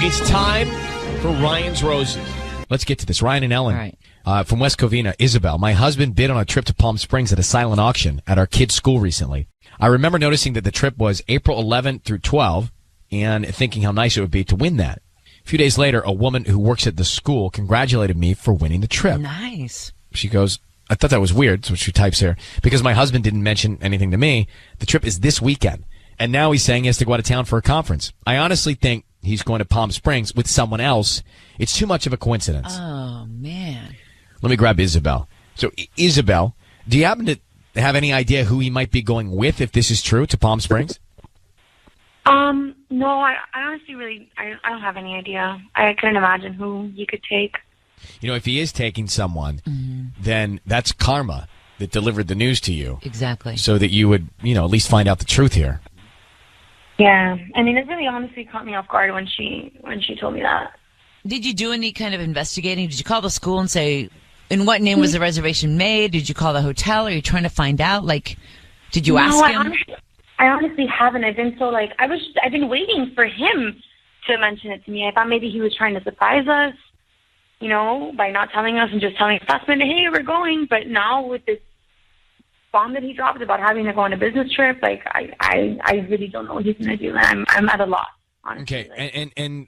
It's time for Ryan's Roses. Let's get to this. Ryan and Ellen. All right. From West Covina, Isabel. My husband bid on a trip to Palm Springs at a silent auction at our kids' school recently. I remember noticing that the trip was April 11th through 12 and thinking how nice it would be to win that. A few days later, a woman who works at the school congratulated me for winning the trip. Nice. She goes, I thought that was weird, so she types here, because my husband didn't mention anything to me. The trip is this weekend, and now he's saying he has to go out of town for a conference. I honestly think he's going to Palm Springs with someone else. It's too much of a coincidence. Oh, man. Let me grab Isabel. So, Isabel, do you happen to have any idea who he might be going with, if this is true, to Palm Springs? No, I honestly I don't have any idea. I couldn't imagine who he could take. You know, if he is taking someone, then that's karma that delivered the news to you. Exactly. So that you would, at least find out the truth here. Yeah. I mean, it really honestly caught me off guard when she told me that. Did you do any kind of investigating? Did you call the school and say, in what name was the reservation made? Did you call the hotel? Are you trying to find out? Did you ask him? I honestly haven't. I've been I've been waiting for him to mention it to me. I thought maybe he was trying to surprise us, by not telling us and just telling us last minute, hey, we're going. But now with this bomb that he dropped about having to go on a business trip, I really don't know what he's going to do. And I'm at a loss, honestly. Okay, and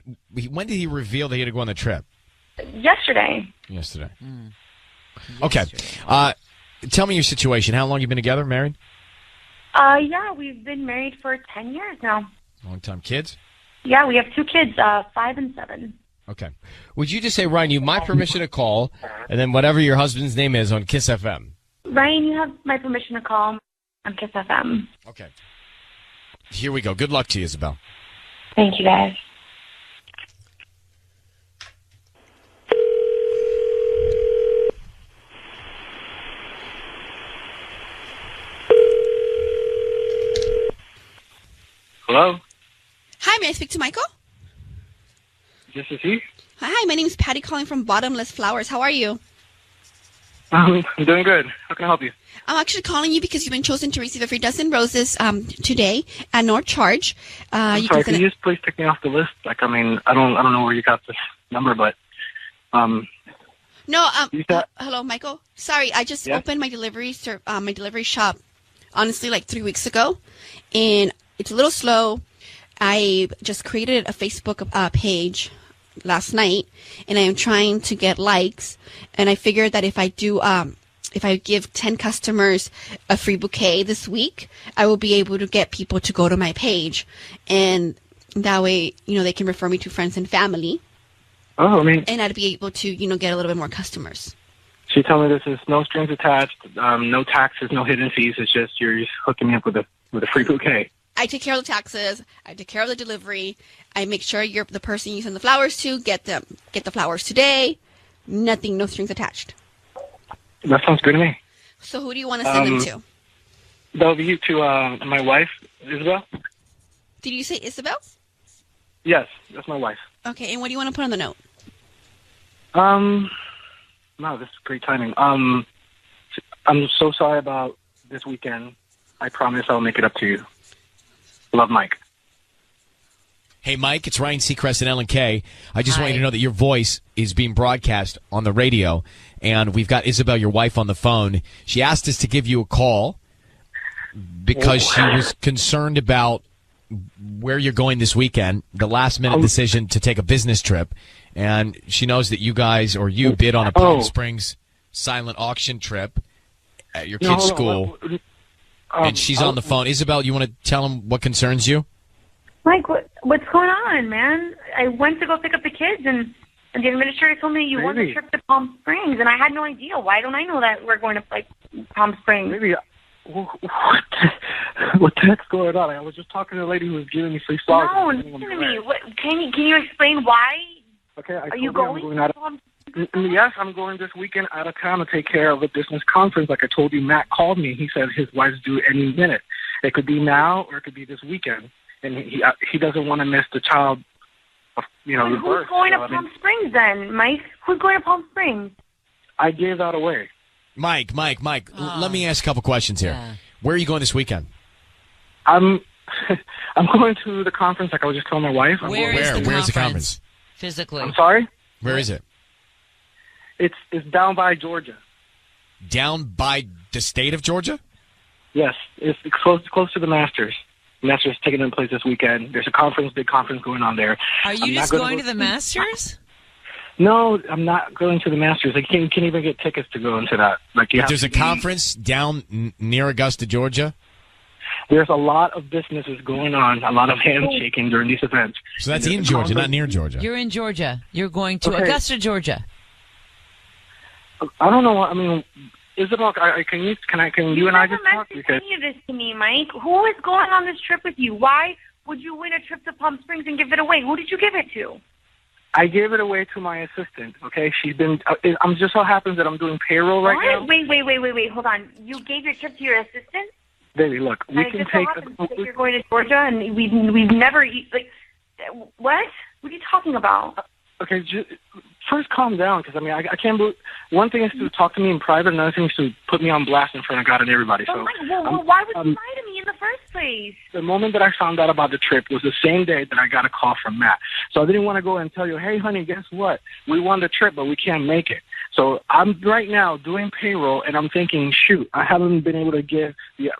when did he reveal that he had to go on the trip? Yesterday. Okay. Tell me your situation. How long you been together, married? Yeah, we've been married for 10 years now. Long time. Kids? Yeah, we have 2 kids, 5 and 7. Okay. Would you just say, Ryan, you have my permission to call, and then whatever your husband's name is on Kiss FM? Ryan, you have my permission to call on Kiss FM. Okay. Here we go. Good luck to you, Isabel. Thank you, guys. Hello? Hi, may I speak to Michael? This is he? Hi, my name is Patty calling from Bottomless Flowers. How are you? I'm doing good. How can I help you? I'm actually calling you because you've been chosen to receive a free dozen roses today at no charge. I'm sorry, can you just please take me off the list? I don't know where you got this number, but No, hello, Michael. Sorry, I just opened my delivery shop, honestly, 3 weeks ago, and it's a little slow. I just created a Facebook page last night, and I am trying to get likes. And I figured that if I give 10 customers a free bouquet this week, I will be able to get people to go to my page, and that way, they can refer me to friends and family. Oh, and I'd be able to, get a little bit more customers. So you tell me this is no strings attached, no taxes, no hidden fees. It's just you're just hooking me up with a free bouquet. I take care of the taxes. I take care of the delivery. I make sure you're the person you send the flowers to get the flowers today. Nothing, no strings attached. That sounds good to me. So who do you want to send them to? That'll be to my wife, Isabel. Did you say Isabel? Yes, that's my wife. Okay, and what do you want to put on the note? No, this is great timing. I'm so sorry about this weekend. I promise I'll make it up to you. Love, Mike. Hey, Mike, it's Ryan Seacrest and Ellen Kay. I just want you to know that your voice is being broadcast on the radio, and we've got Isabel, your wife, on the phone. She asked us to give you a call because she was concerned about where you're going this weekend, the last-minute decision to take a business trip, and she knows that you guys, or you, bid on a Palm Springs silent auction trip at your kid's school. And she's on the phone. Isabel, you want to tell him what concerns you? Mike, what's going on, man? I went to go pick up the kids, and the administrator told me you won the trip to Palm Springs, and I had no idea. Why don't I know that we're going to Palm Springs? Maybe. What the heck's going on? I was just talking to the lady who was giving me free flowers. No, listen to me. Can you explain why? Okay, are you going to Palm Springs? Yes, I'm going this weekend out of town to take care of a business conference. Like I told you, Matt called me. He said his wife's due any minute. It could be now or it could be this weekend. And he doesn't want to miss the child, the birth. Who's going to Palm Springs then, Mike? Who's going to Palm Springs? I gave that away. Mike, let me ask a couple questions here. Yeah. Where are you going this weekend? I'm going to the conference like I was just telling my wife. Where's the conference? physically? I'm sorry? Where is it? It's down by Georgia. Down by the state of Georgia? Yes, it's close to the Masters. The Masters taking place this weekend. There's a big conference going on there. Are you just going to the Masters? No, I'm not going to the Masters. I can't even get tickets to go into that. There's a conference down near Augusta, Georgia? There's a lot of businesses going on, a lot of handshaking during these events. So that's in Georgia, not near Georgia. You're in Georgia. You're going to Augusta, Georgia. I don't know. I mean, Isabel, can you and I just talk? Any of this to me, Mike. Who is going on this trip with you? Why would you win a trip to Palm Springs and give it away? Who did you give it to? I gave it away to my assistant, okay? She's been, I'm just so happens that I'm doing payroll right now. Wait, hold on. You gave your trip to your assistant? Baby, look, we can take... You're going to Georgia and we've never, what? What are you talking about? Okay, first calm down, because, I can't believe... One thing is to talk to me in private, another thing is to put me on blast in front of God and everybody. So, why would you lie to me in the first place? The moment that I found out about the trip was the same day that I got a call from Matt. So I didn't want to go and tell you, hey, honey, guess what? We won the trip, but we can't make it. So I'm right now doing payroll, and I'm thinking, shoot, I haven't been able to give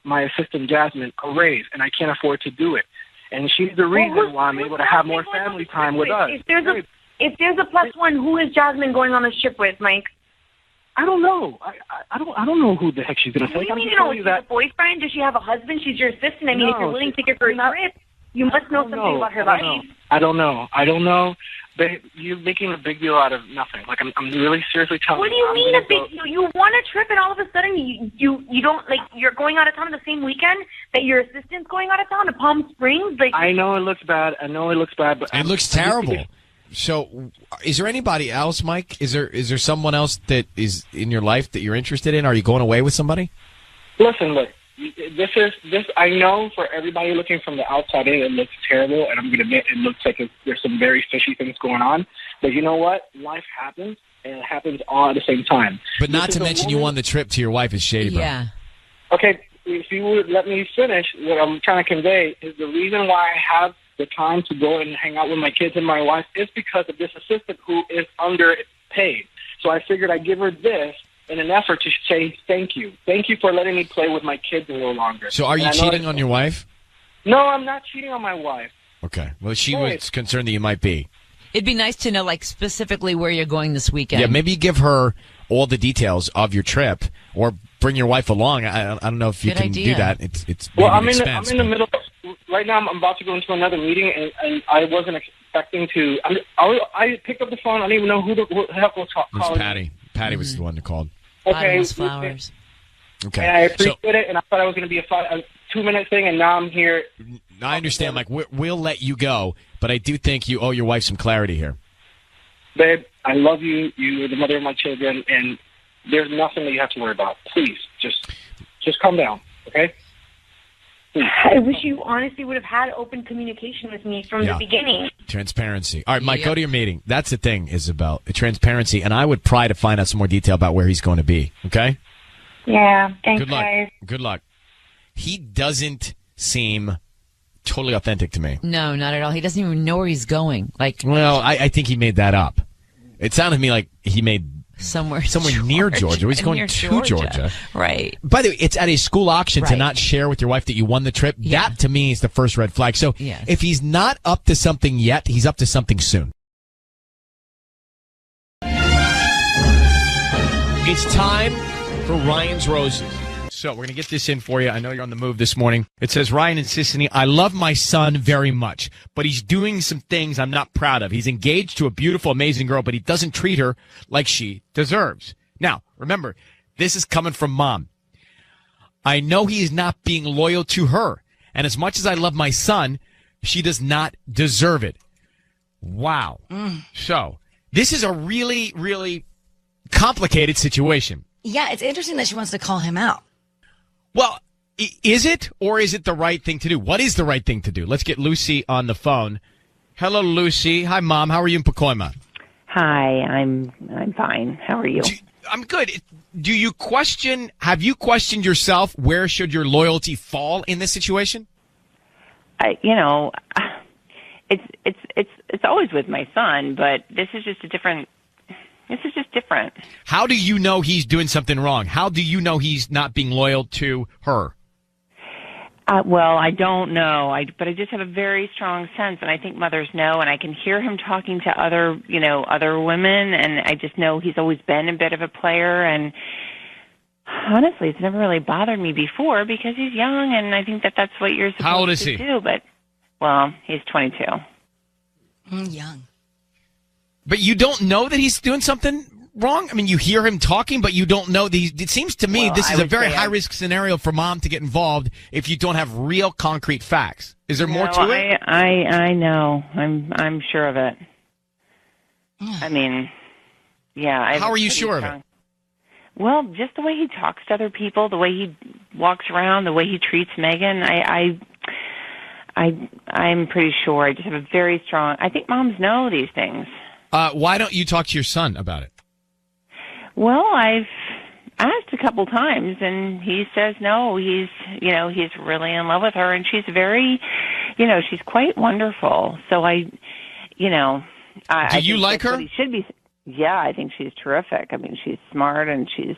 my assistant Jasmine a raise, and I can't afford to do it. And she's the reason why I'm able to have more family time with us. If there's a plus one, who is Jasmine going on this trip with, Mike? I don't know. I don't know who the heck she's going to take. What do you mean you know? She's a boyfriend? Does she have a husband? She's your assistant. If you're willing to give her a trip, you must know something about her life. I don't know. Babe, you're making a big deal out of nothing. I'm really seriously telling you. What do you mean a big deal? You won a trip and all of a sudden you don't, you're going out of town the same weekend that your assistant's going out of town to Palm Springs? I know it looks bad. But it looks terrible. So, is there anybody else, Mike? Is there someone else that is in your life that you're interested in? Are you going away with somebody? Listen, look. This. I know for everybody looking from the outside in, it looks terrible, and I'm going to admit it looks like there's some very fishy things going on. But you know what? Life happens, and it happens all at the same time. But not to mention you won the trip to your wife is shady, bro. Yeah. Okay, if you would let me finish, what I'm trying to convey is the reason why I have the time to go and hang out with my kids and my wife is because of this assistant who is underpaid. So I figured I'd give her this in an effort to say thank you. Thank you for letting me play with my kids a little longer. So are you cheating on your wife? No, I'm not cheating on my wife. Okay. Well, she was concerned that you might be. It'd be nice to know, specifically where you're going this weekend. Yeah, maybe give her all the details of your trip, or bring your wife along. I don't know if you can do that. It's maybe I'm expense, in the middle. Right now, I'm about to go into another meeting, and I wasn't expecting to. I picked up the phone. I don't even know who the heck was calling. It was Patty. Patty was the one that called. Okay. Flowers. Okay. And I appreciate it, and I thought it was going to be a 2-minute thing, and now I'm here. I understand, Mike. We'll let you go, but I do think you owe your wife some clarity here. Babe, I love you. You're the mother of my children, and there's nothing that you have to worry about. Please, just calm down, okay? Please. I wish you honestly would have had open communication with me from the beginning. Transparency. All right, Mike, go to your meeting. That's the thing, Isabel. Transparency, and I would pry to find out some more detail about where he's going to be, okay? Yeah, thanks, Good luck. guys. Good luck. He doesn't seem totally authentic to me. No, not at all. He doesn't even know where he's going. Well, I think he made that up. It sounded to me like he made somewhere near Georgia. He's going to Georgia. Right. By the way, it's at a school auction to not share with your wife that you won the trip. Yeah. That, to me, is the first red flag. So if he's not up to something yet, he's up to something soon. It's time for Ryan's Roses. So we're going to get this in for you. I know you're on the move this morning. It says, Ryan and Sissany, I love my son very much, but he's doing some things I'm not proud of. He's engaged to a beautiful, amazing girl, but he doesn't treat her like she deserves. Now, remember, this is coming from mom. I know he is not being loyal to her, and as much as I love my son, she does not deserve it. Wow. So this is a really, really complicated situation. Yeah, it's interesting that she wants to call him out. Well, is it, or is it the right thing to do? What is the right thing to do? Let's get Lucy on the phone. Hello, Lucy. Hi, Mom. How are you in Pacoima? Hi, I'm fine. How are you? I'm good. Have you questioned yourself, where should your loyalty fall in this situation? it's always with my son, but this is just different. How do you know he's doing something wrong? How do you know he's not being loyal to her? Well, I don't know, but I just have a very strong sense, and I think mothers know, and I can hear him talking to other women, and I just know he's always been a bit of a player, and honestly, it's never really bothered me before because he's young, and I think that's what you're supposed How old is to he? do, but, well, he's 22. Young. But you don't know that he's doing something wrong? I mean, you hear him talking, but you don't know that it seems to me this is a very high-risk scenario for mom to get involved if you don't have real concrete facts. Is there more to it? I know. I'm sure of it. I mean, yeah. How are you sure of it? Well, just the way he talks to other people, the way he walks around, the way he treats Megan, I'm pretty sure. I just have a very strong... I think moms know these things. Why don't you talk to your son about it? Well, I've asked a couple times, and he says no. He's really in love with her, and she's very, she's quite wonderful. So I do you like her? He should be. Yeah, I think she's terrific. I mean, she's smart and she's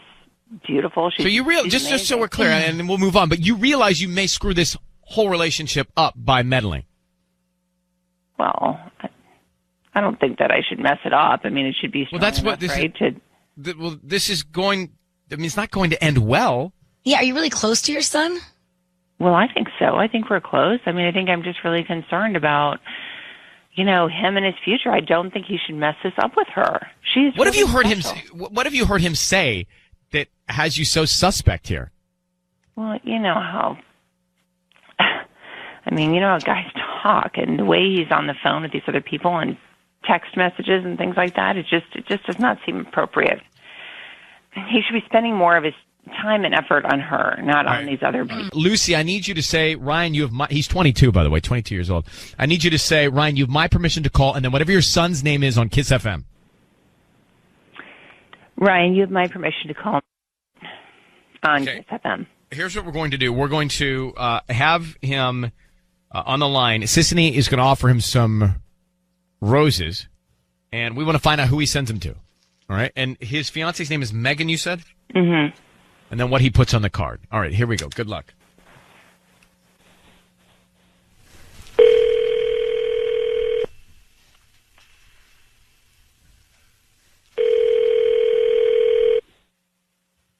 beautiful. So you just so we're clear, and then we'll move on. But you realize you may screw this whole relationship up by meddling. Well, I don't think that I should mess it up. I mean, it should be strong well, this is going... I mean, it's not going to end well. Yeah, are you really close to your son? Well, I think so. I think we're close. I mean, I think I'm just really concerned about, him and his future. I don't think he should mess this up with her. She's What really have you heard special. What have you heard him say that has you so suspect here? Well, you know how... I mean, how guys talk, and the way he's on the phone with these other people and text messages and things like that, it just does not seem appropriate. He should be spending more of his time and effort on her, not on these other people. Lucy, I need you to say, Ryan, he's 22, by the way, 22 years old. I need you to say, Ryan, you have my permission to call, and then whatever your son's name is on Kiss FM. Ryan, you have my permission to call on Kiss FM. Here's what we're going to do. We're going to have him on the line. Sissany is going to offer him some roses, and we want to find out who he sends them to. All right? And his fiance's name is Megan, you said? Mm-hmm. And then what he puts on the card. All right, here we go. Good luck.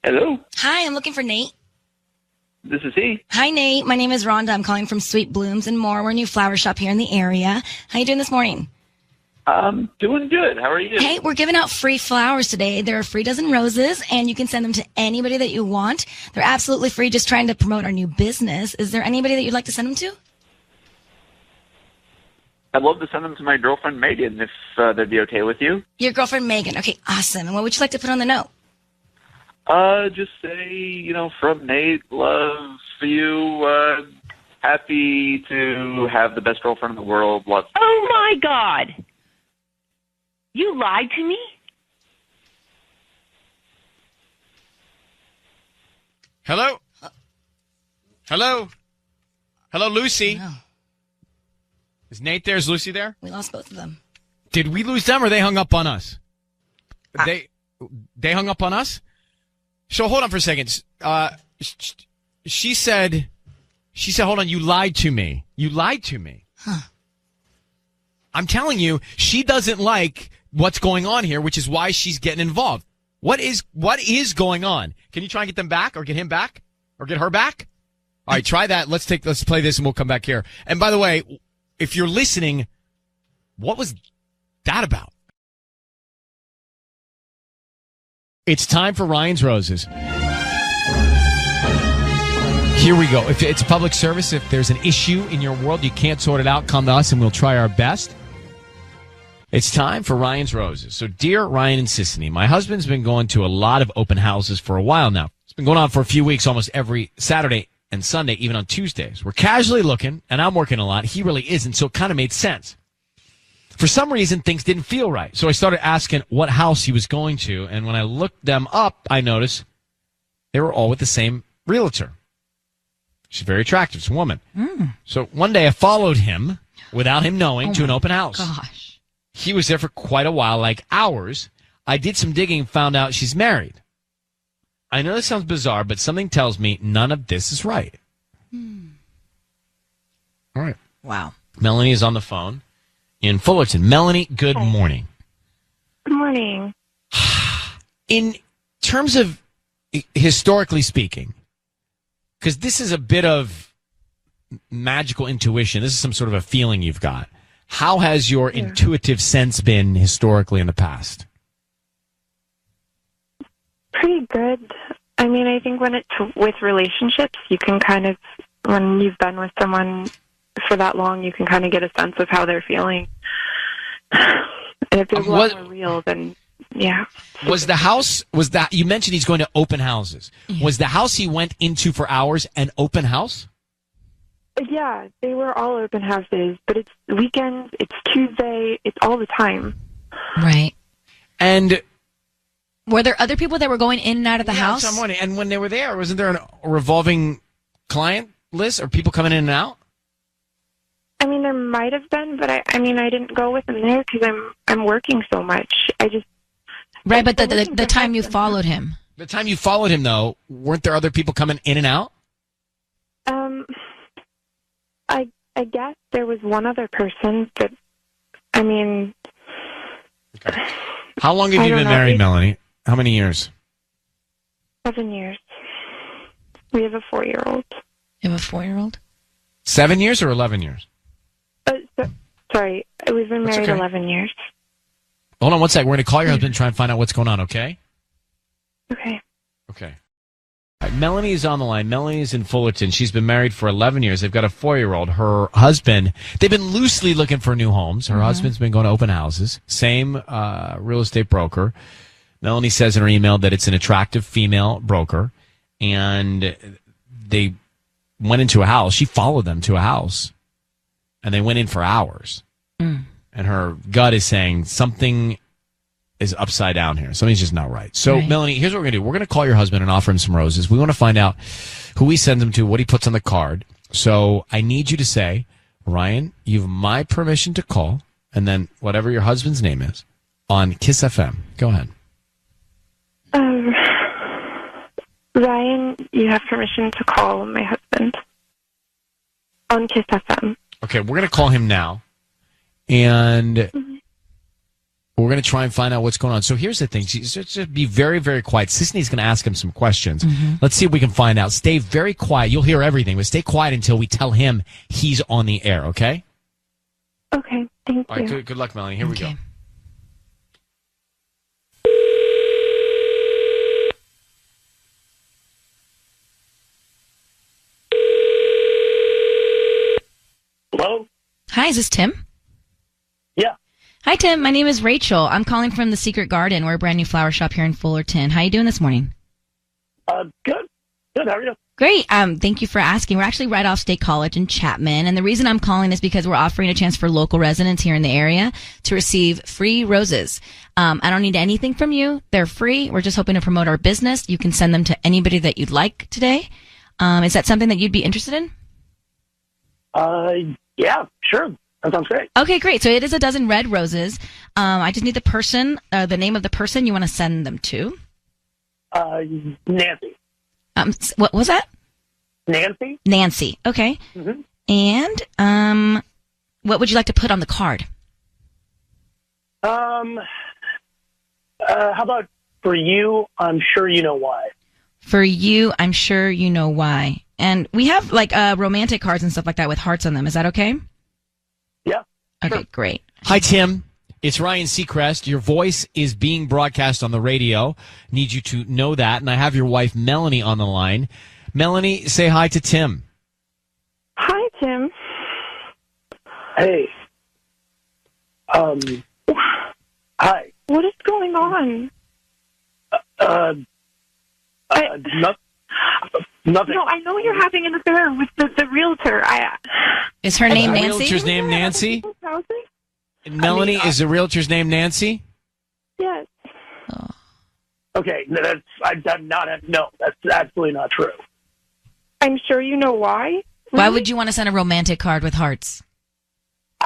Hello? Hi, I'm looking for Nate. This is he. Hi, Nate. My name is Rhonda. I'm calling from Sweet Blooms and More. We're a new flower shop here in the area. How you doing this morning? Doing good. How are you? Hey, we're giving out free flowers today. They're a free dozen roses, and you can send them to anybody that you want. They're absolutely free, just trying to promote our new business. Is there anybody that you'd like to send them to? I'd love to send them to my girlfriend, Megan, if that'd be okay with you. Your girlfriend, Megan. Okay, awesome. And what would you like to put on the note? Just say, from Nate, love for you, happy to have the best girlfriend in the world. Love. Oh, my God. You lied to me? Hello? Hello? Hello, Lucy? No. Is Nate there? Is Lucy there? We lost both of them. Did we lose them or they hung up on us? They hung up on us? So hold on for a second. She said, hold on, you lied to me. You lied to me. Huh. I'm telling you, she doesn't like what's going on here, which is why she's getting involved. What is going on? Can you try and get them back or get him back or get her back? All right, try that. Let's play this and we'll come back here. And by the way, if you're listening, what was that about? It's time for Ryan's Roses. Here we go. If it's public service, if there's an issue in your world, you can't sort it out, come to us and we'll try our best. It's time for Ryan's Roses. So, dear Ryan and Sissany, my husband's been going to a lot of open houses for a while now. It's been going on for a few weeks, almost every Saturday and Sunday, even on Tuesdays. We're casually looking, and I'm working a lot. He really isn't, so it kind of made sense. For some reason, things didn't feel right. So I started asking what house he was going to, and when I looked them up, I noticed they were all with the same realtor. She's very attractive. She's a woman. So one day I followed him without him knowing to an open house. Gosh. He was there for quite a while, like hours. I did some digging and found out she's married. I know this sounds bizarre, but something tells me none of this is right. All right. Wow. Melanie is on the phone in Fullerton. Melanie, good morning. Good morning. In terms of historically speaking, because this is a bit of magical intuition, this is some sort of a feeling you've got. How has your intuitive sense been historically in the past? Pretty good. I mean, I think when it's with relationships, you can kind of, when you've been with someone for that long, you can kind of get a sense of how they're feeling. And if it's a lot more real, then yeah. Was that, you mentioned he's going to open houses. Yeah. Was the house he went into for hours an open house? Yeah, they were all open houses, but it's weekends, it's Tuesday, it's all the time. Right. And were there other people that were going in and out of the house? And when they were there, wasn't there a revolving client list or people coming in and out? I mean, there might have been, but I didn't go with him there because I'm working so much. Right, but the time you followed him. The time you followed him, though, weren't there other people coming in and out? I guess there was one other person, but I mean... Okay. How long have you been married, Melanie? How many years? 7 years. We have a 4-year-old. You have a 4-year-old? 7 years or 11 years? Sorry, we've been married 11 years. Hold on one sec. We're going to call your husband and try and find out what's going on, okay? Okay. Okay. All right, Melanie is on the line. Melanie is in Fullerton. She's been married for 11 years. They've got a 4-year-old. Her husband, they've been loosely looking for new homes. Her husband's been going to open houses. Same real estate broker. Melanie says in her email that it's an attractive female broker. And they went into a house. She followed them to a house. And they went in for hours. And her gut is saying something is upside down here. Something's just not right. So, right. Melanie, here's what we're going to do. We're going to call your husband and offer him some roses. We want to find out who he sends them to, what he puts on the card. So I need you to say, Ryan, you have my permission to call, and then whatever your husband's name is, on Kiss FM. Go ahead. Ryan, you have permission to call my husband on Kiss FM. Okay, we're going to call him now, and we're going to try and find out what's going on. So here's the thing. Just be very, very quiet. Sisney's going to ask him some questions. Let's see if we can find out. Stay very quiet. You'll hear everything, but stay quiet until we tell him he's on the air, okay? Okay, thank you. All right, good luck, Melanie. Here we go. Hello? Hi, is this Tim? Yeah. Hi, Tim. My name is Rachel. I'm calling from the Secret Garden. We're a brand new flower shop here in Fullerton. How are you doing this morning? Good. Good. How are you? Great. Thank you for asking. We're actually right off State College in Chapman. And the reason I'm calling is because we're offering a chance for local residents here in the area to receive free roses. I don't need anything from you. They're free. We're just hoping to promote our business. You can send them to anybody that you'd like today. Is that something that you'd be interested in? Yeah, sure. That sounds great. Okay, great. So it is a dozen red roses. I just need the name of the person you want to send them to. Nancy. What was that? Nancy. Nancy. Okay. And what would you like to put on the card? How about for you? I'm sure you know why. For you, I'm sure you know why. And we have like romantic cards and stuff like that with hearts on them. Is that okay? Yeah. Okay, sure. Great. Hi, Tim. It's Ryan Seacrest. Your voice is being broadcast on the radio. Need you to know that. And I have your wife, Melanie, on the line. Melanie, say hi to Tim. Hi, Tim. Hey. Hi. What is going on? Nothing. No, I know you're having an affair with the realtor. Is her name Nancy? The realtor's name Nancy? Melanie, is the realtor's name Nancy? Yes. Oh. Okay, no, that's absolutely not true. I'm sure you know why. Why would you want to send a romantic card with hearts?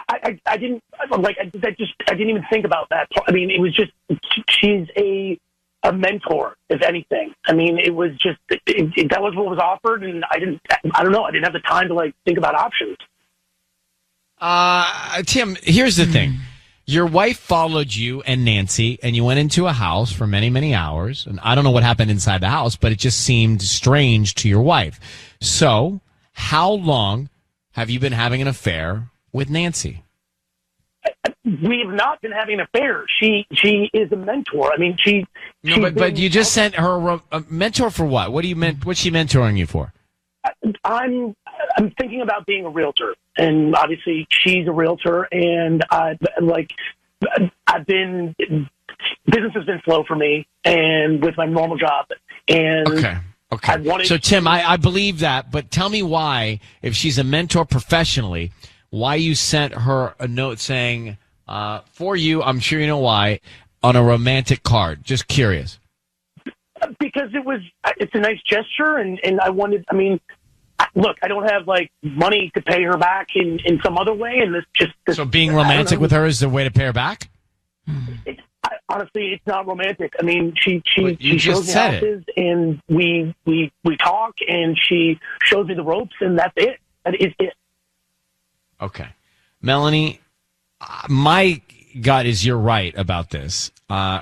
I didn't like. I didn't even think about that. I mean, it was just she's a mentor, if anything. I mean, it was just that was what was offered, and I don't know. I didn't have the time to like think about options. Tim, here's the thing. Your wife followed you and Nancy, and you went into a house for many, many hours. And I don't know what happened inside the house, but it just seemed strange to your wife. So, how long have you been having an affair with Nancy? We have not been having an affair. She is a mentor. I mean, but you just sent her a mentor for what? What's she mentoring you for? I'm thinking about being a realtor, and obviously she's a realtor, and business has been slow for me, and with my normal job, and okay. So Tim, I believe that, but tell me why, if she's a mentor professionally, why you sent her a note saying, for you, I'm sure you know why, on a romantic card. Just curious. Because it's a nice gesture, and I wanted, I mean, look, I don't have like money to pay her back in some other way, and so being romantic with her is the way to pay her back? Honestly, it's not romantic. I mean, she shows me said houses, and we talk, and she shows me the ropes, and that's it. That is it. Okay. Melanie, my gut is you're right about this.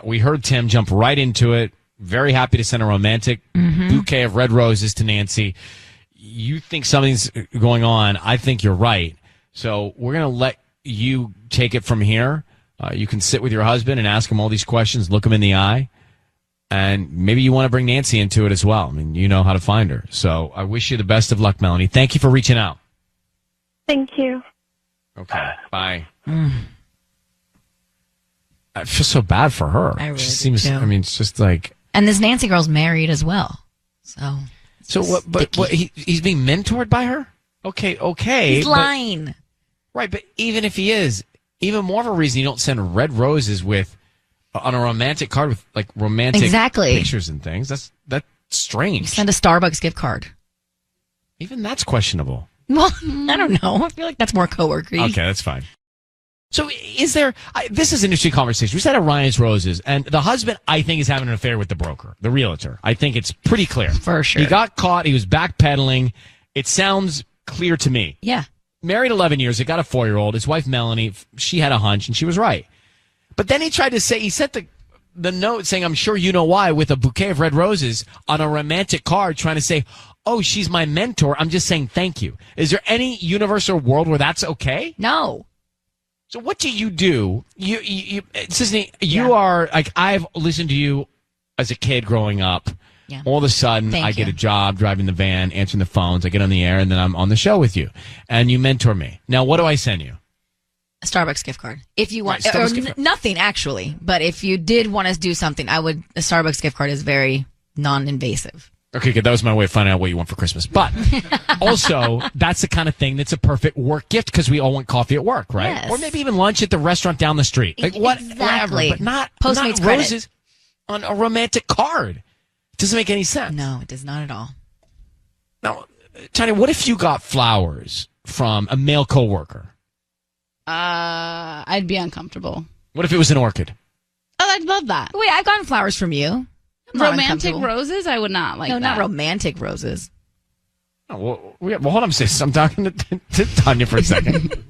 We heard Tim jump right into it. Very happy to send a romantic bouquet of red roses to Nancy. You think something's going on. I think you're right. So we're going to let you take it from here. You can sit with your husband and ask him all these questions, look him in the eye. And maybe you want to bring Nancy into it as well. I mean, you know how to find her. So I wish you the best of luck, Melanie. Thank you for reaching out. Thank you. Okay, bye. I feel so bad for her. I really She seems, do. I mean, it's just like... And this Nancy girl's married as well. So what? But he's being mentored by her? Okay. He's lying. Right, but even if he is, even more of a reason you don't send red roses on a romantic card with like romantic pictures and things. That's strange. You send a Starbucks gift card. Even that's questionable. Well, I don't know. I feel like that's more coworker-y. Okay, that's fine. So this is an interesting conversation. We said at Ryan's Roses, and the husband, I think, is having an affair with the broker, the realtor. I think it's pretty clear. For sure. He got caught. He was backpedaling. It sounds clear to me. Yeah. Married 11 years. He got a 4-year-old. His wife, Melanie, she had a hunch, and she was right. But then he tried to say, he sent the note saying, I'm sure you know why, with a bouquet of red roses on a romantic card, trying to say, oh, she's my mentor. I'm just saying thank you. Is there any universal world where that's okay? No. So what do? You are like, I've listened to you as a kid growing up. Yeah. All of a sudden, I get a job driving the van, answering the phones. I get on the air, and then I'm on the show with you, and you mentor me. Now, what do I send you? A Starbucks gift card. If you want, right, nothing actually, but if you did want to do something, a Starbucks gift card is very non-invasive. Okay, good. That was my way of finding out what you want for Christmas. But also, that's the kind of thing that's a perfect work gift because we all want coffee at work, right? Yes. Or maybe even lunch at the restaurant down the street. Like whatever, but not Postmates roses on a romantic card. It doesn't make any sense. No, it does not at all. Now, Tanya, what if you got flowers from a male coworker? I'd be uncomfortable. What if it was an orchid? Oh, I'd love that. Wait, I've gotten flowers from you. Romantic roses? I would not like that. No, not romantic roses. Oh, well, hold on a second. I'm talking to Tanya for a second.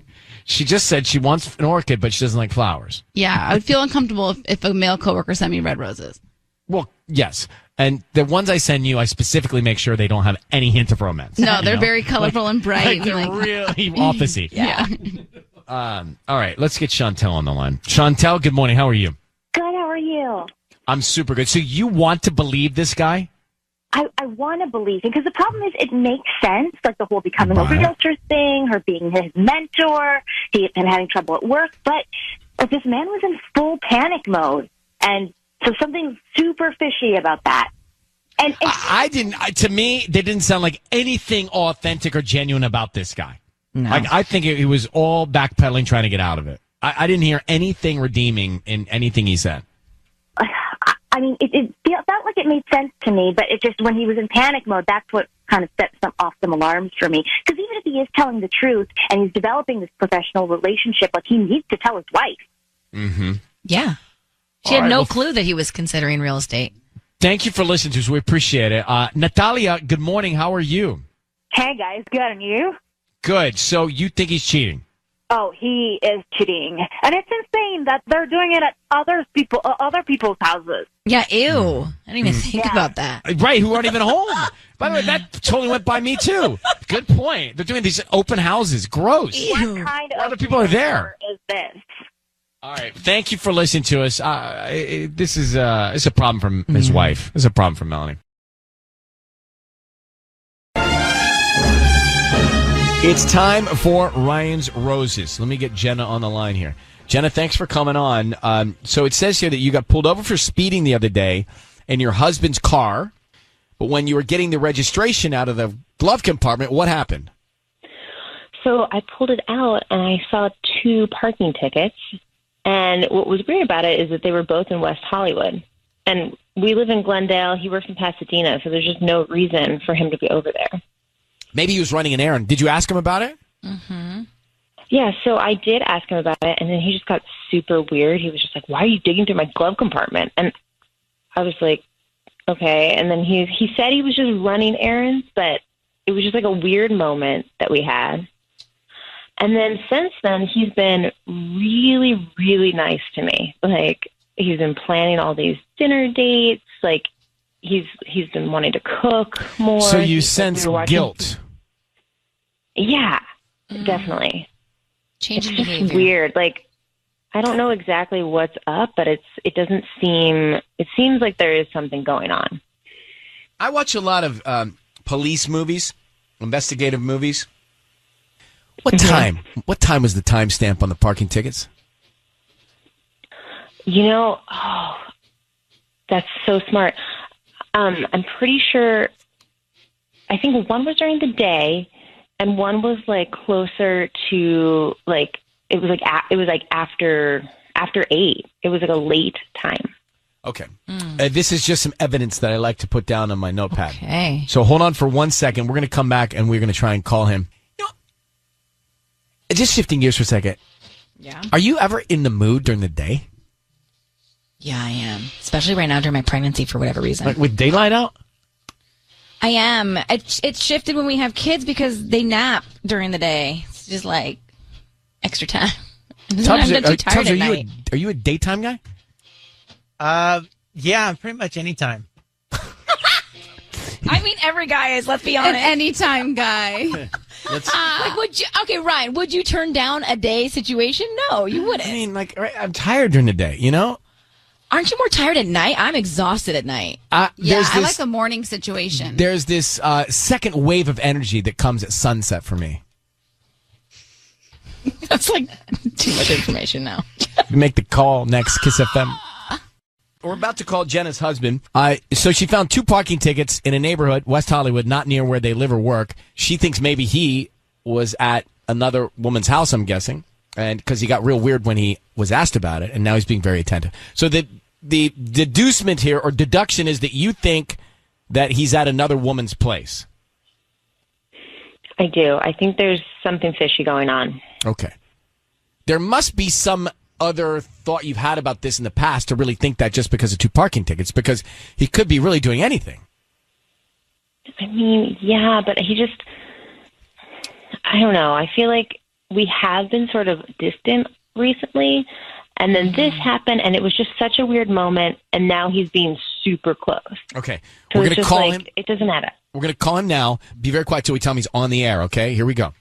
She just said she wants an orchid, but she doesn't like flowers. Yeah, I would feel uncomfortable if a male coworker sent me red roses. Well, yes. And the ones I send you, I specifically make sure they don't have any hint of romance. No, they're very colorful and bright. They're really opposite. Yeah. All right, let's get Chantel on the line. Chantel, good morning. How are you? Good. How are you? I'm super good. So you want to believe this guy? I want to believe him because the problem is it makes sense, like the whole becoming a realtor thing, her being his mentor, him having trouble at work. But this man was in full panic mode, and so something super fishy about that. And I didn't. To me, they didn't sound like anything authentic or genuine about this guy. No. Like I think it was all backpedaling, trying to get out of it. I didn't hear anything redeeming in anything he said. I mean, it felt like it made sense to me, but it just, when he was in panic mode, that's what kind of set off some alarms for me. Because even if he is telling the truth and he's developing this professional relationship, like, he needs to tell his wife. Mm-hmm. Yeah. She had no clue that he was considering real estate. Thank you for listening to us. We appreciate it. Natalia, good morning. How are you? Hey, guys. Good. And you? Good. So you think he's cheating? Oh, he is cheating. And it's insane that they're doing it at other people's houses. Yeah, ew. I didn't even think about that. Right, who aren't even home. By the way, that totally went by me, too. Good point. They're doing these open houses. Gross. What kind of other people are there? Is this? All right. Thank you for listening to us. This is it's a problem from his wife. It's a problem for Melanie. It's time for Ryan's Roses. Let me get Jenna on the line here. Jenna, thanks for coming on. So it says here that you got pulled over for speeding the other day in your husband's car, but when you were getting the registration out of the glove compartment, what happened? So I pulled it out and I saw 2 parking tickets. And what was weird about it is that they were both in West Hollywood. And we live in Glendale. He works in Pasadena, so there's just no reason for him to be over there. Maybe he was running an errand. Did you ask him about it? Mm-hmm. Yeah, so I did ask him about it, and then he just got super weird. He was just like, why are you digging through my glove compartment? And I was like, okay. And then he said he was just running errands, but it was just like a weird moment that we had. And then since then, he's been really, really nice to me. Like, he's been planning all these dinner dates. Like, he's been wanting to cook more. So you sense guilt. Yeah, definitely. Changing it's behavior. Just weird. Like, I don't know exactly what's up, but it seems like there is something going on. I watch a lot of police movies, investigative movies. What time? What time was the timestamp on the parking tickets? That's so smart. I'm pretty sure. I think one was during the day, and one was like closer to like it was like after 8. It was like a late time. Okay. This is just some evidence that I like to put down on my notepad. Okay. So hold on for 1 second. We're going to come back and we're going to try and call him. Just shifting gears for a second. Yeah. Are you ever in the mood during the day? Yeah, I am. Especially right now during my pregnancy for whatever reason. Like with daylight out? I am. It's shifted when we have kids because they nap during the day. It's just like extra time. I'm too tired at night. Are you a daytime guy? Yeah, pretty much anytime. I mean, every guy is, let's be honest. An anytime guy. Okay, Ryan, would you turn down a day situation? No, you wouldn't. I mean, like, I'm tired during the day, you know? Aren't you more tired at night? I'm exhausted at night. Yeah, I like a morning situation. There's this second wave of energy that comes at sunset for me. That's like too much information now. We make the call next, Kiss FM. We're about to call Jenna's husband. So she found 2 parking tickets in a neighborhood, West Hollywood, not near where they live or work. She thinks maybe he was at another woman's house, I'm guessing, and because he got real weird when he was asked about it, and now he's being very attentive. So the deducement here, or deduction, is that you think that he's at another woman's place. I do. I think there's something fishy going on. Okay. There must be some other thought you've had about this in the past to really think that just because of 2 parking tickets, because he could be really doing anything. I mean, yeah, but he just, I don't know. I feel like we have been sort of distant recently, and then this happened, and it was just such a weird moment, and now he's being super close. Okay. So We're going to call him. It doesn't add up. We're going to call him now. Be very quiet till we tell him he's on the air, okay? Here we go.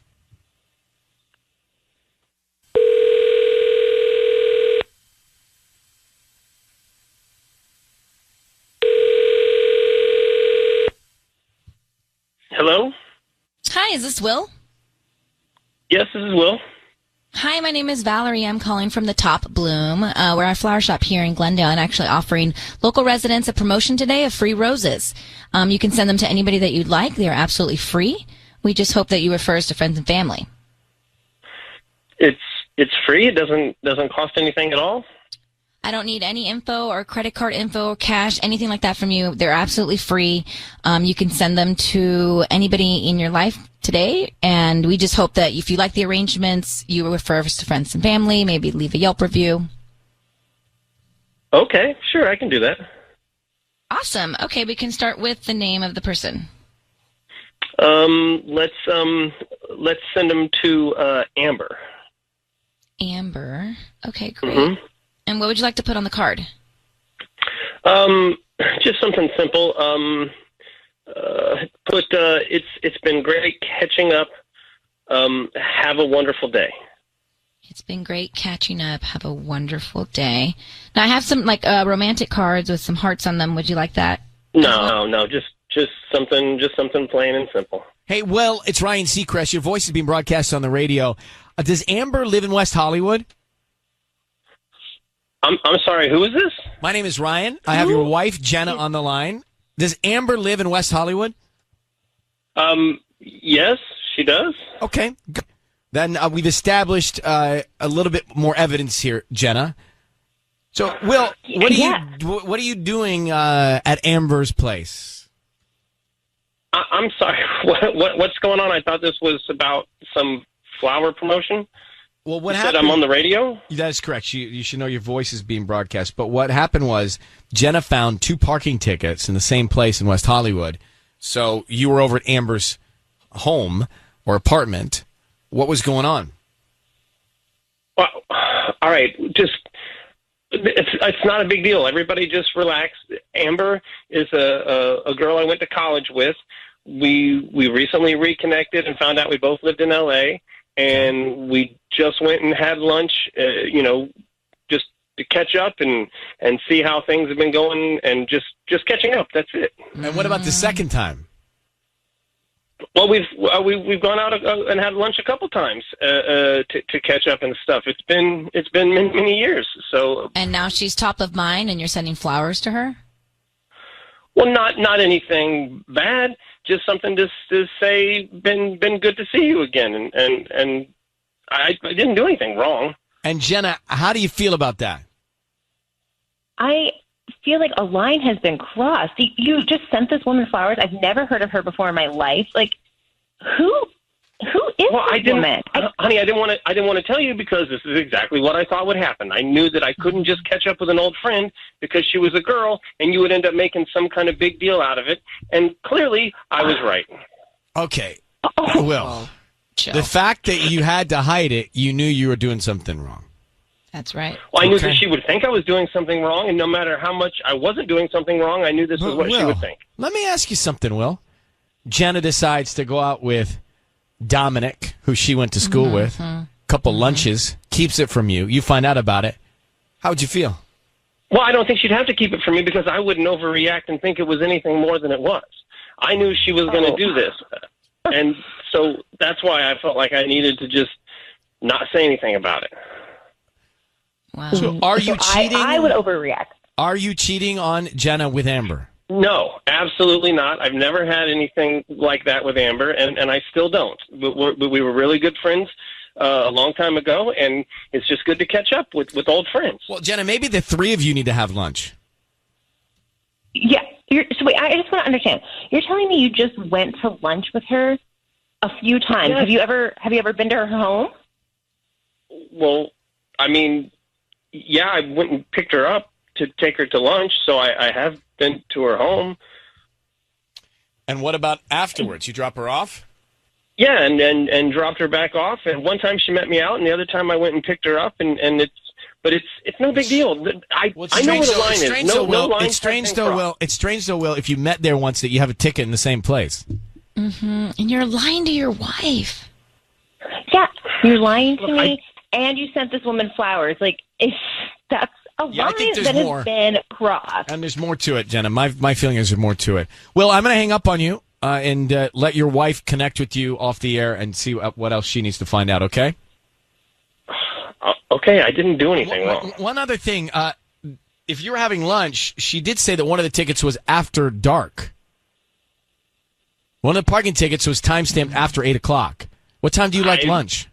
Hello? Hi, is this Will? Yes, this is Will. Hi, my name is Valerie. I'm calling from the Top Bloom. We're a flower shop here in Glendale and actually offering local residents a promotion today of free roses. You can send them to anybody that you'd like. They are absolutely free. We just hope that you refer us to friends and family. It's free. It doesn't cost anything at all. I don't need any info or credit card info or cash, anything like that from you. They're absolutely free. You can send them to anybody in your life today. And we just hope that if you like the arrangements, you refer us to friends and family, maybe leave a Yelp review. Okay, sure, I can do that. Awesome. Okay, we can start with the name of the person. Let's send them to Amber. Amber. Okay, great. Mm-hmm. And what would you like to put on the card? Just something simple. It's been great catching up. Have a wonderful day. It's been great catching up. Have a wonderful day. Now I have some romantic cards with some hearts on them. Would you like that? No, just something plain and simple. Hey, Will, it's Ryan Seacrest. Your voice is being broadcast on the radio. Does Amber live in West Hollywood? I'm sorry, who is this? My name is Ryan. I have your wife, Jenna, on the line. Does Amber live in West Hollywood? Yes, she does. Okay. Then we've established a little bit more evidence here, Jenna. So, Will, what are you doing at Amber's place? I'm sorry. What's going on? I thought this was about some flower promotion. Well, what you happened? said I'm on the radio? That is correct. You should know your voice is being broadcast. But what happened was Jenna found 2 parking tickets in the same place in West Hollywood. So you were over at Amber's home or apartment. What was going on? Well, all right. It's not a big deal. Everybody just relax. Amber is a girl I went to college with. We recently reconnected and found out we both lived in L.A., and we just went and had lunch, just to catch up and see how things have been going, and just catching up. That's it. And what about the second time? Well, we've gone out and had lunch a couple times to catch up and stuff. It's been many years. So. And now she's top of mind, and you're sending flowers to her? Well, not anything bad. Just something to say. Been good to see you again, and I didn't do anything wrong. And Jenna, how do you feel about that? I feel like a line has been crossed. You just sent this woman flowers. I've never heard of her before in my life. Like, who is this woman? Honey, I didn't want to tell you because this is exactly what I thought would happen. I knew that I couldn't just catch up with an old friend because she was a girl, and you would end up making some kind of big deal out of it. And clearly, I was right. Okay. Well, the fact that you had to hide it, you knew you were doing something wrong. That's right. Well, I knew that she would think I was doing something wrong, and no matter how much I wasn't doing something wrong, I knew this was what she would think. Let me ask you something, Will. Jenna decides to go out with Dominic, who she went to school with, couple lunches, keeps it from you. You find out about it. How would you feel? Well, I don't think she'd have to keep it from me because I wouldn't overreact and think it was anything more than it was. I knew she was going to do this. And so that's why I felt like I needed to just not say anything about it. Wow. So are you cheating? I would overreact. Are you cheating on Jenna with Amber? No, absolutely not. I've never had anything like that with Amber, and I still don't. We were really good friends a long time ago, and it's just good to catch up with old friends. Well, Jenna, maybe the 3 of you need to have lunch. Yeah. So wait, I just want to understand. You're telling me you just went to lunch with her a few times. Yes. Have you ever been to her home? Well, I mean, yeah, I went and picked her up to take her to lunch, so I have been to her home. And what about afterwards? You drop her off? Yeah, and dropped her back off. And one time she met me out, and the other time I went and picked her up. And it's no big deal. I know where the line is. No line. It's strange though, Will. It's strange though, Will. If you met there once, that you have a ticket in the same place. And you're lying to your wife. Yeah, you're lying to me, and you sent this woman flowers. Like, that's a line that has been crossed. And there's more to it, Jenna. My feeling is there's more to it. Well, I'm going to hang up on you and let your wife connect with you off the air and see what else she needs to find out, okay? Okay, I didn't do anything wrong. One other thing. If you were having lunch, she did say that one of the tickets was after dark. One of the parking tickets was time-stamped after 8 o'clock. What time do you like lunch?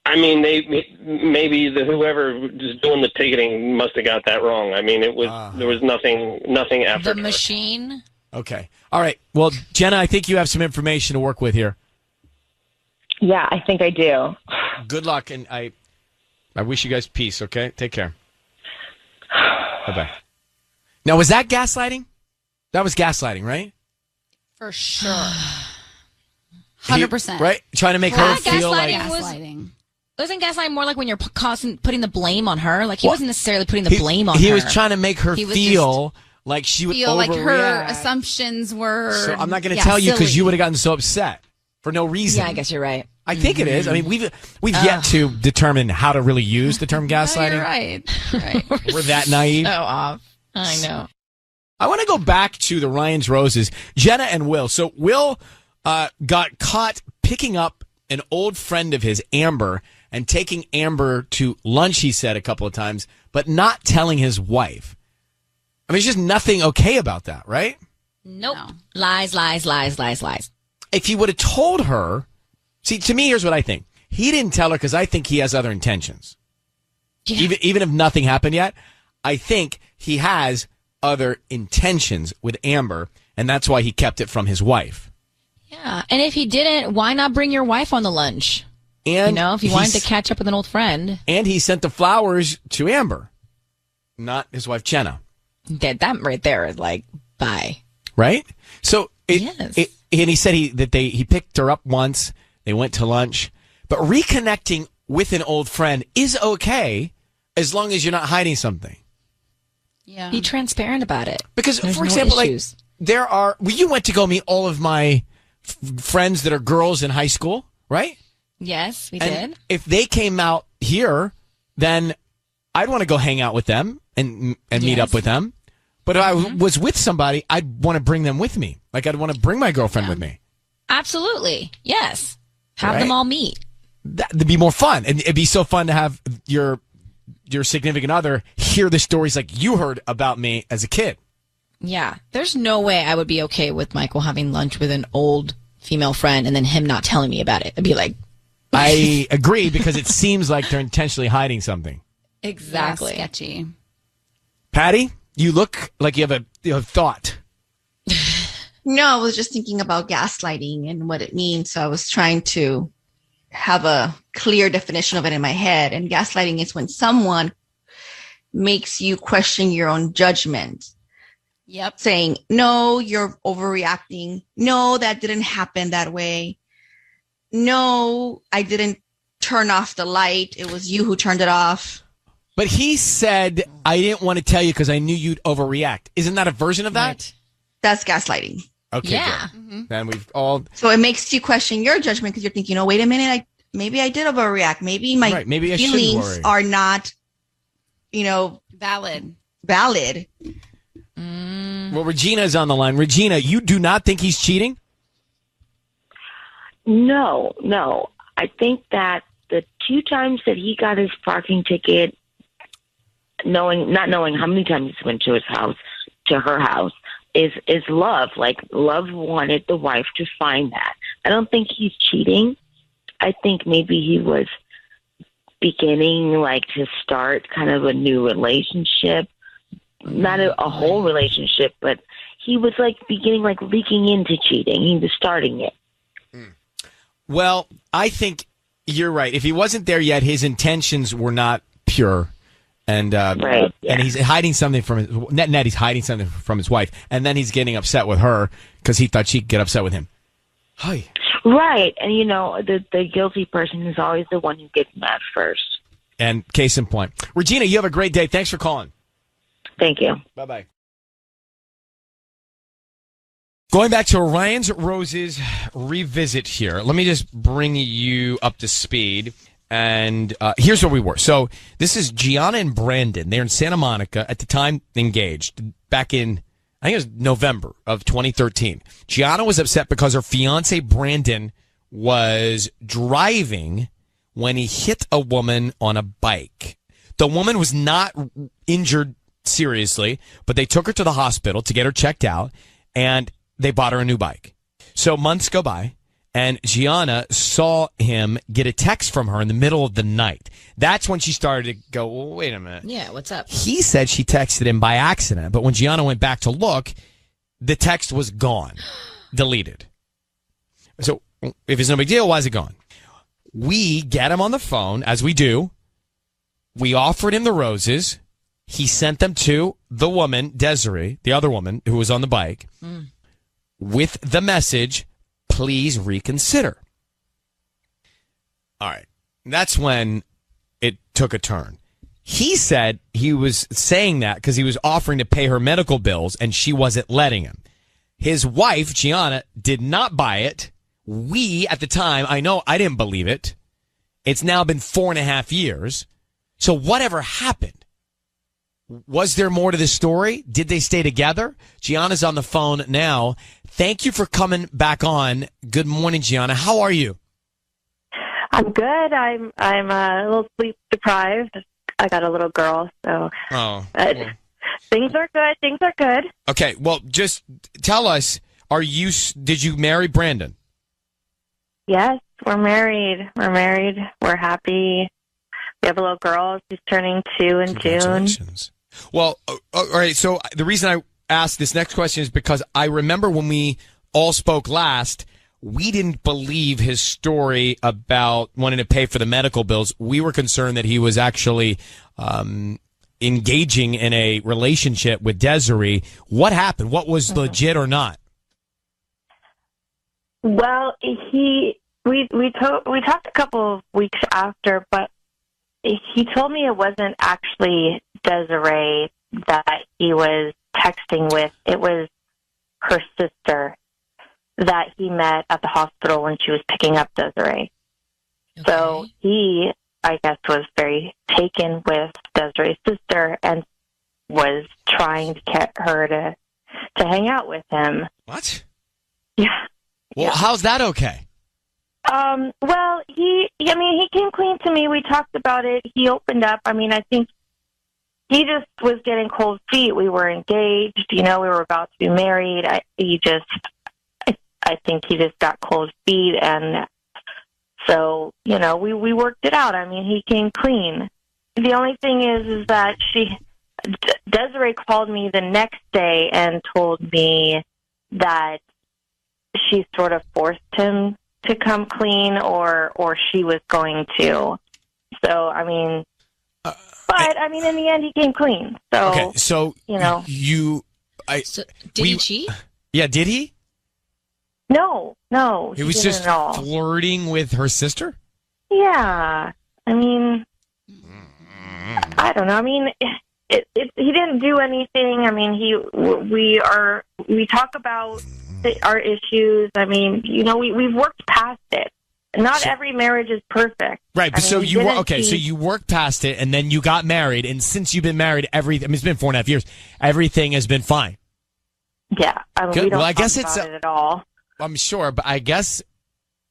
I mean, maybe whoever is doing the ticketing must have got that wrong. I mean, there was nothing after The machine. Okay. All right. Well, Jenna, I think you have some information to work with here. Yeah, I think I do. Good luck, and I wish you guys peace, okay? Take care. Bye-bye. Now, was that gaslighting? That was gaslighting, right? For sure. 100%. Right? Trying to make her feel like... Wasn't gaslighting more like when you're putting the blame on her? Like, he wasn't necessarily putting the blame on her. He was trying to make her feel like she would overreact. Like her assumptions were... So I'm not going to tell you because you would have gotten so upset for no reason. Yeah, I guess you're right. I think it is. I mean, we've yet to determine how to really use the term gaslighting. You're right. We're that naive. So off. I know. I want to go back to the Ryan's Roses, Jenna and Will. So Will got caught picking up an old friend of his, Amber, and taking Amber to lunch, he said a couple of times, but not telling his wife. I mean, there's just nothing okay about that, right? Nope. No. Lies. If he would have told her, see, to me, here's what I think. He didn't tell her because I think he has other intentions. Yeah. Even if nothing happened yet, I think he has other intentions with Amber, and that's why he kept it from his wife. Yeah, and if he didn't, why not bring your wife on the lunch? And if he wanted to catch up with an old friend. And he sent the flowers to Amber, not his wife, Jenna. That right there is like, bye. Right? So, yes. And he said he picked her up once, they went to lunch, but reconnecting with an old friend is okay as long as you're not hiding something. Yeah. Be transparent about it. Because, for example, you went to go meet all of my friends that are girls in high school, right? Yes, we did. If they came out here, then I'd want to go hang out with them and meet up with them. But if I was with somebody, I'd want to bring them with me. Like, I'd want to bring my girlfriend with me. Absolutely. Yes. Have them all meet. That'd be more fun. And it'd be so fun to have your significant other hear the stories like you heard about me as a kid. Yeah. There's no way I would be okay with Michael having lunch with an old female friend and then him not telling me about it. I'd be like... I agree, because it seems like they're intentionally hiding something. Exactly. Yeah, sketchy. Patty, you look like you have a thought. No, I was just thinking about gaslighting and what it means. So I was trying to have a clear definition of it in my head. And gaslighting is when someone makes you question your own judgment. Yep. Saying, no, you're overreacting. No, that didn't happen that way. No, I didn't turn off the light. It was you who turned it off. But he said, I didn't want to tell you because I knew you'd overreact. Isn't that a version of that? Right. That's gaslighting. Okay. Yeah. Then we've all. So it makes you question your judgment because you're thinking, oh, wait a minute. Maybe I did overreact. Maybe my feelings are not, valid. Well, Regina's on the line. Regina, you do not think he's cheating? No. I think that the 2 times that he got his parking ticket, not knowing how many times he went to her house, is love. Like, love wanted the wife to find that. I don't think he's cheating. I think maybe he was beginning, to start kind of a new relationship. Not a whole relationship, but he was, beginning, leaking into cheating. He was starting it. Well, I think you're right. If he wasn't there yet, his intentions were not pure. And and he's hiding something from his net. He's hiding something from his wife, and then he's getting upset with her because he thought she'd get upset with him. Hi. Right, and the guilty person is always the one who gets mad first. And case in point, Regina, you have a great day. Thanks for calling. Thank you. Bye. Going back to Ryan's Roses revisit here. Let me just bring you up to speed. And here's where we were. So this is Gianna and Brandon. They're in Santa Monica, at the time engaged, back in, I think it was November of 2013. Gianna was upset because her fiance, Brandon, was driving when he hit a woman on a bike. The woman was not injured seriously, but they took her to the hospital to get her checked out, and they bought her a new bike. So months go by, And Gianna saw him get a text from her in the middle of the night. That's when she started to go, well, wait a minute. Yeah, what's up? He said she texted him by accident, but when Gianna went back to look, the text was gone, deleted. So if it's no big deal, why is it gone? We get him on the phone, as we do. We offered him the roses. He sent them to the woman, Desiree, the other woman who was on the bike, with the message, please reconsider. All right. That's when it took a turn. He said he was saying that because he was offering to pay her medical bills and she wasn't letting him. His wife, Gianna, did not buy it. We, at the time, I know I didn't believe it. It's now been 4.5 years. So whatever happened? Was there more to this story? Did they stay together? Gianna's on the phone now. Thank you for coming back on. Good morning, Gianna. How are you? I'm good. I'm a little sleep deprived. I got a little girl, so things are good. Things are good. Okay, well, just tell us, did you marry Brandon? Yes, we're married. We're happy. We have a little girl. She's turning 2 in June. Well, all right. So the reason I asked this next question is because I remember when we all spoke last, we didn't believe his story about wanting to pay for the medical bills. We were concerned that he was actually engaging in a relationship with Desiree. What happened? What was legit or not? Well, we talked a couple of weeks after, but he told me it wasn't actually Desiree that he was texting with. It was her sister that he met at the hospital when she was picking up Desiree. Okay. So he, I guess, was very taken with Desiree's sister and was trying to get her to hang out with him. What? Yeah. Well, how's that okay? Well, he came clean to me. We talked about it. He opened up. I mean, I think he just was getting cold feet. We were engaged. We were about to be married. I think he just got cold feet. And so, we worked it out. I mean, he came clean. The only thing is that Desiree called me the next day and told me that she sort of forced him to come clean or she was going to. So, I mean, in the end, he came clean. So, okay, so, did he cheat? Yeah, did he? No. He was just flirting with her sister? Yeah. I mean, I don't know. I mean, he didn't do anything. I mean, we talk about our issues. I mean, we've worked past it. Not every marriage is perfect. Right, but so you worked past it, and then you got married, and since you've been married, it's been 4.5 years, everything has been fine. Yeah, I mean, we don't talk about it at all. I'm sure, but I guess,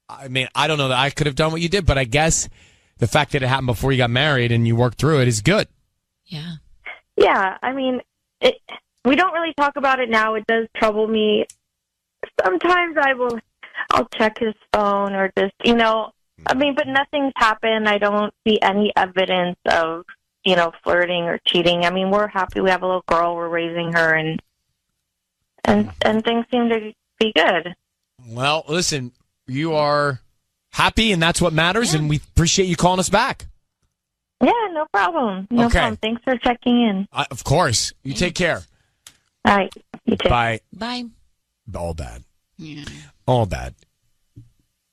I don't know that I could have done what you did, but I guess the fact that it happened before you got married and you worked through it is good. Yeah. Yeah, I mean, we don't really talk about it now. It does trouble me. Sometimes I'll check his phone or just, but nothing's happened. I don't see any evidence of, flirting or cheating. I mean, we're happy. We have a little girl. We're raising her and things seem to be good. Well, listen, you are happy and that's what matters. And we appreciate you calling us back. Yeah, no problem. No problem. Thanks for checking in. Of course. You take care. All right. You too. Bye. Bye. All bad. Yeah. All bad.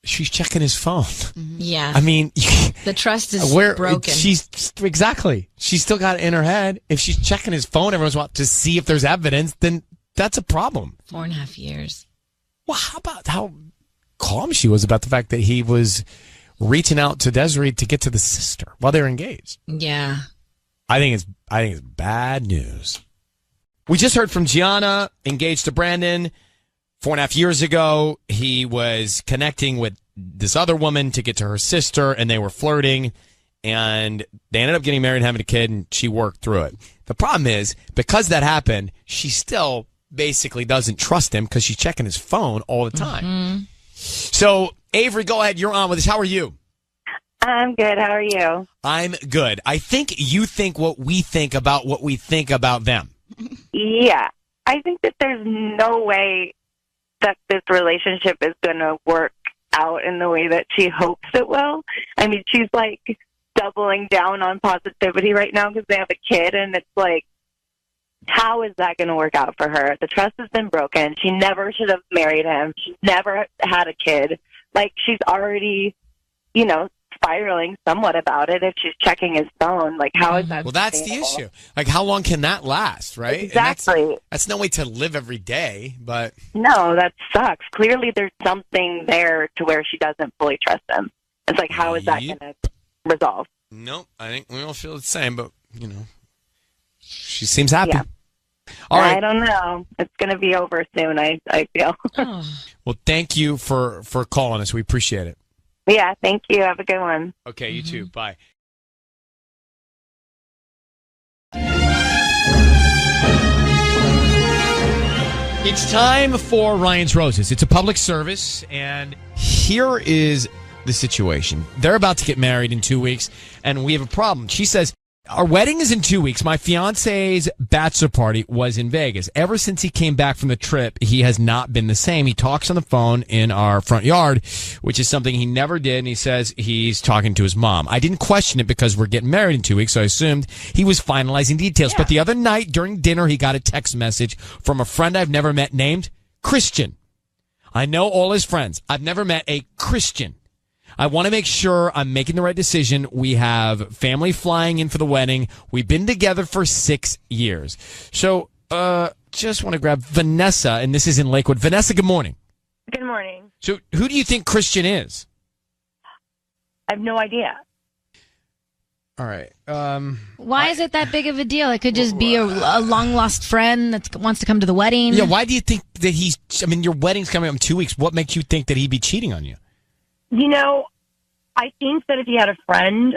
She's checking his phone. Mm-hmm. Yeah. I mean, the trust is broken. She's still got it in her head. If she's checking his phone every once in a while to see if there's evidence, then that's a problem. 4.5 years. Well, how about how calm she was about the fact that he was reaching out to Desiree to get to the sister while they're engaged? Yeah. I think it's bad news. We just heard from Gianna, engaged to Brandon. 4.5 years ago, he was connecting with this other woman to get to her sister, and they were flirting, and they ended up getting married and having a kid, and she worked through it. The problem is, because that happened, she still basically doesn't trust him because she's checking his phone all the time. Mm-hmm. So, Avery, go ahead. You're on with us. How are you? I'm good. How are you? I'm good. I think you think what we think about what we think about them. Yeah. I think that there's no way that this relationship is going to work out in the way that she hopes it will. I mean, she's like doubling down on positivity right now because they have a kid, and it's like, how is that going to work out for her? The trust has been broken. She never should have married him. She never had a kid. Like, she's already, spiraling somewhat about it if she's checking his phone. Like, how is that? Well, that's the issue. Like, how long can that last, right? Exactly. And that's no way to live every day, but... No, that sucks. Clearly there's something there to where she doesn't fully trust him. It's like, how is that going to resolve? Nope. I think we all feel the same, but, she seems happy. Yeah. All right. I don't know. It's going to be over soon, I feel. Well, thank you for calling us. We appreciate it. Yeah, thank you. Have a good one. Okay, you too. Bye. It's time for Ryan's Roses. It's a public service, and here is the situation. They're about to get married in 2 weeks, and we have a problem. She says, our wedding is in 2 weeks. My fiance's bachelor party was in Vegas. Ever since he came back from the trip, he has not been the same. He talks on the phone in our front yard, which is something he never did, and he says he's talking to his mom. I didn't question it because we're getting married in 2 weeks, so I assumed he was finalizing details. Yeah. But the other night during dinner, he got a text message from a friend I've never met named Christian. I know all his friends. I've never met a Christian. I want to make sure I'm making the right decision. We have family flying in for the wedding. We've been together for 6 years. So, just want to grab Vanessa, and this is in Lakewood. Vanessa, good morning. Good morning. So, who do you think Christian is? I have no idea. All right. Why is it that big of a deal? It could just be a long-lost friend that wants to come to the wedding. Yeah, why do you think that your wedding's coming up in 2 weeks. What makes you think that he'd be cheating on you? I think that if he had a friend,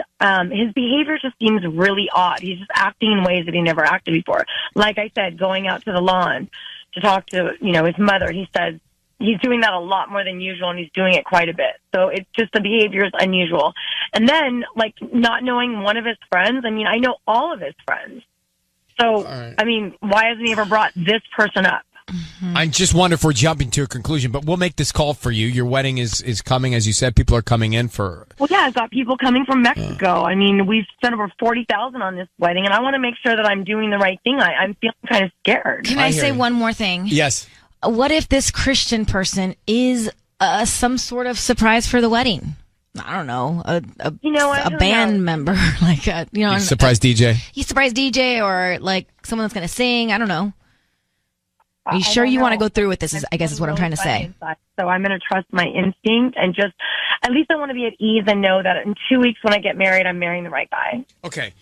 his behavior just seems really odd. He's just acting in ways that he never acted before. Like I said, going out to the lawn to talk to, his mother. He says he's doing that a lot more than usual, and he's doing it quite a bit. So it's just the behavior is unusual. And then, not knowing one of his friends, I know all of his friends. So, right. Why hasn't he ever brought this person up? Mm-hmm. I just wonder if we're jumping to a conclusion, but we'll make this call for you. Your wedding is coming, as you said. People are coming in for... Well, yeah, I've got people coming from Mexico. We've spent over $40,000 on this wedding, and I want to make sure that I'm doing the right thing. I'm feeling kind of scared. Can I say one more thing? Yes. What if this Christian person is some sort of surprise for the wedding? I don't know, a band member, surprise DJ. He's surprise DJ, or someone that's going to sing. I don't know. Are you sure you want to go through with this? I guess is what I'm trying to say. So I'm going to trust my instinct, and just at least I want to be at ease and know that in 2 weeks when I get married, I'm marrying the right guy. Okay.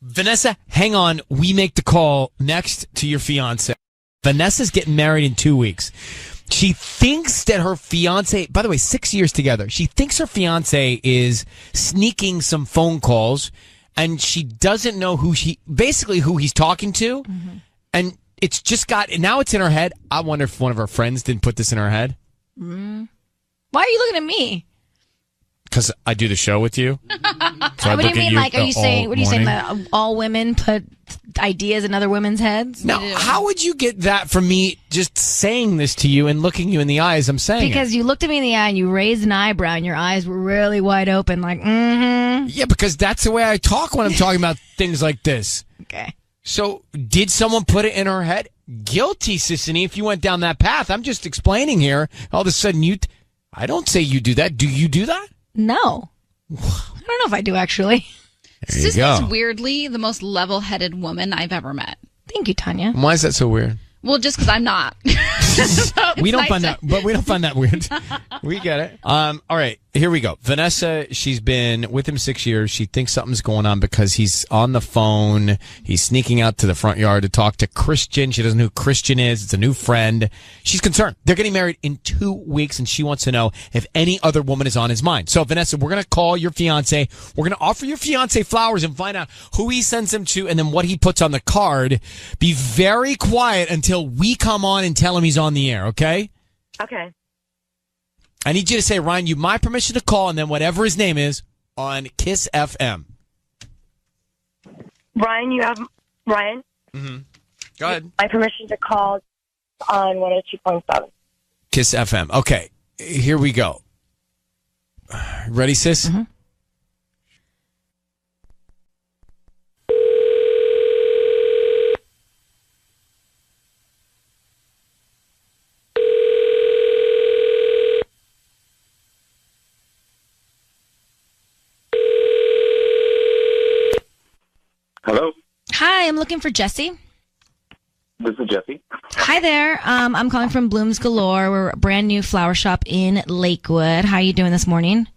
Vanessa, hang on. We make the call next to your fiance. Vanessa's getting married in 2 weeks. She thinks that her fiance, by the way, 6 years together, she thinks her fiance is sneaking some phone calls, and she doesn't know who he's talking to. Mm-hmm. And it's just now it's in her head. I wonder if one of her friends didn't put this in her head. Mm. Why are you looking at me? Because I do the show with you. So what do you mean? Are you saying that all women put ideas in other women's heads? Now, how would you get that from me just saying this to you and looking you in the eyes? I'm saying because you looked at me in the eye and you raised an eyebrow and your eyes were really wide open, Yeah, because that's the way I talk when I'm talking about things like this. Okay. So, did someone put it in her head? Guilty, Sissany, if you went down that path. I'm just explaining here. All of a sudden, I don't say you do that. Do you do that? No. I don't know if I do, actually. Sisney's weirdly the most level-headed woman I've ever met. Thank you, Tanya. Why is that so weird? Well, just because I'm not. We don't find that weird. We get it. All right, here we go. Vanessa, she's been with him 6 years. She thinks something's going on because he's on the phone. He's sneaking out to the front yard to talk to Christian. She doesn't know who Christian is. It's a new friend. She's concerned. They're getting married in 2 weeks, and she wants to know if any other woman is on his mind. So, Vanessa, we're going to call your fiance. We're going to offer your fiance flowers and find out who he sends them to and then what he puts on the card. Be very quiet until we come on and tell him he's on the air, okay? Okay. I need you to say, Ryan, you have my permission to call, and then whatever his name is on Kiss FM. Ryan, you have Ryan. Mm-hmm. Go ahead. My permission to call on 102.7. Kiss FM. Okay, here we go. Ready, sis? Mm-hmm. Hello, Hi, I'm looking for Jesse. this is Jesse. Hi there. I'm calling from Blooms Galore. We're a brand new flower shop in Lakewood. How are you doing this morning?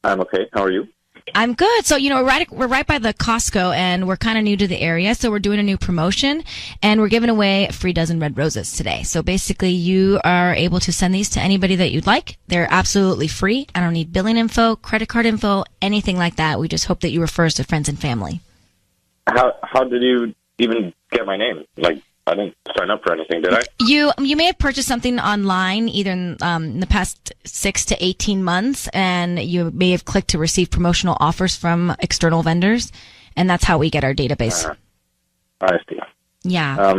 I'm okay. How are you? I'm good. So, we're right by the Costco, and we're kind of new to the area, so we're doing a new promotion, and we're giving away a free dozen red roses today. So basically, you are able to send these to anybody that you'd like. They're absolutely free. I don't need billing info, credit card info, anything like that. We just hope that you refer us to friends and family. How did you even get my name? Like, I didn't sign up for anything, did I? You may have purchased something online either in the past 6 to 18 months, and you may have clicked to receive promotional offers from external vendors, and that's how we get our database. I see. Yeah.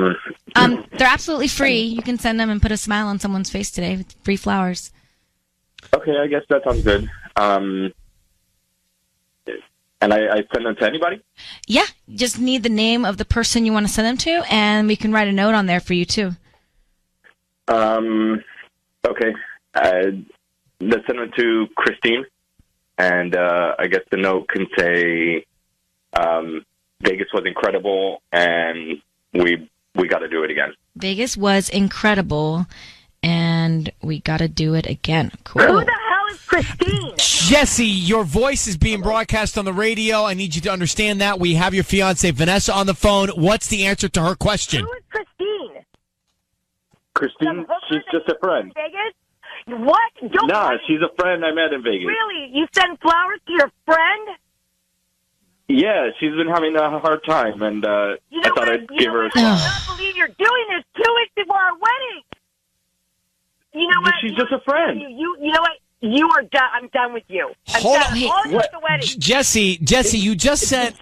They're absolutely free. You can send them and put a smile on someone's face today with free flowers. Okay, I guess that sounds good. And I send them to anybody? Yeah, just need the name of the person you want to send them to, and we can write a note on there for you, too. Okay. Let's send them to Christine, and I guess the note can say Vegas was incredible, and we got to do it again. Vegas was incredible, and we got to do it again. Cool. Who the hell is Christine? Jesse, your voice is being broadcast on the radio. I need you to understand that. We have your fiancée, Vanessa, on the phone. What's the answer to her question? Who is Christine? Christine, she's just a friend. Vegas? What? Nah, she's a friend I met in Vegas. Really? You send flowers to your friend? Yeah, she's been having a hard time, and I thought I'd give her a I cannot believe you're doing this 2 weeks before our wedding. You know what? She's just a friend. You know what? You are done. I'm done with you. I'm Hold done. on. All you at the wedding. Jesse, you just sent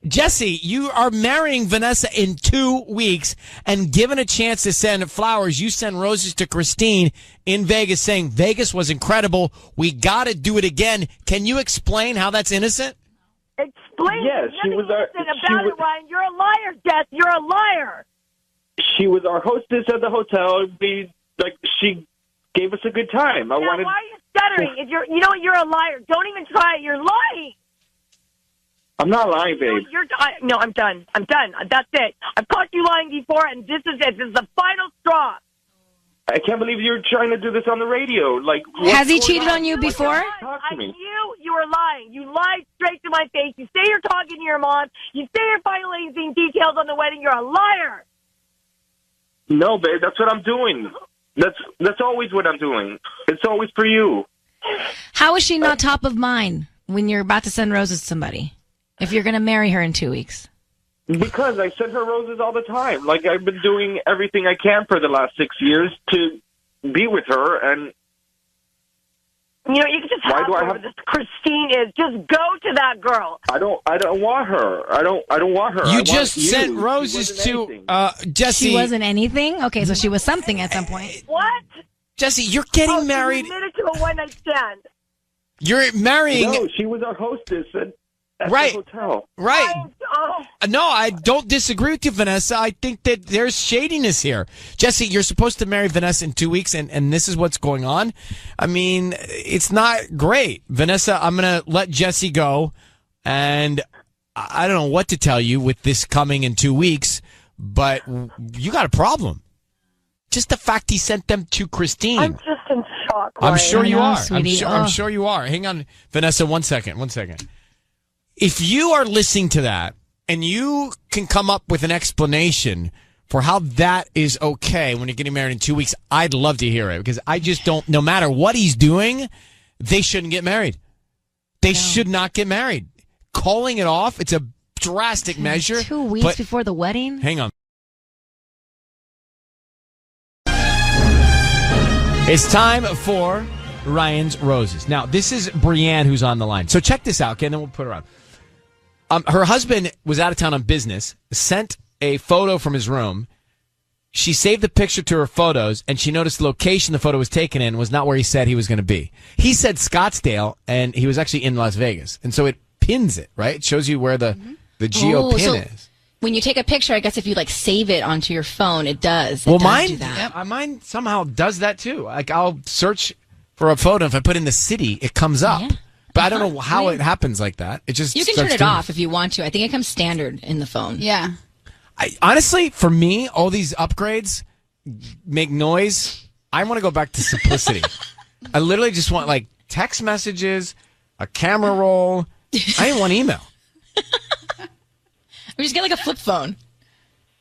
Jesse, you are marrying Vanessa in 2 weeks, and given a chance to send flowers, you send roses to Christine in Vegas saying Vegas was incredible. We got to do it again. Can you explain how that's innocent? Explain. Yes, she was our. About it, Ryan. You're a liar, Jess. You're a liar. She was our hostess at the hotel. She gave us a good time. Why are you stuttering? If you know what? You're a liar. Don't even try it. You're lying. I'm not lying, babe. No, I'm done. I'm done. That's it. I've caught you lying before, and this is it. This is the final straw. I can't believe you're trying to do this on the radio. Has he cheated on you before? Talk to me. You were lying. You lied straight to my face. You say you're talking to your mom. You say you're finalizing details on the wedding. You're a liar. No, babe, that's what I'm doing. That's always what I'm doing. It's always for you. How is she not top of mind when you're about to send roses to somebody? If you're going to marry her in 2 weeks? Because I send her roses all the time. I've been doing everything I can for the last 6 years to be with her, and you can just have whoever this Christine is. Just go to that girl. I don't want her. I don't want her. You just sent roses to Jesse. She wasn't anything? Okay, so she was something at some point. What? Jesse, you're getting married. You admitted to a one-night stand. You're marrying. No, she was our hostess at right. the hotel. Right. No, I don't disagree with you, Vanessa. I think that there's shadiness here. Jesse, you're supposed to marry Vanessa in 2 weeks, and this is what's going on. I mean, it's not great. Vanessa, I'm going to let Jesse go, and I don't know what to tell you with this coming in 2 weeks, but you got a problem. Just the fact he sent them to Christine. I'm just in shock. I'm sure you are. Sweetie. I'm sure you are. Hang on, Vanessa, 1 second. If you are listening to that and you can come up with an explanation for how that is okay when you're getting married in 2 weeks, I'd love to hear it, because I just don't, no matter what he's doing, they shouldn't get married. They should not get married. Calling it off, it's a drastic measure. 2 weeks before the wedding? Hang on. It's time for Ryan's Roses. Now, this is Brianne who's on the line. So check this out, okay, and then we'll put her on. Her husband was out of town on business, sent a photo from his room. She saved the picture to her photos, and she noticed the location the photo was taken in was not where he said he was going to be. He said Scottsdale, and he was actually in Las Vegas. And so it pins it, right? It shows you where the geo pin is. When you take a picture, I guess if you like save it onto your phone, it does. Well, does mine, do that. mine somehow does that too. Like I'll search for a photo. If I put in the city, it comes up. Yeah. But I don't know how it happens like that. It just you can turn it off if you want to. I think it comes standard in the phone. Yeah. Honestly, for me, all these upgrades make noise. I want to go back to simplicity. I literally just want like text messages, a camera roll. I didn't want email. We just get like a flip phone.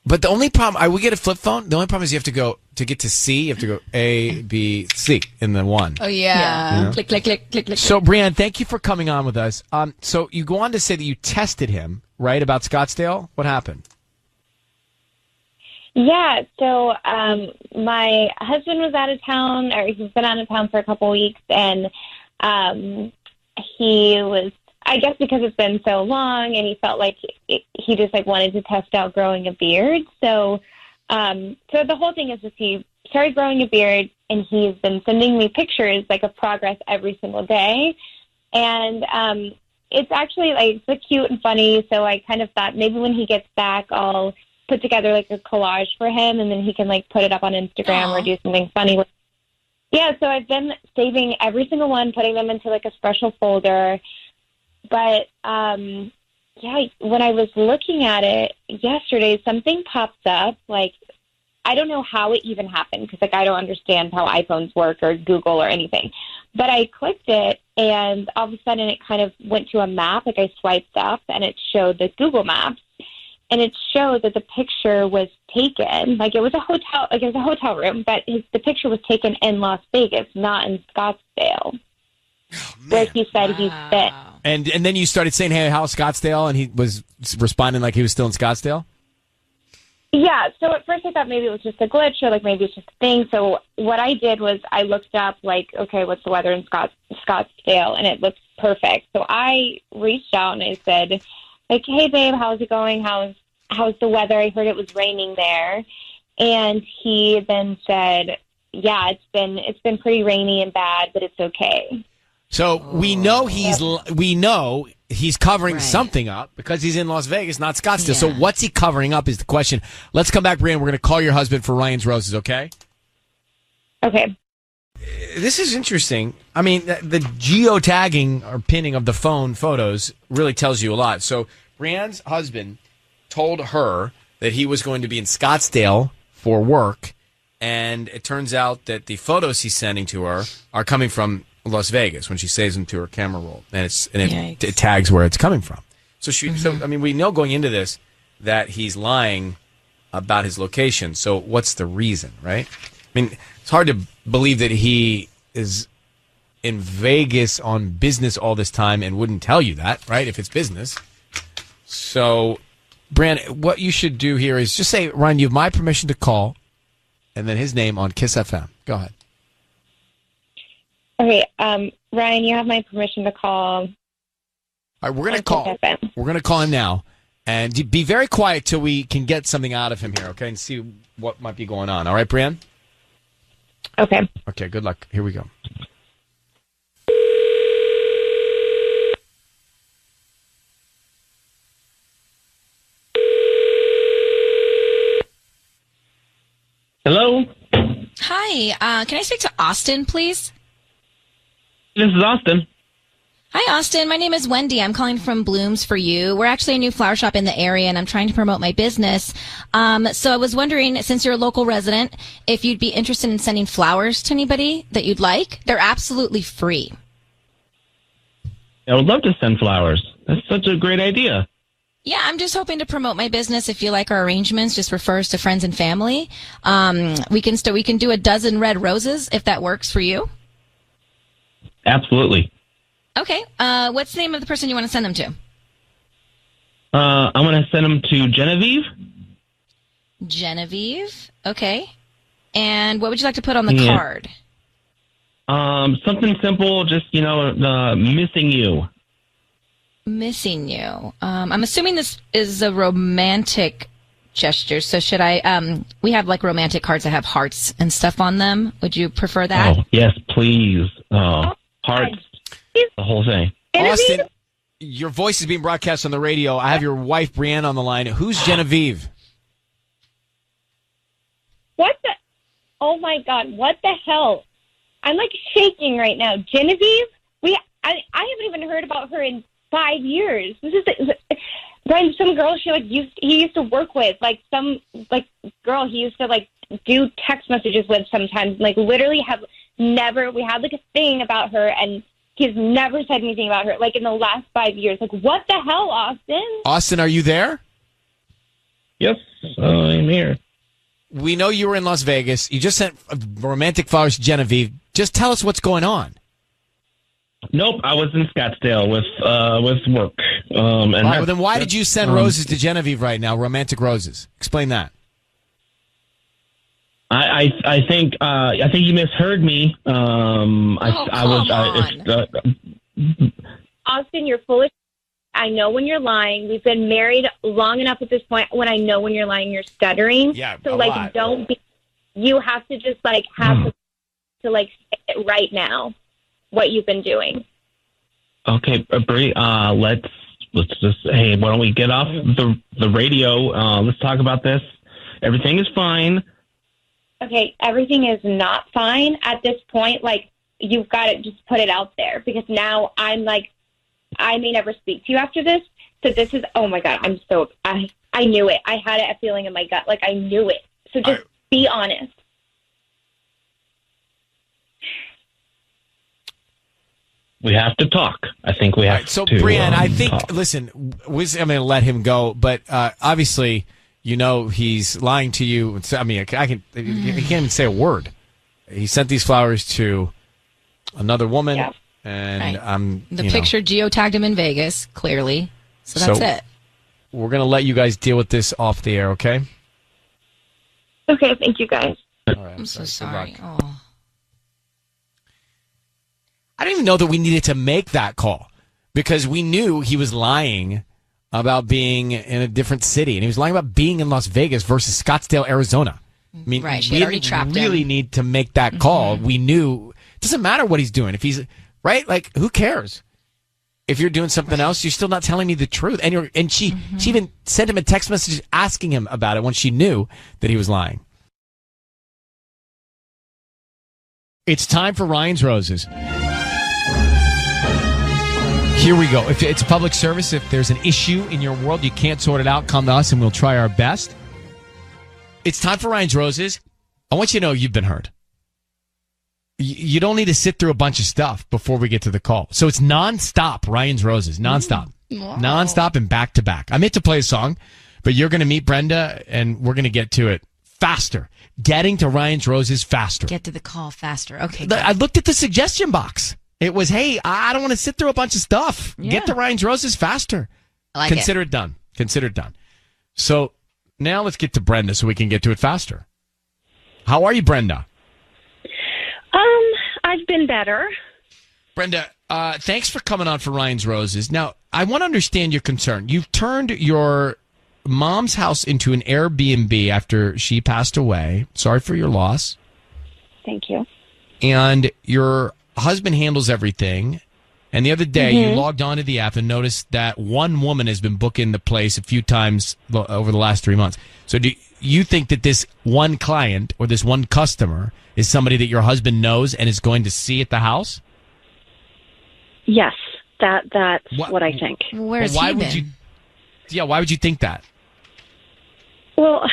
But the only problem, I would get a flip phone. The only problem is you have to go, to get to C, you have to go A, B, C in the one. Oh, yeah. You know? Click, click, click, click, click. So, Brianne, thank you for coming on with us. So you go on to say that you tested him, right, about Scottsdale? What happened? Yeah, so my husband was out of town, or he's been out of town for a couple weeks, and he was, I guess because it's been so long, and he felt like he just like wanted to test out growing a beard. So the whole thing is just he started growing a beard, and he's been sending me pictures like of progress every single day, and it's actually like it's cute and funny. So I kind of thought maybe when he gets back, I'll put together like a collage for him, and then he can like put it up on Instagram or do something funny with. Yeah, so I've been saving every single one, putting them into like a special folder. But yeah, when I was looking at it yesterday, something pops up. Like I don't know how it even happened because like I don't understand how iPhones work or Google or anything. But I clicked it, and all of a sudden it kind of went to a map. Like I swiped up, and it showed the Google Maps. And it showed that the picture was taken, like it was a hotel room, but the picture was taken in Las Vegas, not in Scottsdale, where he said he's fit. And then you started saying, hey, how's Scottsdale? And he was responding like he was still in Scottsdale? Yeah, so at first I thought maybe it was just a glitch or like maybe it's just a thing. So what I did was I looked up like, okay, what's the weather in Scottsdale? And it looks perfect. So I reached out and I said, like, hey, babe, how's it going? How's the weather? I heard it was raining there. And he then said, yeah, it's been pretty rainy and bad, but it's okay. So we know he's covering something up because he's in Las Vegas, not Scottsdale. Yeah. So what's he covering up is the question. Let's come back, Brianne. We're going to call your husband for Ryan's Roses, okay? Okay. This is interesting. I mean, the geotagging or pinning of the phone photos really tells you a lot. So Brianne's husband told her that he was going to be in Scottsdale for work, and it turns out that the photos he's sending to her are coming from Las Vegas when she saves them to her camera roll, and it tags where it's coming from. So I mean, we know going into this that he's lying about his location. So what's the reason, right? I mean, it's hard to believe that he is in Vegas on business all this time and wouldn't tell you that, right? If it's business. So, Brianne, what you should do here is just say, Ryan, you have my permission to call, and then his name on Kiss FM. Go ahead. Okay, Ryan, you have my permission to call. All right, we're going to call. We're going to call him now, and be very quiet till we can get something out of him here, okay, and see what might be going on. All right, Brianne? Okay. Okay, good luck. Here we go. Hello? Hi, can I speak to Austin, please? This is Austin. Hi, Austin. My name is Wendy. I'm calling from Blooms for You. We're actually a new flower shop in the area, and I'm trying to promote my business. So I was wondering, since you're a local resident, if you'd be interested in sending flowers to anybody that you'd like. They're absolutely free. I would love to send flowers. That's such a great idea. Yeah, I'm just hoping to promote my business. If you like our arrangements, just refer us to friends and family. We can do a dozen red roses if that works for you. Absolutely. Okay. What's the name of the person you want to send them to? I'm going to send them to Genevieve. Genevieve. Okay. And what would you like to put on the card? Something simple, just, missing you. Missing you. I'm assuming this is a romantic gesture. So should I, we have like romantic cards that have hearts and stuff on them. Would you prefer that? Oh, yes, please. Hearts, the whole thing. Austin, your voice is being broadcast on the radio. I have your wife, Brianne, on the line. Who's Genevieve? What the? Oh my God! What the hell? I'm like shaking right now. Genevieve? I haven't even heard about her in 5 years. This is Brian. Some girl he used to work with, like some girl he used to like do text messages with sometimes. Like literally we had like a thing about her, and he's never said anything about her. Like in the last 5 years. Like what the hell, Austin? Austin, are you there? Yes, I'm here. We know you were in Las Vegas. You just sent romantic flowers to Genevieve. Just tell us what's going on. Nope, I was in Scottsdale with work. All right, well, then why did you send roses to Genevieve right now? Romantic roses. Explain that. I think you misheard me. Austin, you're full of. I know when you're lying. We've been married long enough at this point. When I know when you're lying, you're stuttering. Yeah, so like, don't be. You have to just like have to like say it right now. What you've been doing. Okay, Brie. Let's just. Hey, why don't we get off the radio? Let's talk about this. Everything is fine. Okay, everything is not fine at this point. Like you've got to just put it out there because now I'm like. I may never speak to you after this. So this is, oh my God, I knew it. I had a feeling in my gut. Like I knew it. So just be honest. We have to talk. I think we have So, to. Brianne, I think, talk. listen, I'm going to let him go, but obviously, he's lying to you. I mean, he can't even say a word. He sent these flowers to another woman. Yeah. And the picture geotagged him in Vegas, clearly. So that's it. We're going to let you guys deal with this off the air, okay? Okay, thank you guys. All right, I'm so sorry. Oh. I didn't even know that we needed to make that call because we knew he was lying about being in a different city, and he was lying about being in Las Vegas versus Scottsdale, Arizona. I mean, right, we didn't really need to make that call. We knew it doesn't matter what he's doing. If he's right, like who cares? If you're doing something else, you're still not telling me the truth. And she even sent him a text message asking him about it when she knew that he was lying. It's time for Ryan's Roses. Here we go. If it's a public service, if there's an issue in your world, you can't sort it out, come to us and we'll try our best. It's time for Ryan's Roses. I want you to know you've been heard. You don't need to sit through a bunch of stuff before we get to the call. So it's nonstop, Ryan's Roses. Nonstop. Wow. Nonstop and back to back. I meant to play a song, but you're going to meet Brenda and we're going to get to it faster. Getting to Ryan's Roses faster. Get to the call faster. Okay. I looked at the suggestion box. It was, hey, I don't want to sit through a bunch of stuff. Yeah. Get to Ryan's Roses faster. I like Consider it done. Consider it done. So now let's get to Brenda so we can get to it faster. How are you, Brenda? I've been better. Brenda, thanks for coming on for Ryan's Roses. Now, I want to understand your concern. You've turned your mom's house into an Airbnb after she passed away. Sorry for your loss. Thank you. And your husband handles everything. And the other day, you logged onto the app and noticed that one woman has been booking the place a few times over the last 3 months. So do you think that this one client or this one customer is somebody that your husband knows and is going to see at the house? Yes, that's what I think. Where's why he would been? Why would you think that? Well,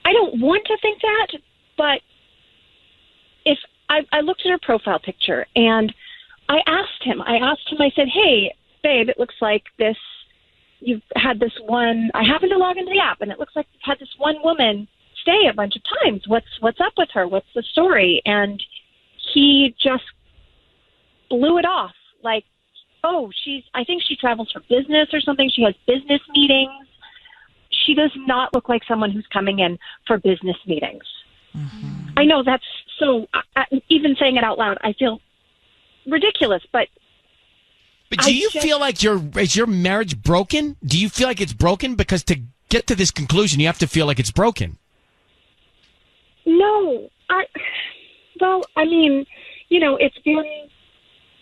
I don't want to think that, but if I looked at her profile picture and I asked him, I said, hey, babe, it looks like you've had this one, I happened to log into the app and it looks like you've had this one woman stay a bunch of times. What's up with her? What's the story? And he just blew it off. Like, oh, I think she travels for business or something. She has business meetings. She does not look like someone who's coming in for business meetings. I know that's so. Even saying it out loud, I feel ridiculous. But do you feel like is your marriage broken? Do you feel like it's broken? Because to get to this conclusion, you have to feel like it's broken. No, well, I mean, it's been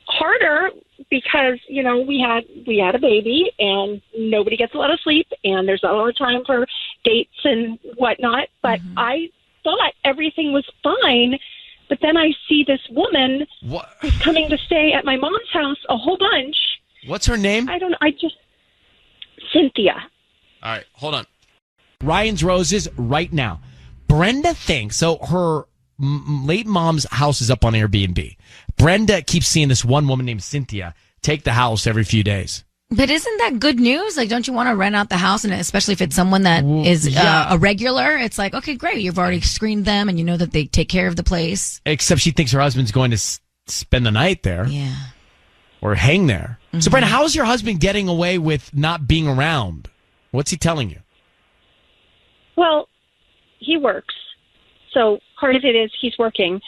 harder because we had a baby and nobody gets a lot of sleep and there's not a lot of time for dates and whatnot. But I thought everything was fine. But then I see this woman who's coming to stay at my mom's house a whole bunch. What's her name? I don't know. Cynthia. All right, hold on. Ryan's Roses right now. Brenda thinks, so her late mom's house is up on Airbnb. Brenda keeps seeing this one woman named Cynthia take the house every few days. But isn't that good news? Like, don't you want to rent out the house? And especially if it's someone that is a regular, it's like, okay, great. You've already screened them and you know that they take care of the place. Except she thinks her husband's going to spend the night there. Yeah. Or hang there. So, Brenda, how is your husband getting away with not being around? What's he telling you? Well, he works. So part of it is he's working.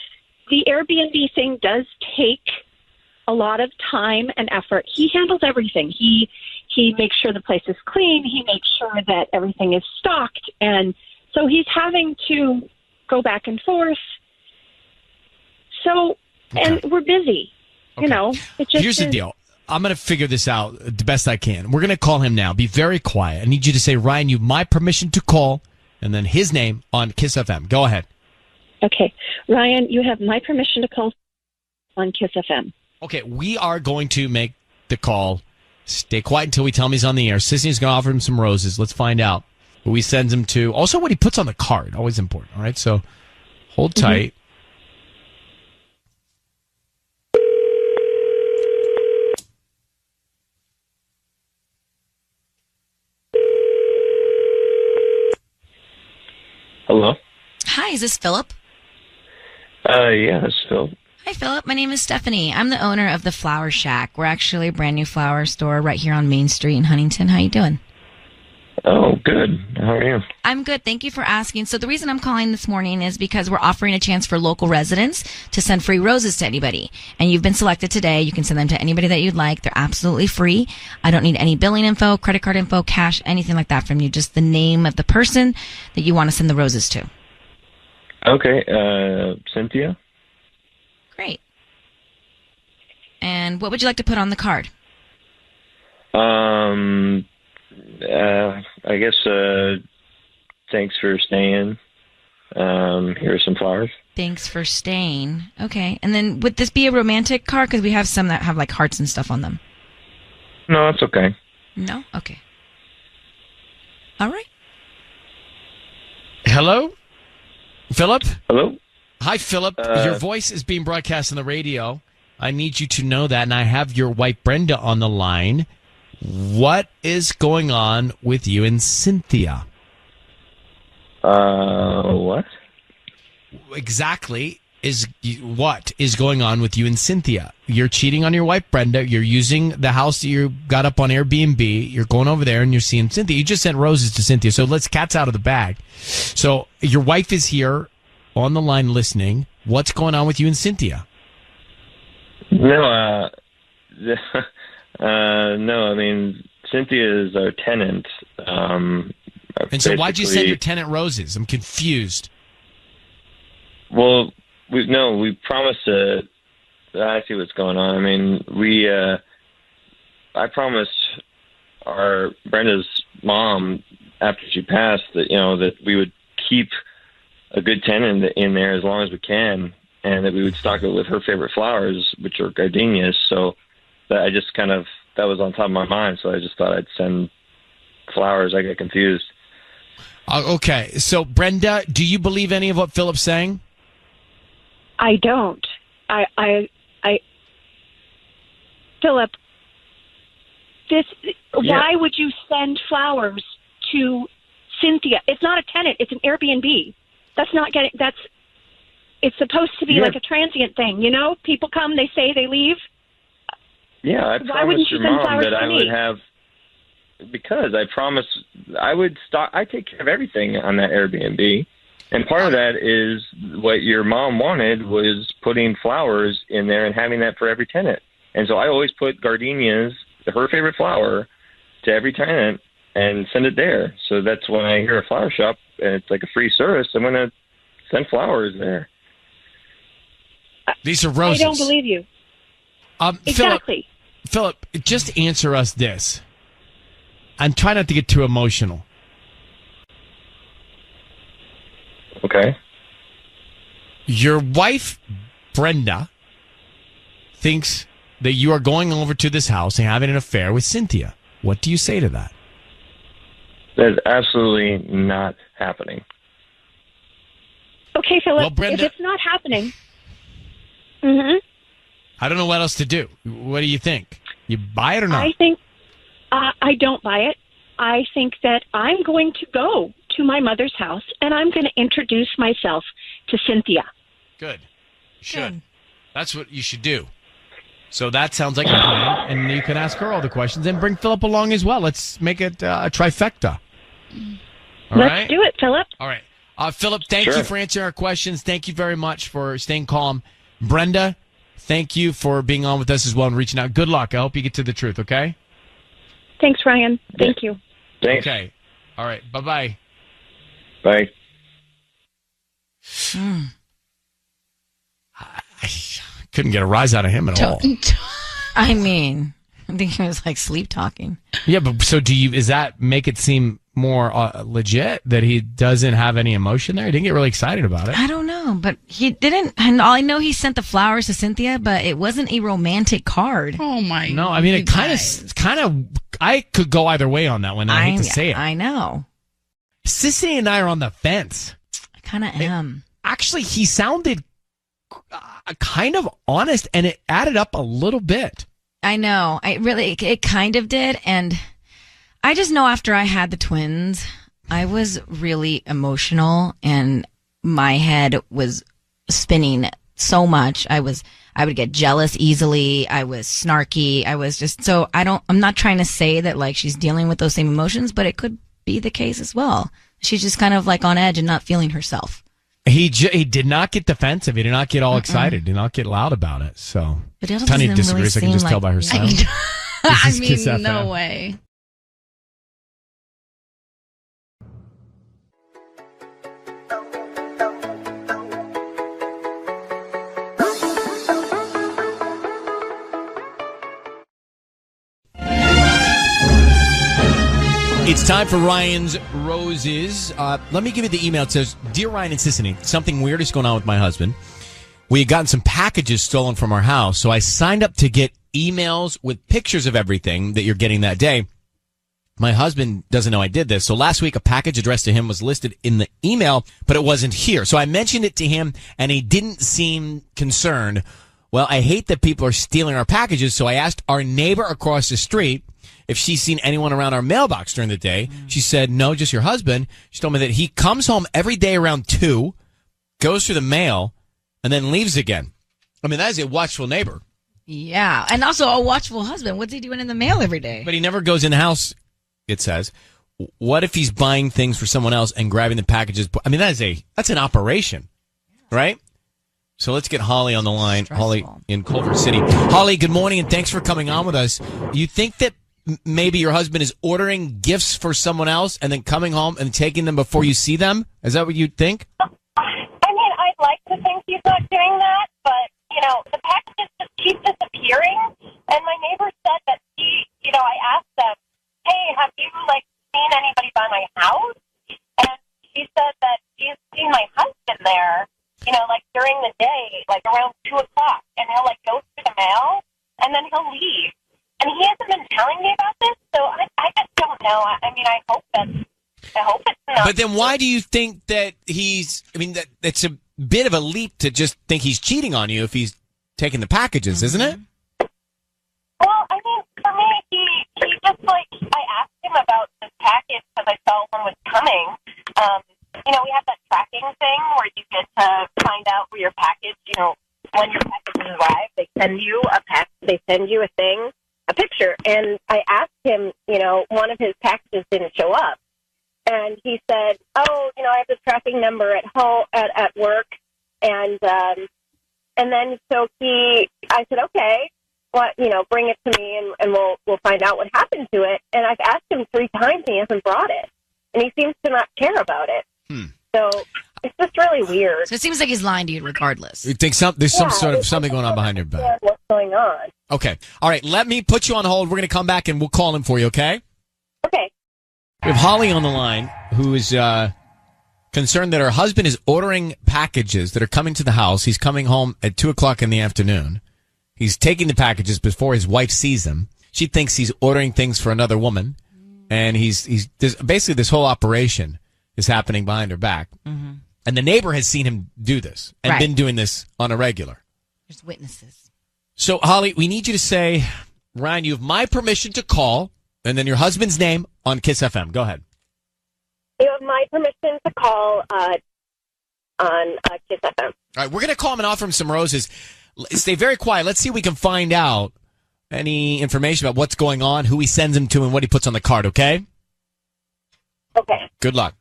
The Airbnb thing does take a lot of time and effort. He handles everything. He makes sure the place is clean. He makes sure that everything is stocked. And so he's having to go back and forth. So, and we're busy. Okay. It just Here's the deal. I'm going to figure this out the best I can. We're going to call him now. Be very quiet. I need you to say, Ryan, you have my permission to call, and then his name on Kiss FM. Go ahead. Okay. Ryan, you have my permission to call on Kiss FM. Okay, we are going to make the call. Stay quiet until we tell him he's on the air. Sisney's going to offer him some roses. Let's find out who he sends him to. Also, what he puts on the card. Always important. All right, so hold tight. Hello? Hi, is this Philip? Yeah, it's Phil. Hi, Philip. My name is Stephanie. I'm the owner of the Flower Shack. We're actually a brand new flower store right here on Main Street in Huntington. How you doing? Oh, good. How are you? I'm good. Thank you for asking. So the reason I'm calling this morning is because we're offering a chance for local residents to send free roses to anybody. And you've been selected today. You can send them to anybody that you'd like. They're absolutely free. I don't need any billing info, credit card info, cash, anything like that from you. Just the name of the person that you want to send the roses to. Okay. Cynthia? Great. And what would you like to put on the card? I guess, thanks for staying. Here are some flowers. Thanks for staying. Okay. And then would this be a romantic card? Because we have some that have like hearts and stuff on them. No, it's okay. No? Okay. All right. Hello? Philip? Hello? Hi, Philip. Your voice is being broadcast on the radio. I need you to know that, and I have your wife Brenda on the line. What is going on with you and Cynthia? What? Exactly what is going on with you and Cynthia? You're cheating on your wife Brenda. You're using the house that you got up on Airbnb. You're going over there and you're seeing Cynthia. You just sent roses to Cynthia, so let's cat's out of the bag. So your wife is here on the line listening. What's going on with you and Cynthia? No, no, I mean, Cynthia is our tenant. And so why'd you send your tenant roses? I'm confused. Well, we promised to. I see what's going on. I mean, I promised our Brenda's mom after she passed that that we would keep a good tenant in there as long as we can, and that we would stock it with her favorite flowers, which are gardenias. So that I just that was on top of my mind. So I just thought I'd send flowers. I got confused. Okay, so Brenda, do you believe any of what Philip's saying? I don't. Philip, why would you send flowers to Cynthia? It's not a tenant. It's an Airbnb. It's supposed to be like a transient thing, People come, they say, they leave. Yeah, I Why wouldn't promised you your send mom flowers that to I me? would have, because I promised I would stock. I take care of everything on that Airbnb. And part of that is what your mom wanted was putting flowers in there and having that for every tenant. And so I always put gardenias, her favorite flower, to every tenant and send it there. So that's when I hear a flower shop and it's like a free service, I'm going to send flowers there. These are roses. I don't believe you. Exactly. Philip, just answer us this. I'm trying not to get too emotional. Okay. Your wife, Brenda, thinks that you are going over to this house and having an affair with Cynthia. What do you say to that? That is absolutely not happening. Okay, Philip, Well, Brenda- if it's not happening... Mm-hmm. I don't know what else to do. What do you think? You buy it or not? I think I don't buy it. I think that I'm going to go to my mother's house and I'm going to introduce myself to Cynthia. Good. You should. That's what you should do. So that sounds like a plan, and you can ask her all the questions and bring Philip along as well. Let's make it a trifecta. All Let's right? do it, Philip. All right. Philip, thank you for answering our questions. Thank you very much for staying calm. Brenda, thank you for being on with us as well and reaching out. Good luck. I hope you get to the truth, okay? Thanks, Ryan. Thank you. Thanks. Okay. All right. Bye-bye. Bye. I couldn't get a rise out of him at all. I mean, I think he was like sleep talking. Yeah, but so does that make it seem more legit that he doesn't have any emotion there? He didn't get really excited about it. I don't know, but he didn't. And all I know, he sent the flowers to Cynthia, but it wasn't a romantic card. Oh my! No, I mean, it kind of. I could go either way on that one. I hate to say it. I know. Sissy and I are on the fence. I kind of am. Actually, he sounded kind of honest, and it added up a little bit. I know. It kind of did, and I just know after I had the twins, I was really emotional, and my head was spinning so much. I would get jealous easily. I was snarky. I was just I'm not trying to say that like she's dealing with those same emotions, but it could be the case as well. She's just kind of like on edge and not feeling herself. He did not get defensive. He did not get all excited. Did not get loud about it. So but it Tanya doesn't disagrees. really I can just seem tell by her sound. I mean, no way. It's time for Ryan's Roses. Let me give you the email. It says, Dear Ryan and Sissany, something weird is going on with my husband. We had gotten some packages stolen from our house, so I signed up to get emails with pictures of everything that you're getting that day. My husband doesn't know I did this. So last week, a package addressed to him was listed in the email, but it wasn't here. So I mentioned it to him, and he didn't seem concerned. Well, I hate that people are stealing our packages, so I asked our neighbor across the street if she's seen anyone around our mailbox during the day. She said, no, just your husband. She told me that he comes home every day around 2, goes through the mail, and then leaves again. I mean, that is a watchful neighbor. Yeah, and also a watchful husband. What's he doing in the mail every day? But he never goes in the house, it says. What if he's buying things for someone else and grabbing the packages? I mean, that's an operation, right? So let's get Holly on the line. Holly in Culver City. Holly, good morning, and thanks for coming on with us. You think that maybe your husband is ordering gifts for someone else and then coming home and taking them before you see them? Is that what you think? I mean, I'd like to think he's not doing that, but, the packages just keep disappearing. And my neighbor said that I asked them, hey, have you, seen anybody by my house? And she said that she's seen my husband there, during the day, around 2 o'clock. And he'll, go through the mail, and then he'll leave. And he hasn't been telling me about this, so I just don't know. I mean, I hope it's not. But then why do you think that that's a bit of a leap to just think he's cheating on you if he's taking the packages, isn't it? Well, I mean, for me, he just, I asked him about this package because I saw one was coming. We have that tracking thing where you get to find out where your package, when your package arrives, they send you a thing. A picture, and I asked him, one of his packages didn't show up, and and he said, "Oh, I have this tracking number at home at work," and then I said, "Okay, what bring it to me, and we'll find out what happened to it." And I've asked him 3 times, and he hasn't brought it, and he seems to not care about it. So it's just really weird. So it seems like he's lying to you regardless. You think there's something going on behind your back? What's going on? Okay. All right. Let me put you on hold. We're going to come back and we'll call him for you, okay? Okay. We have Holly on the line who is concerned that her husband is ordering packages that are coming to the house. He's coming home at 2 o'clock in the afternoon. He's taking the packages before his wife sees them. She thinks he's ordering things for another woman. And basically this whole operation is happening behind her back. Mm-hmm. And the neighbor has seen him do this and been doing this on a regular. There's witnesses. So, Holly, we need you to say, Ryan, you have my permission to call, and then your husband's name on Kiss FM. Go ahead. You have my permission to call on Kiss FM. All right, we're going to call him and offer him some roses. Stay very quiet. Let's see if we can find out any information about what's going on, who he sends them to, and what he puts on the card, okay? Okay. Good luck.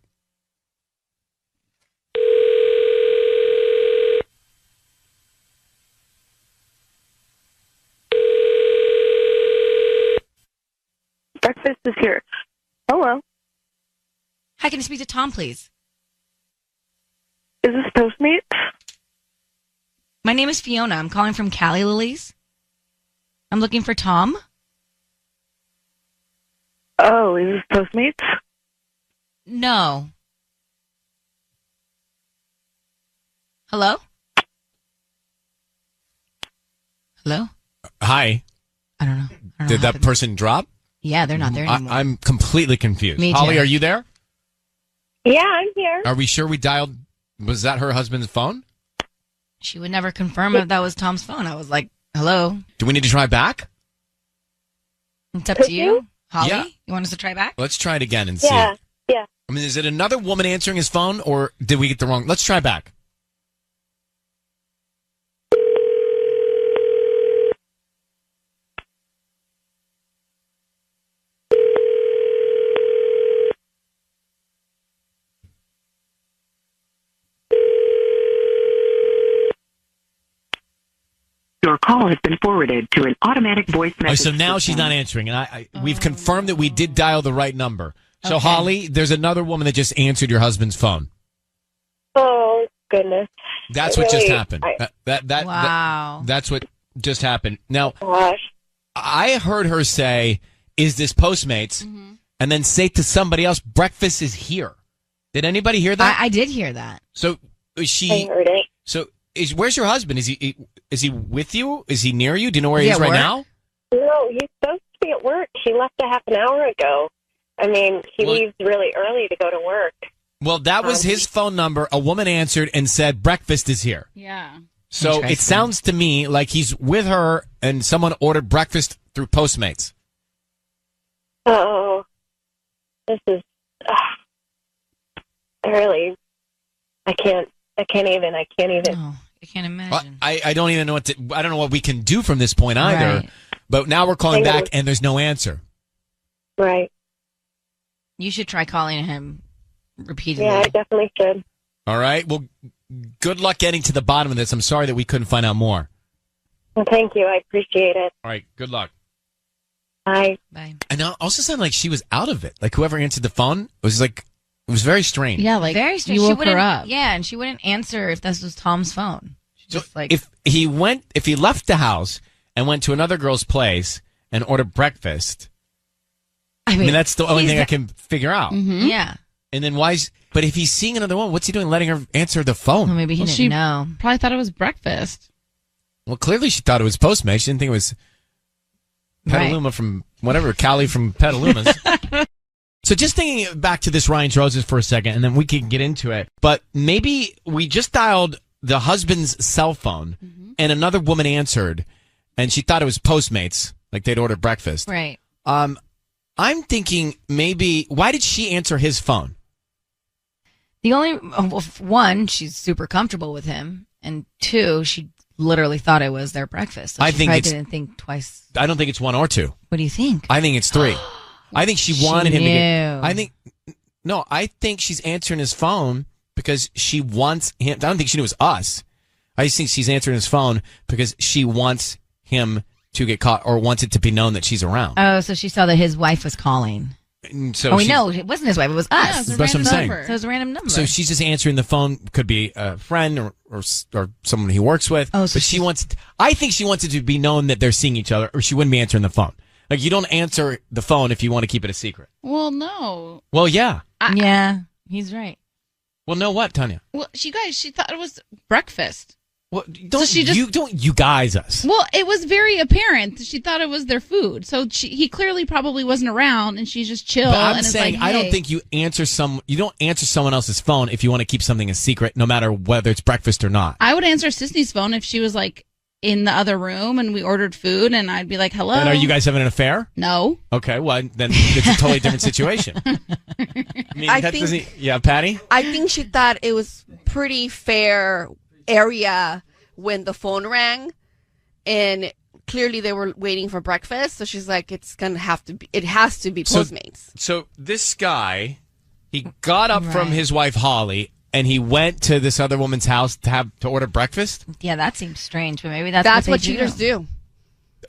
Breakfast is here. Hello. Hi, can I speak to Tom, please? Is this Postmates? My name is Fiona. I'm calling from Cali Lilies. I'm looking for Tom. Oh, is this Postmates? No. Hello? Hello? Hi. I don't know. Did that person drop? Yeah, they're not there anymore. I'm completely confused. Me too. Holly, are you there? Yeah, I'm here. Are we sure we dialed? Was that her husband's phone? She would never confirm if that was Tom's phone. I was like, hello? Do we need to try back? It's up to you. Holly, Yeah. you want us to try back? Let's try it again and see. Yeah. I mean, is it another woman answering his phone, or did we get the wrong? Let's try back. Your call has been forwarded to an automatic voice Oh, message. so now she's not answering, and we've confirmed that we did dial the right number. So, Holly, there's another woman that just answered your husband's phone. Oh, goodness. That's what just happened. Wow. That's what just happened. Now, Gosh. I heard her say, "Is this Postmates?" And then say to somebody else, "Breakfast is here." Did anybody hear that? I did hear that. So is she? I heard it. So where's your husband? Is he with you? Is he near you? Do you know where he is right now? No, he's supposed to be at work. He left a half an hour ago. I mean, he leaves really early to go to work. Well, that was his phone number. A woman answered and said, "Breakfast is here." Yeah. So it sounds to me like he's with her and someone ordered breakfast through Postmates. Oh, this is. I can't even. I can't imagine. I don't even know I don't know what we can do from this point either. Right. But now we're calling back and there's no answer. Right. You should try calling him repeatedly. Yeah, I definitely should. All right. Well, good luck getting to the bottom of this. I'm sorry that we couldn't find out more. Well, thank you. I appreciate it. All right. Good luck. Bye. Bye. And it also sounded like she was out of it. Like whoever answered the phone was like, it was very strange. Yeah, like Very strange. you She woke her wouldn't- up. Yeah, and she wouldn't answer if this was Tom's phone. She So just like if he left the house and went to another girl's place and ordered breakfast, I mean that's the only he's thing I the- can figure out. Yeah. And then but if he's seeing another woman, what's he doing letting her answer the phone? Well, maybe he Well, didn't she know. probably thought it was breakfast. Well, clearly she thought it was Postmates. She didn't think it was Petaluma from whatever, Cali from Petaluma's. So just thinking back to this Ryan's Roses for a second, and then we can get into it. But maybe we just dialed the husband's cell phone, and another woman answered, and she thought it was Postmates, like they'd ordered breakfast. Right. I'm thinking maybe, why did she answer his phone? The only one, she's super comfortable with him, and two, she literally thought it was their breakfast. So I she think probably it's- didn't think twice. I don't think it's one or two. What do you think? I think it's three. I think she wanted him to knew. get. I think No, I think she's answering his phone because she wants him. I don't think she knew it was us. I just think she's answering his phone because she wants him to get caught or wants it to be known that she's around. Oh, so she saw that his wife was calling. So no, it wasn't his wife. It was us. Yeah, that's what I'm saying. So it was a random number. So she's just answering the phone. Could be a friend or someone he works with. Oh, so but she wants. I think she wants it to be known that they're seeing each other, or she wouldn't be answering the phone. Like, you don't answer the phone if you want to keep it a secret. Well, no. Well, yeah. Yeah, he's right. Well, no, what, Tanya? Well, she thought it was breakfast. Well, don't you guys us. Well, it was very apparent. She thought it was their food. So he clearly probably wasn't around, and she's just chill. But I'm and saying, it's like, I don't hey. think you don't answer someone else's phone if you want to keep something a secret, no matter whether it's breakfast or not. I would answer Sisney's phone if she was like in the other room and we ordered food, and I'd be like, hello. And are you guys having an affair? No. Okay, well, then it's a totally different situation. I mean, I that think- doesn't. Yeah, Patty? I think she thought it was pretty fair area when the phone rang, and clearly they were waiting for breakfast. So she's like, it has to be Postmates. So this guy, he got up from his wife Holly, and he went to this other woman's house to order breakfast. Yeah, that seems strange, but maybe That's what what cheaters do.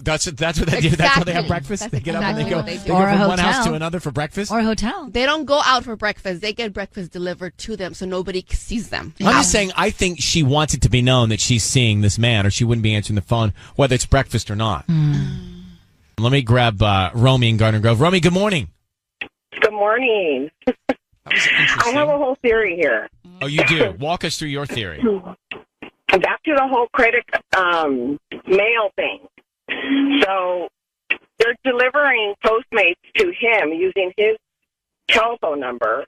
That's what they do. That's how they have Exactly. breakfast. That's They get up exactly and they go, what they they do. go Or a from one house to hotel. another for breakfast. Or a hotel. They don't go out for breakfast. They get breakfast delivered to them, so nobody sees them. I'm just saying, I think she wants it to be known that she's seeing this man, or she wouldn't be answering the phone, whether it's breakfast or not. Let me grab Romy in Garden Grove. Romy, good morning. Good morning. I have a whole theory here. Oh, you do? Walk us through your theory. Back to the whole credit mail thing. So they're delivering Postmates to him using his telephone number,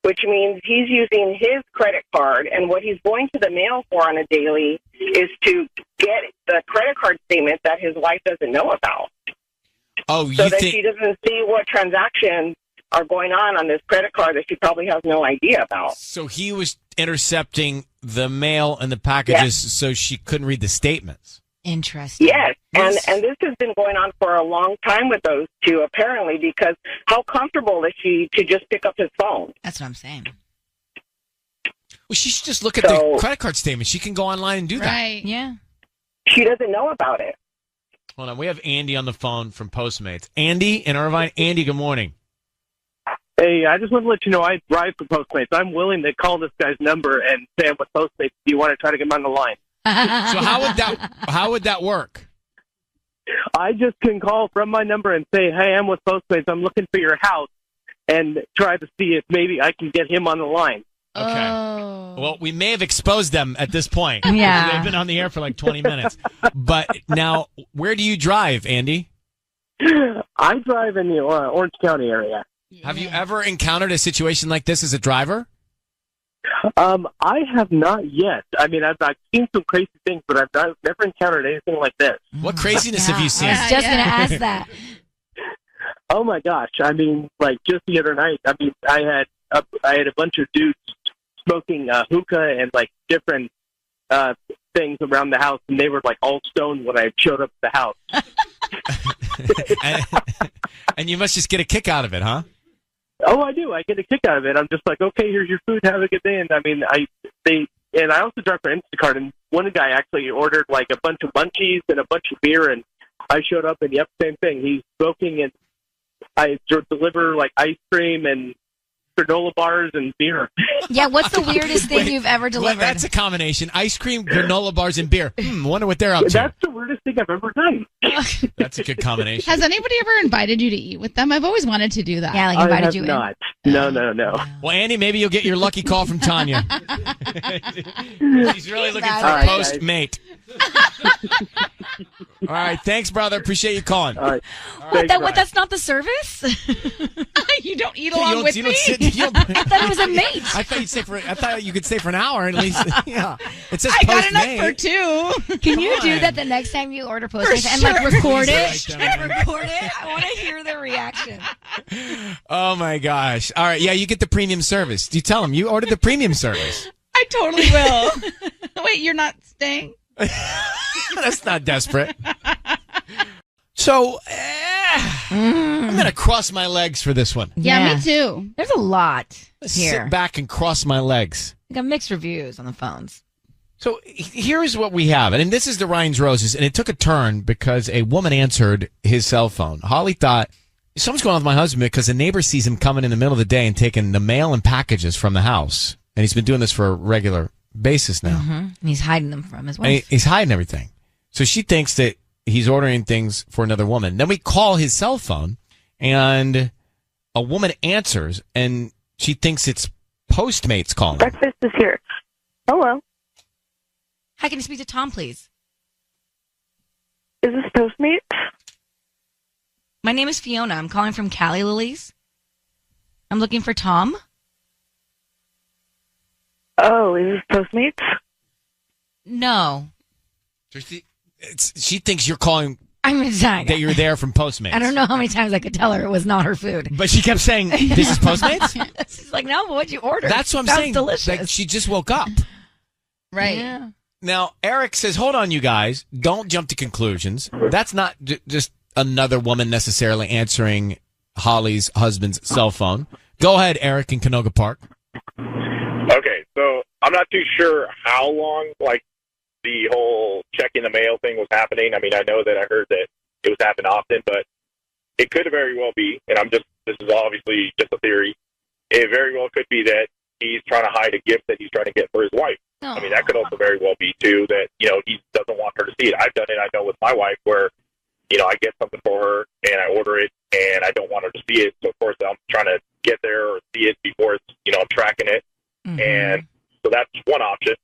which means he's using his credit card, and what he's going to the mail for on a daily is to get the credit card statement that his wife doesn't know about. Oh, So you that think? she doesn't see what transactions are going on this credit card that she probably has no idea about. So he was intercepting the mail and the packages so she couldn't read the statements. Interesting. Yes, and this has been going on for a long time with those two, apparently, because how comfortable is she to just pick up his phone? That's what I'm saying. Well, she should just look at the credit card statement. She can go online and do that. Right. Yeah. She doesn't know about it. Hold on. We have Andy on the phone from Postmates. Andy in Irvine. Andy, good morning. Hey, I just want to let you know I drive for Postmates. I'm willing to call this guy's number and say I'm with Postmates. Do you want to try to get him on the line? So how would that work? I just can call from my number and say, hey, I'm with Postmates. I'm looking for your house, and try to see if maybe I can get him on the line. Okay. Oh. Well, we may have exposed them at this point. Yeah. They've been on the air for like 20 minutes. But now, where do you drive, Andy? I drive in the Orange County area. Have you ever encountered a situation like this as a driver? I have not yet. I mean, I've seen some crazy things, but I've never encountered anything like this. What craziness have you seen? I was just going to ask that. Oh my gosh! I mean, like just the other night. I mean, I had a bunch of dudes smoking hookah and like different things around the house, and they were like all stoned when I showed up at the house. And you must just get a kick out of it, huh? Oh, I do. I get a kick out of it. I'm just like, okay, here's your food. Have a good day. And I mean, I also drive for Instacart, and one guy actually ordered like a bunch of munchies and a bunch of beer, and I showed up, and yep, same thing. He's smoking, and I deliver like ice cream and granola bars and beer. Yeah, what's the weirdest thing you've ever Well, delivered? that's a combination. Ice cream, granola bars, and beer. Wonder what they're up to. That's the weirdest thing I've ever done. That's a good combination. Has anybody ever invited you to eat with them? I've always wanted to do that. Yeah, like I invited have you not. No. Well, Andy, maybe you'll get your lucky call from Tanya. She's really looking for All a right, post guys. mate. All right, thanks, brother. Appreciate you calling. All right. That's not the service? You don't eat You along don't- with you me? don't sit- you don't- I thought it was a mate. I thought you could stay for an hour at least. Yeah, it says I got post enough mate. for two. Can you Come do on. that the next time you order Postmates and like record Please it? write them. Record it. I want to hear the reaction. Oh my gosh! All right, yeah, you get the premium service. Do you tell them you ordered the premium service? I totally will. Wait, you're not staying? That's not desperate. So, I'm going to cross my legs for this one. Yeah, me too. There's a lot Let's here. sit back and cross my legs. We got mixed reviews on the phones. So here's what we have. And this is the Ryan's Roses. And it took a turn because a woman answered his cell phone. Holly thought, something's going on with my husband because a neighbor sees him coming in the middle of the day and taking the mail and packages from the house. And he's been doing this for a regular basis now. Mm-hmm. And he's hiding them from his And wife. he's hiding everything. So she thinks that he's ordering things for another woman. Then we call his cell phone, and a woman answers, and she thinks it's Postmates calling. Breakfast is here. Hello. Hi, can you speak to Tom, please? Is this Postmates? My name is Fiona. I'm calling from Cali Lilies. I'm looking for Tom. Oh, is this Postmates? No. She thinks you're calling I'm excited. that you're there from Postmates. I don't know how many times I could tell her it was not her food. But she kept saying, this is Postmates? She's like, no, but what'd you order? That's what I'm Sounds saying. delicious. Like, she just woke up. Right. Yeah. Now, Eric says, hold on, you guys. Don't jump to conclusions. That's not just another woman necessarily answering Holly's husband's cell phone. Go ahead, Eric in Canoga Park. Okay, so I'm not too sure how long, like, the whole checking the mail thing was happening. I mean, I know that I heard that it was happening often, but it could very well be, and this is obviously just a theory, it very well could be that he's trying to hide a gift that he's trying to get for his wife. I mean, that could also very well be, too, that, he doesn't want her to see it. I've done it, I know, with my wife, where, I get something for her, and I order it, and I don't want her to see it, so, of course, I'm trying to get there or see it before it's, I'm tracking it, and so that's one option.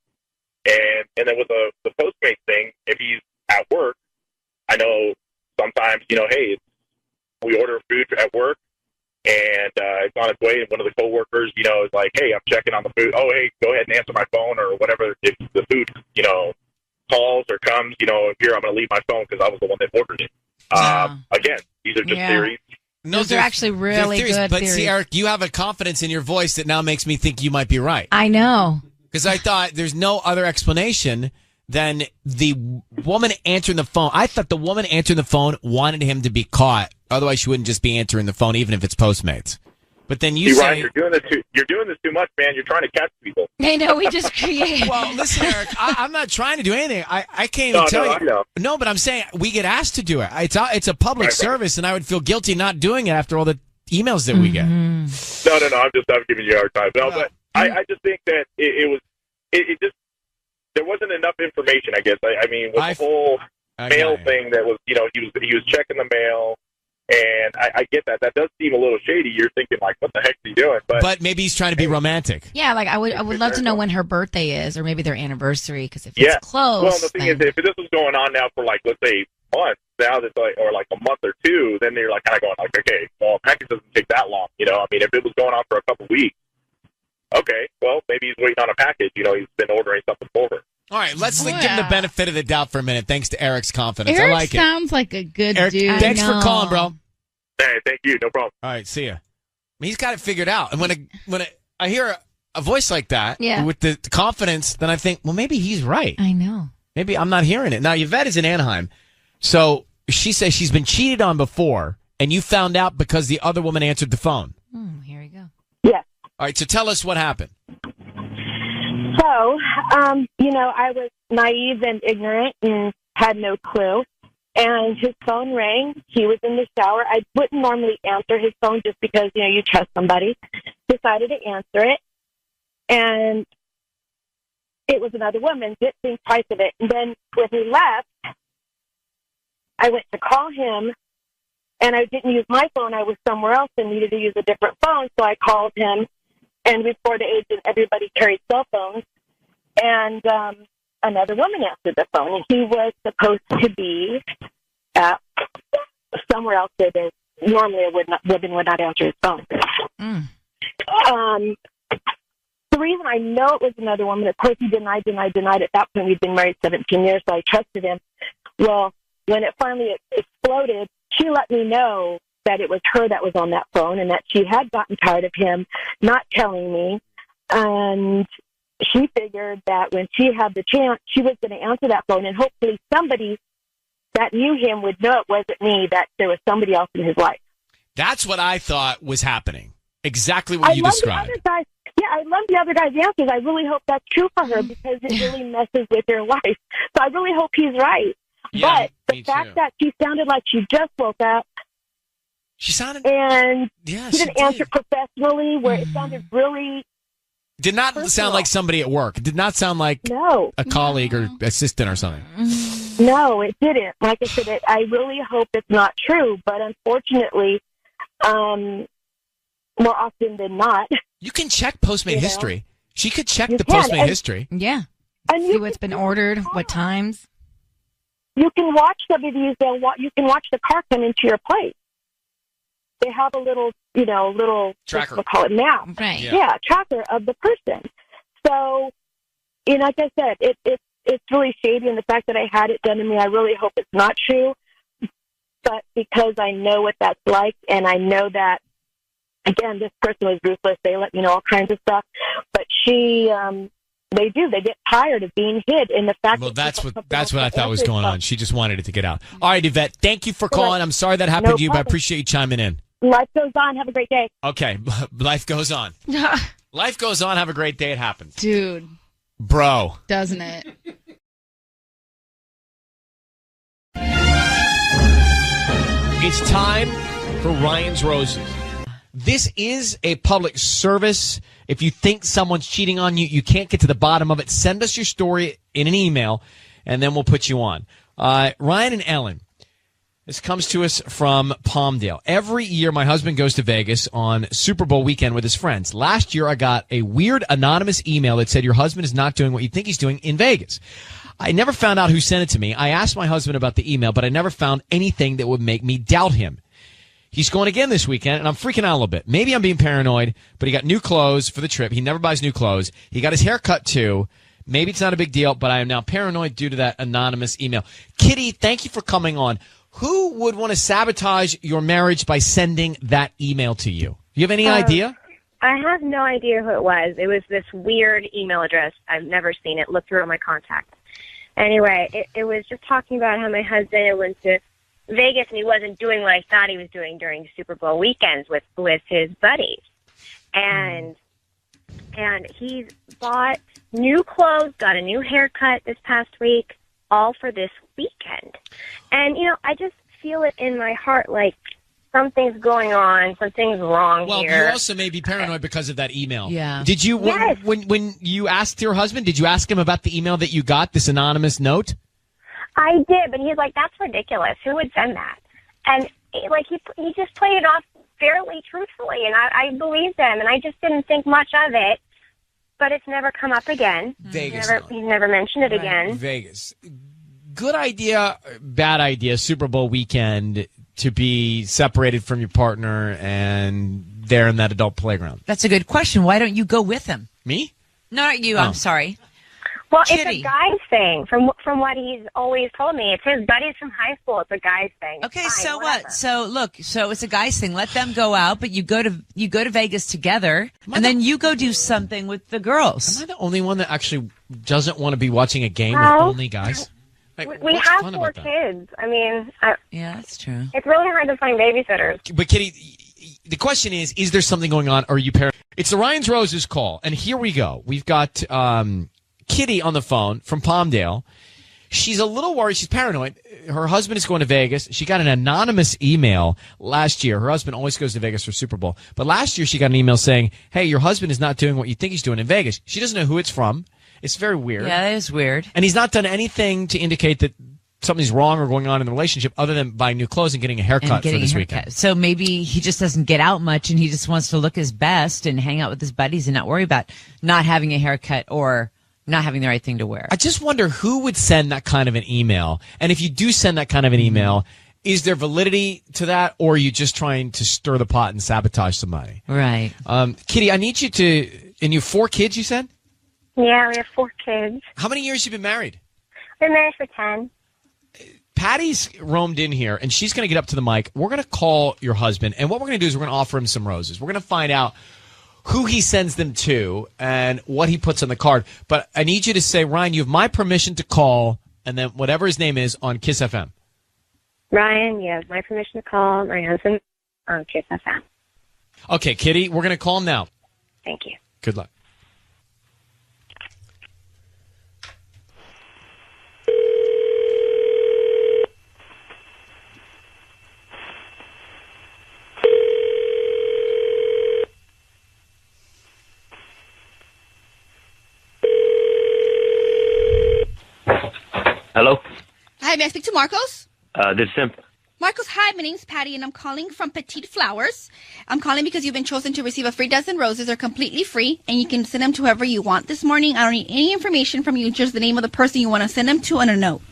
And then with the Postmates thing, if he's at work, I know sometimes, hey, we order food at work, and it's on its way, and one of the coworkers, is like, hey, I'm checking on the food. Oh, hey, go ahead and answer my phone or whatever. If the food, calls or comes, here, I'm going to leave my phone because I was the one that ordered it. Again, these are just theories. Those are actually really good But theories. see, Eric, you have a confidence in your voice that now makes me think you might be right. I know. Because I thought there's no other explanation than the woman answering the phone. I thought the woman answering the phone wanted him to be caught. Otherwise, she wouldn't just be answering the phone, even if it's Postmates. But then you say... Ryan, you're doing this too much, man. You're trying to catch people. I know, we just create... Well, listen, Eric, I'm not trying to do anything. I can't even tell you. I know. No, but I'm saying we get asked to do it. It's a public service, and I would feel guilty not doing it after all the emails that we get. No. I'm giving you a hard time. No, but I just think that it just there wasn't enough information. I guess. I mean, with the whole mail thing that was, he was checking the mail, and I get that. That does seem a little shady. You're thinking like, what the heck is he doing? But maybe he's trying to be romantic. Yeah, like I would love to know when her birthday is, or maybe their anniversary. Because if it's close, well, the thing is, if this was going on now for like, let's say, months, now that's like, or like a month or two, then you're like kind of going like, okay, well, a package doesn't take that long. I mean, if it was going on for a couple weeks. Okay, well, maybe he's waiting on a package. He's been ordering something for her. All right, let's give him the benefit of the doubt for a minute, thanks to Eric's confidence. Eric I like it. sounds like a good Eric, dude. thanks for calling, bro. Hey, thank you. No problem. All right, see ya. He's got it figured out. And when I hear a voice like that, with the confidence, then I think, well, maybe he's right. I know. Maybe I'm not hearing it. Now, Yvette is in Anaheim. So she says she's been cheated on before, and you found out because the other woman answered the phone. Here we go. Yes. All right, so tell us what happened. So, I was naive and ignorant and had no clue. And his phone rang. He was in the shower. I wouldn't normally answer his phone just because, you trust somebody. Decided to answer it. And it was another woman. Didn't think twice of it. And then when he left, I went to call him. And I didn't use my phone. I was somewhere else and needed to use a different phone. So I called him. And before the agent, everybody carried cell phones. And another woman answered the phone. And he was supposed to be at somewhere else that normally a woman would not answer his phone. The reason I know it was another woman, of course, he denied. At that point, we'd been married 17 years, so I trusted him. Well, when it finally exploded, she let me know that it was her that was on that phone and that she had gotten tired of him not telling me. And she figured that when she had the chance, she was going to answer that phone and hopefully somebody that knew him would know it wasn't me, that there was somebody else in his life. That's what I thought was happening. Exactly what you described. I love the other guy's answers. I really hope that's true for her because it really messes with your life. So I really hope he's right. Yeah, but the fact that she sounded like she just woke up, she sounded, and yeah, she didn't answer professionally, where it sounded really did not personal. sound like somebody at work. It did not sound like a colleague or assistant or something. No, it didn't. Like I said, I really hope it's not true, but unfortunately, more often than not. You can check Postmate history. She could check the can, Postmate history. Yeah. And see what's been ordered, what times. You can watch some of these. You can watch the car come into your place. They have a little tracker. We'll call it map. Right. Yeah, tracker of the person. So, like I said, it's really shady, and the fact that I had it done to me, I really hope it's not true. But because I know what that's like, and I know that, again, this person was ruthless. They let me know all kinds of stuff. But they get tired of being hid in the fact. Well, that's what I thought was going on. She just wanted it to get out. All right, Yvette, thank you for calling. I'm sorry that happened to you, but I appreciate you chiming in. Life goes on. Have a great day. Okay, life goes on. Life goes on. Have a great day. It happens. Dude. Bro. Doesn't it? It's time for Ryan's Roses. This is a public service. If you think someone's cheating on you, you can't get to the bottom of it, send us your story in an email, and then we'll put you on. Ryan and Ellen, this comes to us from Palmdale. Every year, my husband goes to Vegas on Super Bowl weekend with his friends. Last year, I got a weird anonymous email that said, your husband is not doing what you think he's doing in Vegas. I never found out who sent it to me. I asked my husband about the email, but I never found anything that would make me doubt him. He's going again this weekend, and I'm freaking out a little bit. Maybe I'm being paranoid, but he got new clothes for the trip. He never buys new clothes. He got his hair cut, too. Maybe it's not a big deal, but I am now paranoid due to that anonymous email. Kitty, thank you for coming on. Who would want to sabotage your marriage by sending that email to you? Do you have any idea? I have no idea who it was. It was this weird email address. I've never seen it. Look through all my contacts. Anyway, it was just talking about how my husband went to Vegas and he wasn't doing what I thought he was doing during Super Bowl weekends with his buddies. And he's bought new clothes, got a new haircut this past week, all for this weekend. And, I just feel it in my heart like something's going on, something's wrong here. Well, you also may be paranoid because of that email. Yeah. Did you, Yes. when you asked your husband, did you ask him about the email that you got, this anonymous note? I did, but he's like, that's ridiculous. Who would send that? And, he just played it off fairly truthfully, and I believed him, and I just didn't think much of it. But it's never come up again. Vegas. He's never mentioned it again. Vegas. Good idea, bad idea, Super Bowl weekend to be separated from your partner and there in that adult playground? That's a good question. Why don't you go with him? Me? No, not you. Oh. I'm sorry. Well, Kitty. it's a guy's thing. From what he's always told me, it's his buddies from high school. It's a guy's thing. It's Okay, fine, so whatever. what? So look, so it's a guy's thing. Let them go out, but you go to Vegas together, and then you go do something with the girls. Am I the only one that actually doesn't want to be watching a game with Well, only guys? We what's have fun 4 about that? kids. I mean, yeah, that's true. It's really hard to find babysitters. But Kitty, the question is there something going on, or are you paranoid? It's the Ryan's Roses call, and here we go. We've got Kitty on the phone from Palmdale. She's a little worried. She's paranoid. Her husband is going to Vegas. She got an anonymous email last year. Her husband always goes to Vegas for Super Bowl. But last year she got an email saying, hey, your husband is not doing what you think he's doing in Vegas. She doesn't know who it's from. It's very weird. Yeah, that is weird. And he's not done anything to indicate that something's wrong or going on in the relationship other than buying new clothes and getting a haircut for this weekend. So maybe he just doesn't get out much and he just wants to look his best and hang out with his buddies and not worry about not having a haircut or not having the right thing to wear. I just wonder who would send that kind of an email. And if you do send that kind of an email, is there validity to that, or are you just trying to stir the pot and sabotage somebody? Right. Kitty, I need you to, and you have 4 kids, you said? Yeah, we have 4 kids. How many years have you been married? Been married for 10. Patty's roamed in here, and she's going to get up to the mic. We're going to call your husband, and what we're going to do is we're going to offer him some roses. We're going to find out who he sends them to and what he puts on the card. But I need you to say, Ryan, you have my permission to call, and then whatever his name is on Kiss FM. Ryan, you have my permission to call my husband on Kiss FM. Okay, Kitty, we're going to call him now. Thank you. Good luck. Hello? Hi, may I speak to Marcos? This is Sim. Marcos, hi, my name's Patty, and I'm calling from Petite Flowers. I'm calling because you've been chosen to receive a free dozen roses. They're completely free, and you can send them to whoever you want this morning. I don't need any information from you, just the name of the person you want to send them to and a note.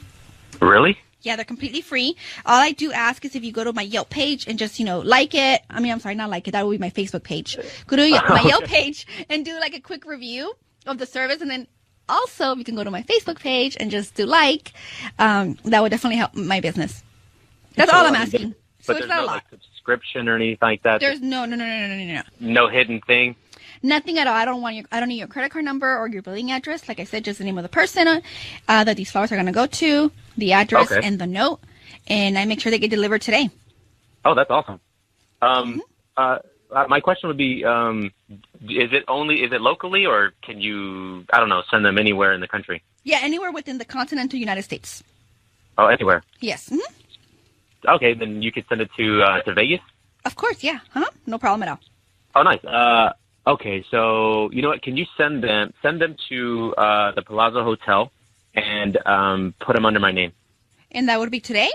Really? Yeah, they're completely free. All I do ask is if you go to my Yelp page and just, like it. I mean, I'm sorry, not like it. That would be my Facebook page. Go to my Yelp page and do like a quick review of the service, and then also you can go to my Facebook page and just do like. That would definitely help my business. That's all I'm asking. So But it's there's not no a lot. like subscription or anything like that. There's no. No hidden thing. Nothing at all. I don't need your credit card number or your billing address. Like I said, just the name of the person that these flowers are going to go to, the address, Okay. and the note. And I make sure they get delivered today. Oh, that's awesome. My question would be, is it locally, or can you, I don't know, send them anywhere in the country? Yeah, anywhere within the continental United States. Oh, anywhere. Yes. Okay, then you could send it to Vegas? Of course, yeah. No problem at all. Oh, nice. Okay, so you know what? Can you send them to the Palazzo Hotel and put them under my name? And that would be today?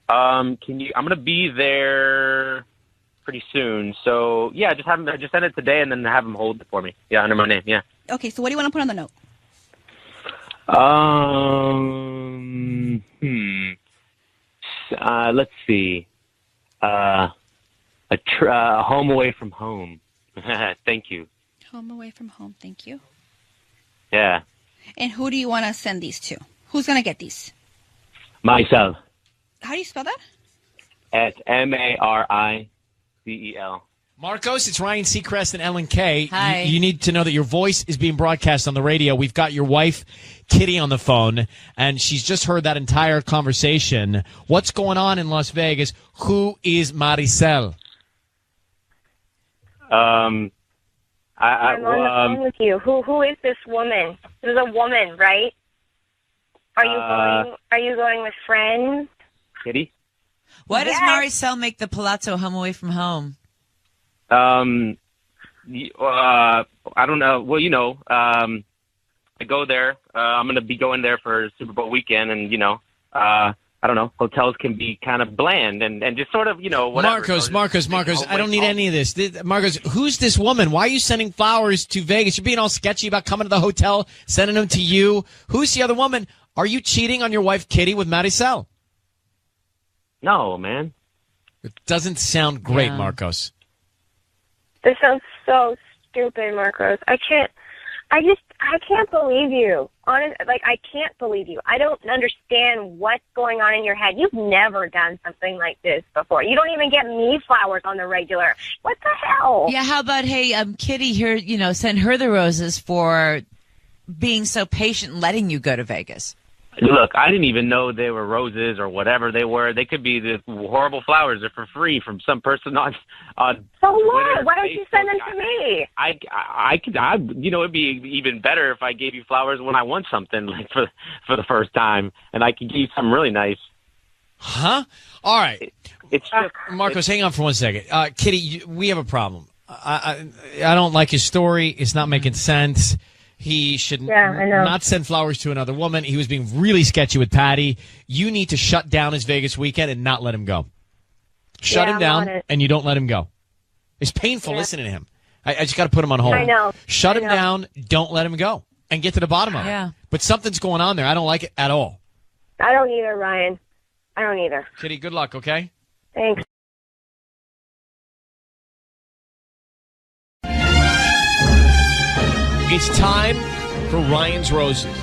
Can you? I'm gonna be there pretty soon, so yeah, just send it today and then have them hold it for me. Yeah, under my name. Yeah. Okay, so what do you want to put on the note? Let's see. A home away from home. Thank you. Home away from home, thank you. Yeah. And who do you want to send these to? Who's going to get these? Myself. How do you spell that? At MARICEL. Marcos, it's Ryan Seacrest and Ellen K. Hi. You need to know that your voice is being broadcast on the radio. We've got your wife, Kitty, on the phone, and she's just heard that entire conversation. What's going on in Las Vegas? Who is Maricel? I'm on the phone with you. Who is this woman? This is a woman, right? Are you going with friends? Kitty? Why does Maricel make the Palazzo home away from home? I don't know. Well, I go there. I'm going to be going there for Super Bowl weekend, and I don't know. Hotels can be kind of bland and just sort of, whatever. Marcos, I don't need any of this. Marcos, who's this woman? Why are you sending flowers to Vegas? You're being all sketchy about coming to the hotel, sending them to you. Who's the other woman? Are you cheating on your wife, Kitty, with Maricel? No, man. It doesn't sound great, Yeah. Marcos. This sounds so stupid, Marcos. I can't believe you. I can't believe you. I don't understand what's going on in your head. You've never done something like this before. You don't even get me flowers on the regular. What the hell? Yeah, how about, hey, Kitty here, send her the roses for being so patient and letting you go to Vegas. Look, I didn't even know they were roses or whatever they were. They could be the horrible flowers. They're for free from some person on So what? Twitter, Why don't you send them to me? I could, it'd be even better if I gave you flowers when I want something, like for the first time, and I could give you something really nice. Huh? All right. It's just, Marcos, hang on for 1 second. Kitty, we have a problem. I don't like his story. It's not making sense. He should I know. not send flowers to another woman. He was being really sketchy with Patty. You need to shut down his Vegas weekend and not let him go. Shut him I'm down on it. and you don't let him go. It's painful listening to him. I just got to put him on hold. I know. Shut I him know. down. Don't let him go. And get to the bottom of it. Yeah. But something's going on there. I don't like it at all. I don't either, Ryan. I don't either. Kitty, good luck, okay? Thanks. It's time for Ryan's Roses.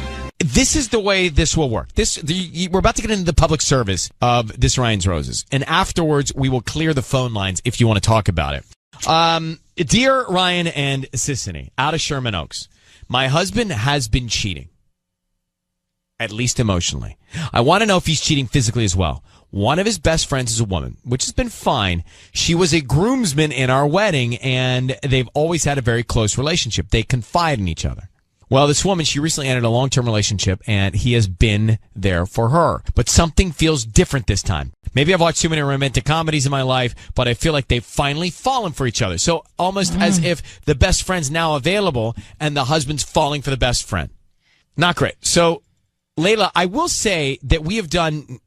This is the way this will work. We're about to get into the public service of this Ryan's Roses. And afterwards, we will clear the phone lines if you want to talk about it. Dear Ryan and Sissany, out of Sherman Oaks, my husband has been cheating. at least emotionally. I want to know if he's cheating physically as well. One of his best friends is a woman, which has been fine. She was a groomsman in our wedding, and they've always had a very close relationship. They confide in each other. Well, this woman, she recently entered a long-term relationship, and he has been there for her. But something feels different this time. Maybe I've watched too many romantic comedies in my life, but I feel like they've finally fallen for each other. So almost as if the best friend's now available, and the husband's falling for the best friend. Not great. So, Layla, I will say that we have done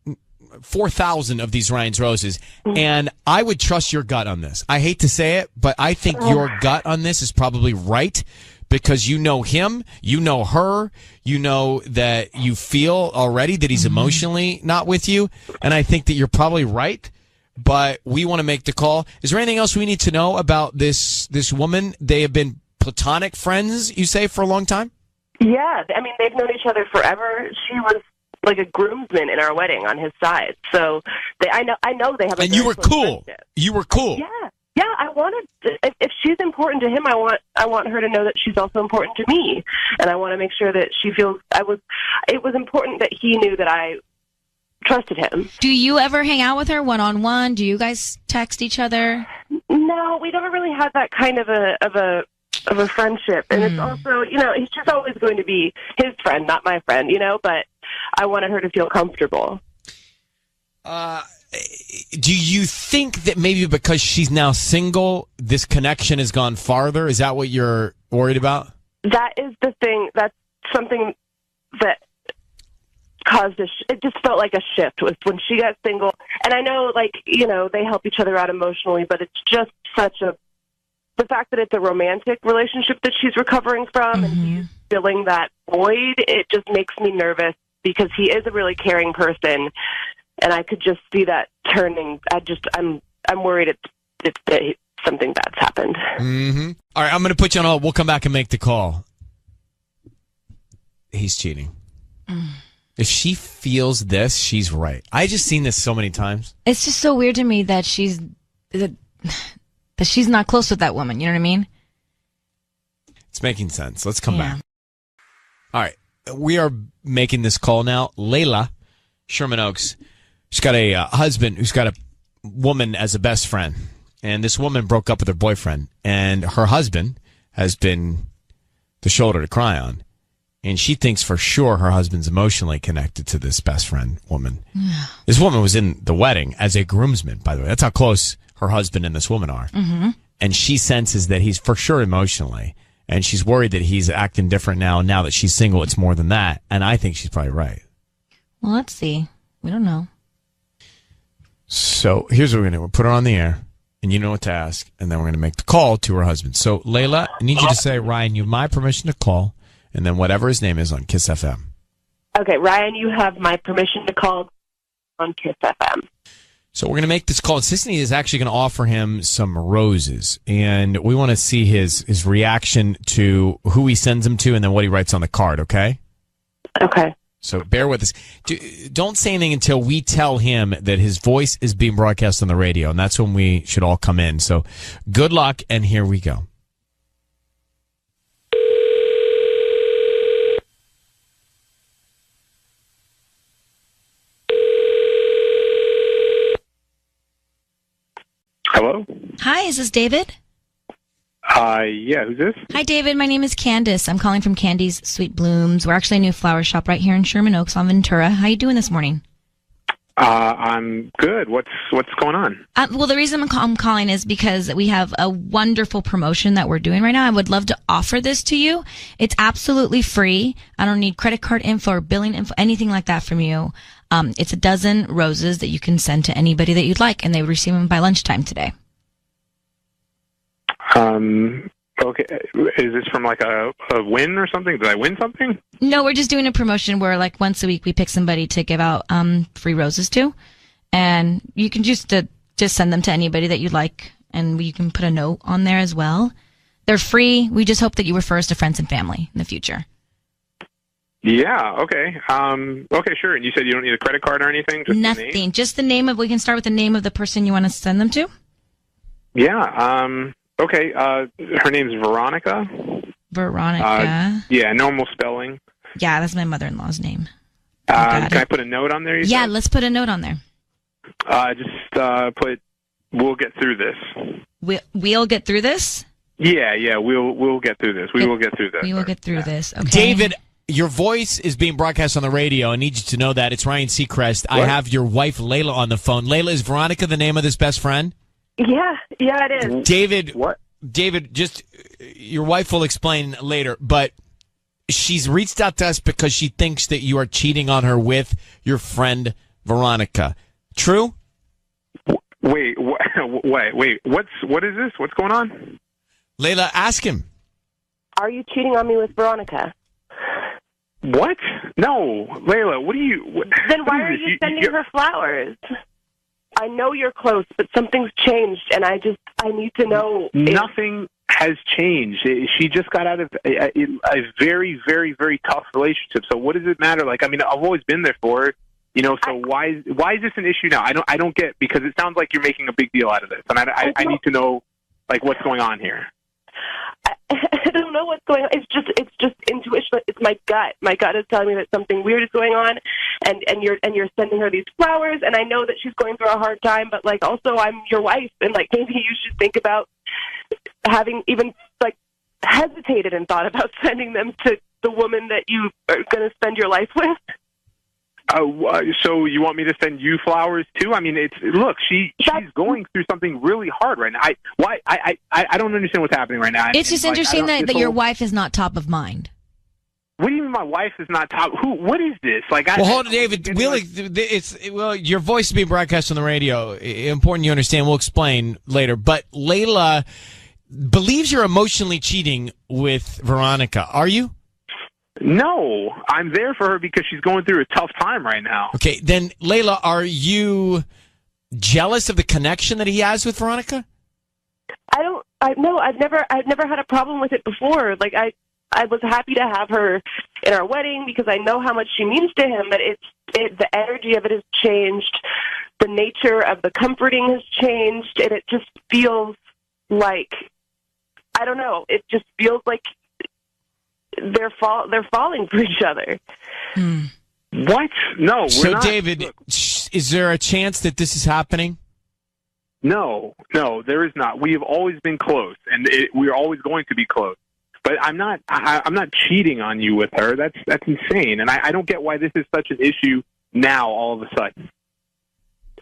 4,000 of these Ryan's Roses, and I would trust your gut on this. I hate to say it, but I think your gut on this is probably right. Because you know him, you know her, you know that you feel already that he's emotionally not with you. And I think that you're probably right, but we want to make the call. Is there anything else we need to know about this woman? They have been platonic friends, you say, for a long time? Yeah, I mean, they've known each other forever. She was like a groomsman in our wedding on his side. So I know they have a And you were cool. Friendship. You were cool. Yeah, I wanted if she's important to him, I want her to know that she's also important to me, and I want to make sure that she feels it was important that he knew that I trusted him. Do you ever hang out with her one-on-one? Do you guys text each other? No, we never really had that kind of a friendship, and it's also, he's just always going to be his friend, not my friend, but I wanted her to feel comfortable. Do you think that maybe because she's now single, this connection has gone farther? Is that what you're worried about? That is the thing. That's something that caused it just felt like a shift was when she got single. And I know, they help each other out emotionally, but it's just the fact that it's a romantic relationship that she's recovering from and he's filling that void, it just makes me nervous because he is a really caring person. And I could just see that turning. I'm worried it's that something bad's happened. Mm-hmm. All right, I'm going to put you on hold. We'll come back and make the call. He's cheating. If she feels this, she's right. I just seen this so many times. It's just so weird to me that she's not close with that woman. You know what I mean? It's making sense. Let's come back. All right, we are making this call now. Layla, Sherman Oaks. She's got a husband who's got a woman as a best friend. And this woman broke up with her boyfriend. And her husband has been the shoulder to cry on. And she thinks for sure her husband's emotionally connected to this best friend woman. This woman was in the wedding as a groomsman, by the way. That's how close her husband and this woman are. Mm-hmm. And she senses that he's for sure emotionally. And she's worried that he's acting different now. And now that she's single, it's more than that. And I think she's probably right. Well, let's see. We don't know. So here's what we're going to do. We'll put her on the air, and you know what to ask, and then we're going to make the call to her husband. So, Layla, I need you to say, Ryan, you have my permission to call, and then whatever his name is on Kiss FM. Okay, Ryan, you have my permission to call on Kiss FM. So we're going to make this call. Sissany is actually going to offer him some roses, and we want to see his reaction to who he sends them to and then what he writes on the card, okay? Okay. So bear with us. Don't say anything until we tell him that his voice is being broadcast on the radio, and that's when we should all come in. So good luck, and here we go. Hello? Hi, is this David? Yeah, who's this? Hi, David. My name is Candace. I'm calling from Candy's Sweet Blooms. We're actually a new flower shop right here in Sherman Oaks on Ventura. How you doing this morning? I'm good. What's going on? Well, the reason I'm calling is because we have a wonderful promotion that we're doing right now. I would love to offer this to you. It's absolutely free. I don't need credit card info or billing info, anything like that from you. It's a dozen roses that you can send to anybody that you'd like, and they would receive them by lunchtime today. Okay. Is this from like a win or something? Did I win something? No, we're just doing a promotion where like once a week we pick somebody to give out free roses to, and you can just send them to anybody that you'd like, and you can put a note on there as well. They're free. We just hope that you refer us to friends and family in the future. Yeah. Okay. Okay. Sure. And you said you don't need a credit card or anything? Just Nothing. the name? Just the name of. We can start with the name of the person you want to send them to. Yeah. Okay. Her name's Veronica. Veronica. Yeah. Normal spelling. Yeah, that's my mother-in-law's name. Can I put a note on there? Yeah, let's put a note on there. Put, we'll get through this. We'll get through this? Yeah, we'll get through this. We will get through this. We will get through this. Okay. David, your voice is being broadcast on the radio. I need you to know that. It's Ryan Seacrest. I have your wife, Layla, on the phone. Layla, is Veronica the name of this best friend? Yeah, it is. David, just your wife will explain later, but she's reached out to us because she thinks that you are cheating on her with your friend Veronica. True? Wait. What is this? What's going on? Layla, ask him. Are you cheating on me with Veronica? What? No, Layla. What are you? Then why are you sending her flowers? I know you're close, but something's changed, and I need to know. Nothing has changed. She just got out of a very, very, very tough relationship. So what does it matter? Like, I mean, I've always been there for her. So why is this an issue now? I don't get, because it sounds like you're making a big deal out of this, and I need to know, like, what's going on here. I don't know what's going on. It's just intuition. It's my gut. My gut is telling me that something weird is going on, and you're sending her these flowers, and I know that she's going through a hard time. But like, also, I'm your wife, and like, maybe you should think about having even like hesitated and thought about sending them to the woman that you are going to spend your life with. So you want me to send you flowers too? I mean, she's going through something really hard right now. I don't understand what's happening right now. It's just interesting that your wife is not top of mind. What do you mean my wife is not top? What is this? Like, hold on, David. Your voice is being broadcast on the radio. Important you understand. We'll explain later. But Layla believes you're emotionally cheating with Veronica. Are you? No, I'm there for her because she's going through a tough time right now. Okay, then Layla, are you jealous of the connection that he has with Veronica? No, I've never had a problem with it before. Like, I was happy to have her in our wedding because I know how much she means to him, but the energy of it has changed. The nature of the comforting has changed, and it just feels like, I don't know, it just feels like they're falling for each other. What? No, we're so not. David, is there a chance that this is happening? No, there is not. We have always been close, and we are always going to be close. But I'm not cheating on you with her. That's insane, and I don't get why this is such an issue now all of a sudden.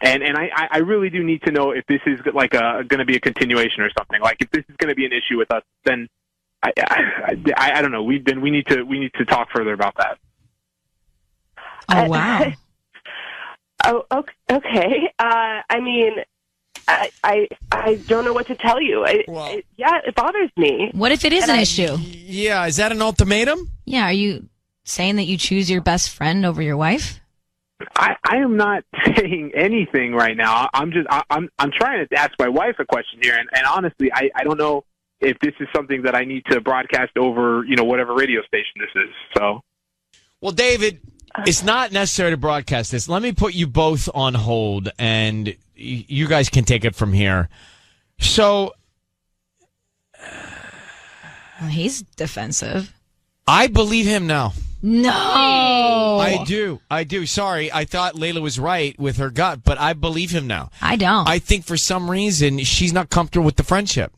And I really do need to know if this is like going to be a continuation or something. Like, if this is going to be an issue with us, then I don't know. We need to talk further about that. Oh wow. Okay. I mean, I don't know what to tell you. It bothers me. What if it is an issue? Yeah, is that an ultimatum? Yeah, are you saying that you choose your best friend over your wife? I am not saying anything right now. I'm trying to ask my wife a question here, and honestly, I don't know if this is something that I need to broadcast over, whatever radio station this is. So, well, David, it's not necessary to broadcast this. Let me put you both on hold, and you guys can take it from here. So, he's defensive. I believe him now. No. I do. Sorry, I thought Layla was right with her gut, but I believe him now. I don't. I think for some reason she's not comfortable with the friendship.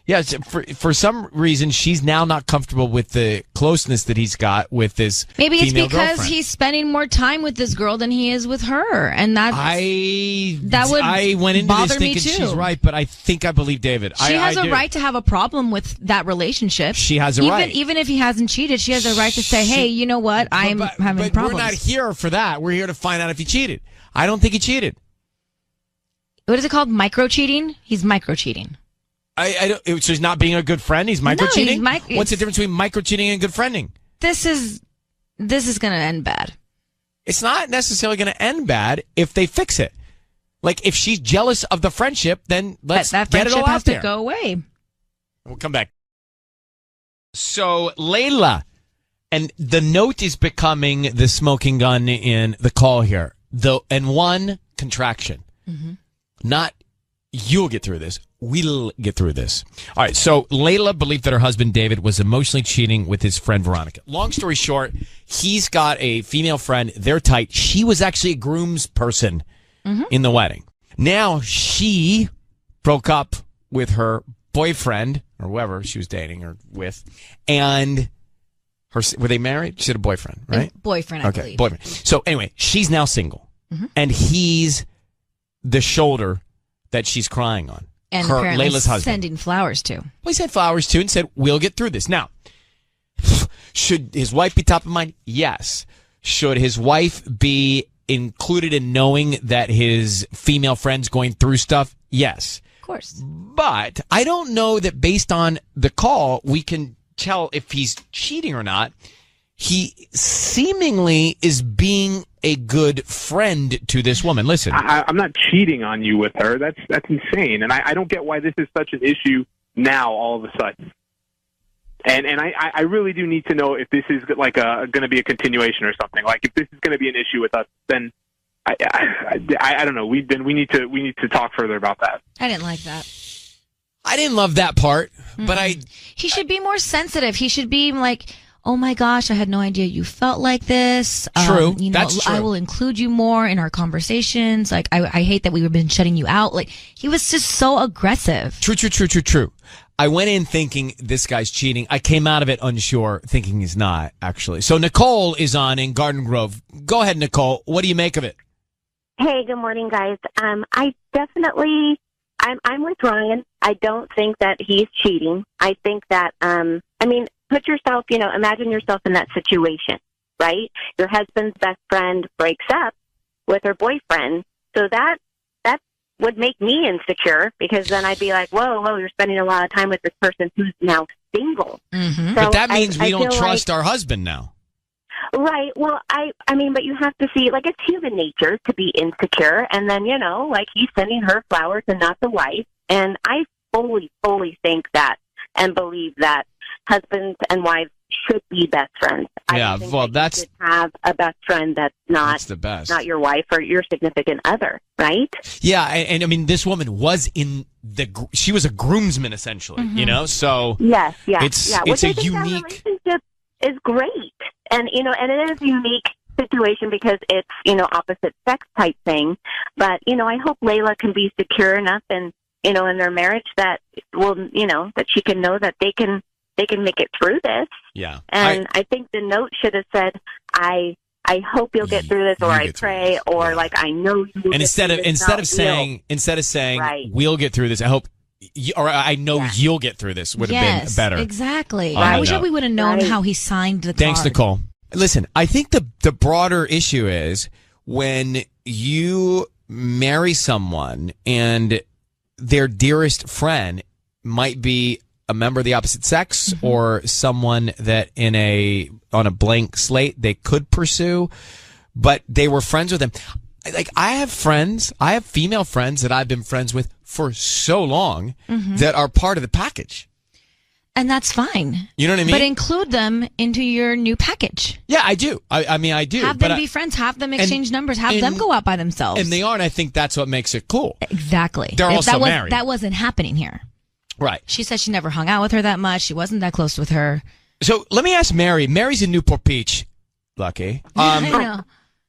Yeah, for some reason she's now not comfortable with the closeness that he's got with this. Maybe it's because girlfriend. he's spending more time with this girl than he is with her, and that would I went into bother this thinking me too. She's right, but I think I believe David. She has a right to have a problem with that relationship. She has a right, even if he hasn't cheated. She has a right to say, "Hey, you know what? I'm having problems." We're not here for that. We're here to find out if he cheated. I don't think he cheated. What is it called? Micro cheating? He's micro cheating. I don't. So he's not being a good friend. He's micro cheating. No, What's the difference between micro cheating and good friending? This is going to end bad. It's not necessarily going to end bad if they fix it. Like, if she's jealous of the friendship, then let's that get it all friendship out has there. to go away. We'll come back. So Layla, and the note is becoming the smoking gun in the call here. And one contraction. Mm-hmm. Not You'll get through this. We'll get through this. All right. So Layla believed that her husband David was emotionally cheating with his friend Veronica. Long story short, he's got a female friend. They're tight. She was actually a groom's person in the wedding. Now she broke up with her boyfriend or whoever she was dating or with, and were they married? She had a boyfriend, right? Boyfriend, I believe. Boyfriend. So anyway, she's now single, and he's the shoulder that she's crying on. And her, apparently Layla's husband. sending flowers to. Well, he sent flowers too and said, we'll get through this. Now, should his wife be top of mind? Yes. Should his wife be included in knowing that his female friend's going through stuff? Yes. Of course. But I don't know that based on the call, we can tell if he's cheating or not. He seemingly is being a good friend to this woman. Listen, I'm not cheating on you with her. That's insane, and I don't get why this is such an issue now all of a sudden. And I really do need to know if this is like going to be a continuation or something. Like if this is going to be an issue with us, then I don't know. We need to talk further about that. I didn't like that. I didn't love that part, but He should be more sensitive. He should be like, oh my gosh, I had no idea you felt like this. True. That's true. I will include you more in our conversations. Like, I hate that we've been shutting you out. Like, he was just so aggressive. True. I went in thinking this guy's cheating. I came out of it unsure, thinking he's not, actually. So Nicole is on in Garden Grove. Go ahead, Nicole. What do you make of it? Hey, good morning, guys. I definitely, I'm with Ryan. I don't think that he's cheating. I think that, put yourself, imagine yourself in that situation, right? Your husband's best friend breaks up with her boyfriend. So that would make me insecure because then I'd be like, whoa, you're spending a lot of time with this person who's now single. Mm-hmm. So but that means we don't trust our husband now. Right. Well, but you have to see, like, it's human nature to be insecure. And then, like he's sending her flowers and not the wife. And I fully think that and believe that husbands and wives should be best friends. Yeah, that's you should have a best friend that's the best, not your wife or your significant other, right? Yeah, and this woman was she was a groomsman essentially, So yes, it's a unique relationship is great, and and it is a unique situation because it's opposite sex type thing. But I hope Layla can be secure enough and in their marriage that will that she can know that they can make it through this. Yeah. And I think the note should have said, I hope you'll get through this, or I pray, or like I know you will. And instead of saying right. We'll get through this, I hope or I know you'll get through this would have been better. Exactly. I wish we would have known how he signed the card. Thanks, Nicole. Listen, I think the broader issue is when you marry someone and their dearest friend might be a member of the opposite sex or someone that on a blank slate they could pursue, but they were friends with them. Like I have female friends that I've been friends with for so long that are part of the package. And that's fine. You know what I mean? But include them into your new package. Yeah, I do. I do. Have them be friends. Have them exchange numbers. Have them go out by themselves. And they are, and I think that's what makes it cool. Exactly. They're also married. That wasn't happening here. Right. She said she never hung out with her that much. She wasn't that close with her. So let me ask Mary. Mary's in Newport Beach. Lucky. I know.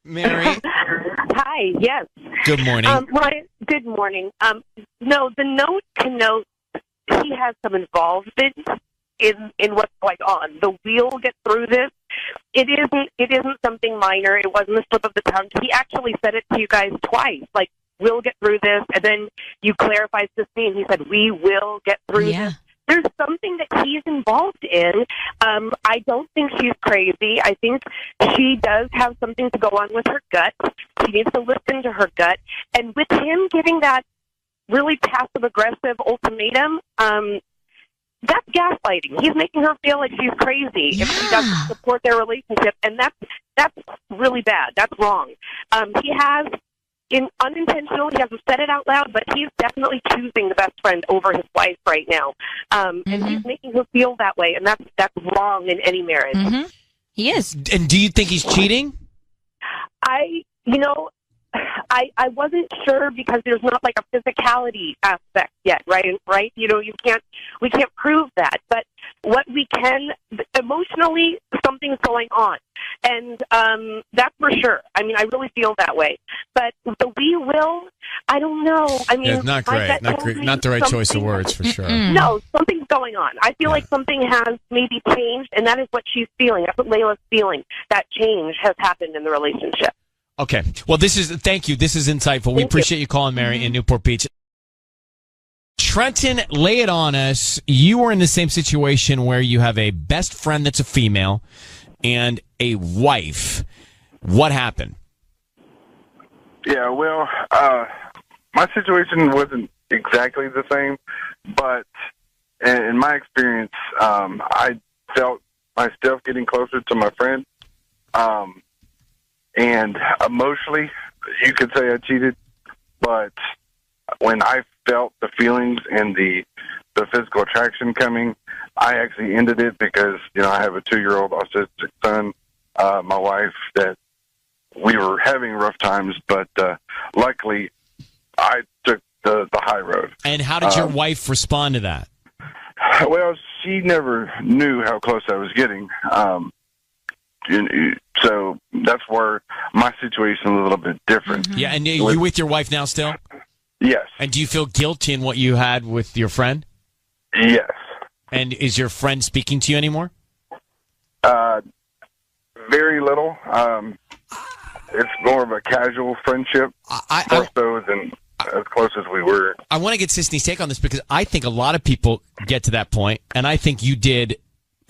Mary. Hi. Yes. Good morning. Ryan, good morning. No, the note connotes he has some involvement in what's going on. The we'll get through this. It isn't something minor. It wasn't a slip of the tongue. He actually said it to you guys twice. Like, we'll get through this, and then you clarified this thing. He said, we will get through this. There's something that he's involved in. I don't think she's crazy. I think she does have something to go on with her gut. She needs to listen to her gut. And with him giving that really passive-aggressive ultimatum, that's gaslighting. He's making her feel like she's crazy if she doesn't support their relationship, and that's really bad. That's wrong. He has... unintentionally, he hasn't said it out loud, but he's definitely choosing the best friend over his wife right now. And he's making her feel that way, and that's wrong in any marriage. He is. And do you think he's cheating? I wasn't sure because there's not like a physicality aspect yet, right? Right? You know, we can't prove that, but what we can emotionally, something's going on, and that's for sure. I mean, I really feel that way. But the we will, I don't know. I mean, Yeah, not great. Not the right choice of words for sure. No, something's going on. I feel like something has maybe changed, and that is what she's feeling. That's what Layla's feeling. That change has happened in the relationship. Okay. Well, thank you. This is insightful. We appreciate you calling, Mary, in Newport Beach. Trenton, lay it on us. You are in the same situation where you have a best friend that's a female and a wife. What happened? Yeah, well, my situation wasn't exactly the same, but in my experience, I felt myself getting closer to my friend. And emotionally, you could say I cheated, but when I felt the feelings and the physical attraction coming, I actually ended it because, you know, I have a 2-year-old autistic son, my wife, that we were having rough times, but luckily I took the high road. And how did your wife respond to that? Well, she never knew how close I was getting. So that's where my situation is a little bit different. Yeah, and you with your wife now still? Yes. And do you feel guilty in what you had with your friend? Yes. And is your friend speaking to you anymore? Very little. It's more of a casual friendship, more so than as close as we were. I want to get Sisney's take on this because I think a lot of people get to that point, and I think you did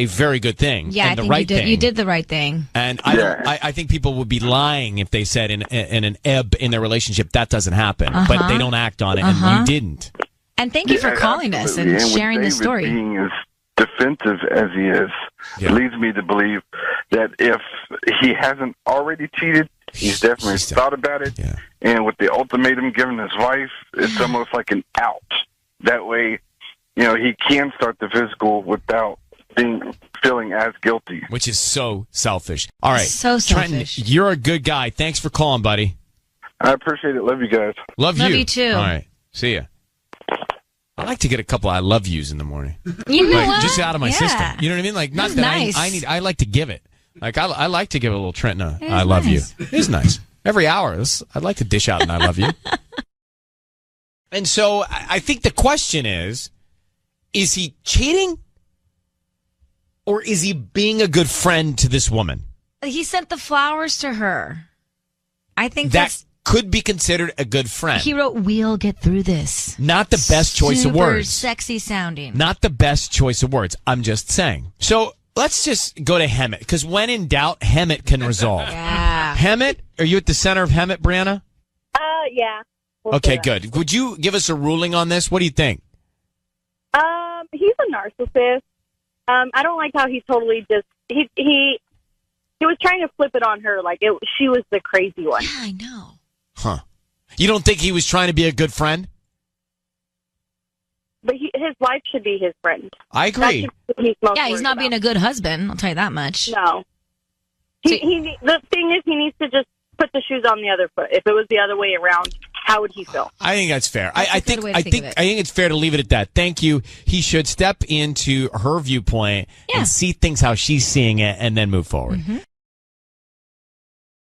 a very good thing. Yeah, and I the think right thing. you did the right thing. And I think people would be lying if they said in an ebb in their relationship that doesn't happen, but they don't act on it, and you didn't. And thank you for calling us and sharing the story. Being as defensive as he is, it leads me to believe that if he hasn't already cheated, he's definitely thought about it. Yeah. And with the ultimatum given his wife, it's almost like an out. That way, you know, he can start the physical without feeling as guilty. Which is so selfish. All right. So selfish. Trenton, you're a good guy. Thanks for calling, buddy. I appreciate it. Love you guys. Love you. Love you too. All right. See ya. I like to get a couple I love yous in the morning. You know like, what? just out of my system. You know what I mean? Like, not That's that nice. I like to give it. Like, I like to give a little Trenton a I love you. It is nice. Every hour, I'd like to dish out an I love you. And so I think the question is he cheating? Or is he being a good friend to this woman? He sent the flowers to her. I think that could be considered a good friend. He wrote, "We'll get through this." Not the best choice of words. Super sexy sounding. Not the best choice of words. I'm just saying. So let's just go to Hemet, because when in doubt, Hemet can resolve. Yeah. Hemet, are you at the center of Hemet, Brianna? Yeah. Okay, good. Would you give us a ruling on this? What do you think? He's a narcissist. I don't like how he totally just he was trying to flip it on her like she was the crazy one. Yeah, I know. Huh. You don't think he was trying to be a good friend? But his wife should be his friend. I agree. He's not being a good husband. I'll tell you that much. No. The thing is, he needs to just put the shoes on the other foot. If it was the other way around, how would he feel? I think that's fair. I think it's fair to leave it at that. Thank you. He should step into her viewpoint and see things how she's seeing it, and then move forward.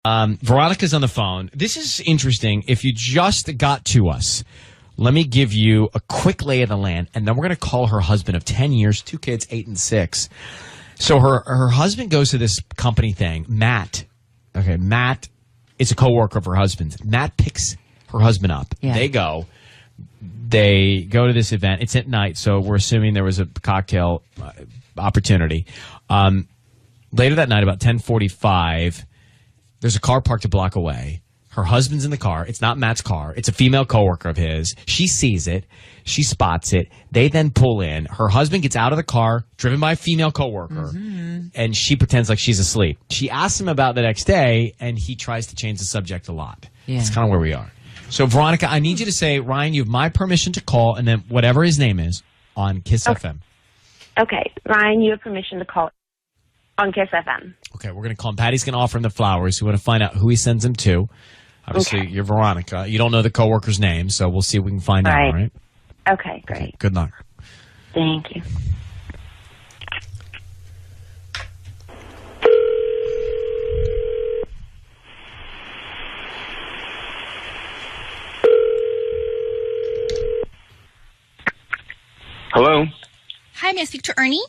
Veronica's on the phone. This is interesting. If you just got to us, let me give you a quick lay of the land, and then we're going to call her husband of 10 years, 2 kids, 8 and 6. So her husband goes to this company thing. Matt. Okay, Matt is a coworker of her husband's. Matt picks her husband up. Yeah. They go to this event. It's at night, so we're assuming there was a cocktail opportunity. Later that night, about 10:45, there's a car parked a block away. Her husband's in the car. It's not Matt's car. It's a female coworker of his. She sees it. She spots it. They then pull in. Her husband gets out of the car, driven by a female coworker, and she pretends like she's asleep. She asks him about the next day, and he tries to change the subject a lot. Yeah. That's kind of where we are. So, Veronica, I need you to say, Ryan, you have my permission to call, and then whatever his name is, on KISS FM. Okay. Ryan, you have permission to call on KISS FM. Okay, we're going to call him. Patty's going to offer him the flowers. We want to find out who he sends them to. Obviously, you're Veronica. You don't know the coworker's name, so we'll see if we can find out, all right? Okay, great. Okay, good luck. Thank you. Hello? Hi, may I speak to Ernie?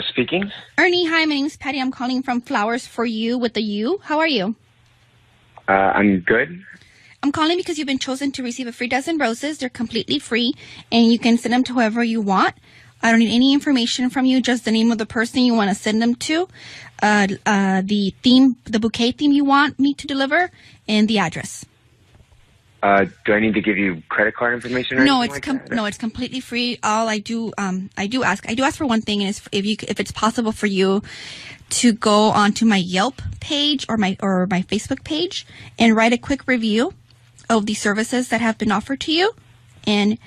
Speaking? Ernie, hi, my name is Patty. I'm calling from Flowers for You with the U. How are you? I'm good. I'm calling because you've been chosen to receive a free dozen roses. They're completely free, and you can send them to whoever you want. I don't need any information from you, just the name of the person you want to send them to, the theme, the bouquet theme you want me to deliver, and the address. Do I need to give you credit card information or No, anything it's it's completely free. All I do ask for one thing, and is if it's possible for you to go onto my Yelp page or my Facebook page and write a quick review of the services that have been offered to you, and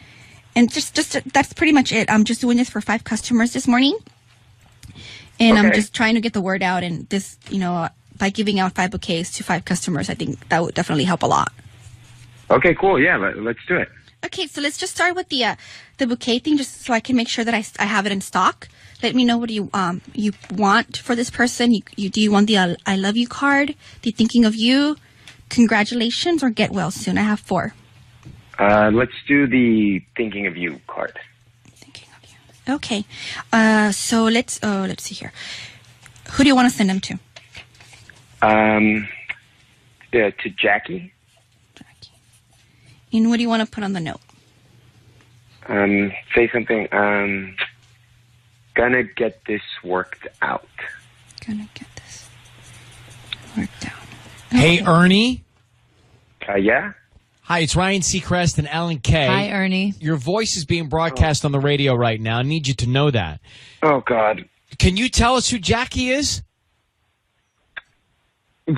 just that's pretty much it. I'm just doing this for 5 customers this morning, and I'm just trying to get the word out. And this, by giving out 5 bouquets to 5 customers, I think that would definitely help a lot. Okay, cool. Yeah, let's do it. Okay, so let's just start with the bouquet thing, just so I can make sure that I have it in stock. Let me know what you want for this person. Do you want the I love you card, the thinking of you, congratulations, or get well soon? I have 4. Let's do the thinking of you card. Okay, so let's see here. Who do you want to send them to? To Jackie. And what do you want to put on the note? Say something. Gonna get this worked out. Gonna get this worked out. Hey, Ernie. Yeah? Hi, it's Ryan Seacrest and Ellen Kay. Hi, Ernie. Your voice is being broadcast on the radio right now. I need you to know that. Oh, God. Can you tell us who Jackie is?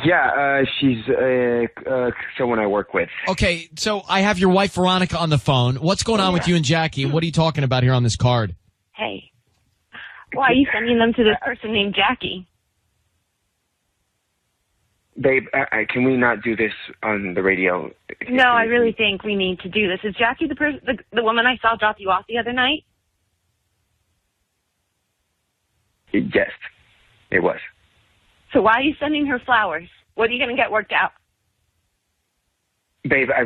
Yeah, she's someone I work with. Okay, so I have your wife, Veronica, on the phone. What's going on with you and Jackie? And what are you talking about here on this card? Hey, why are you sending them to this person named Jackie? Babe, can we not do this on the radio? No, I really think we need to do this. Is Jackie the woman I saw drop you off the other night? Yes, it was. So why are you sending her flowers? What are you going to get worked out? Babe, I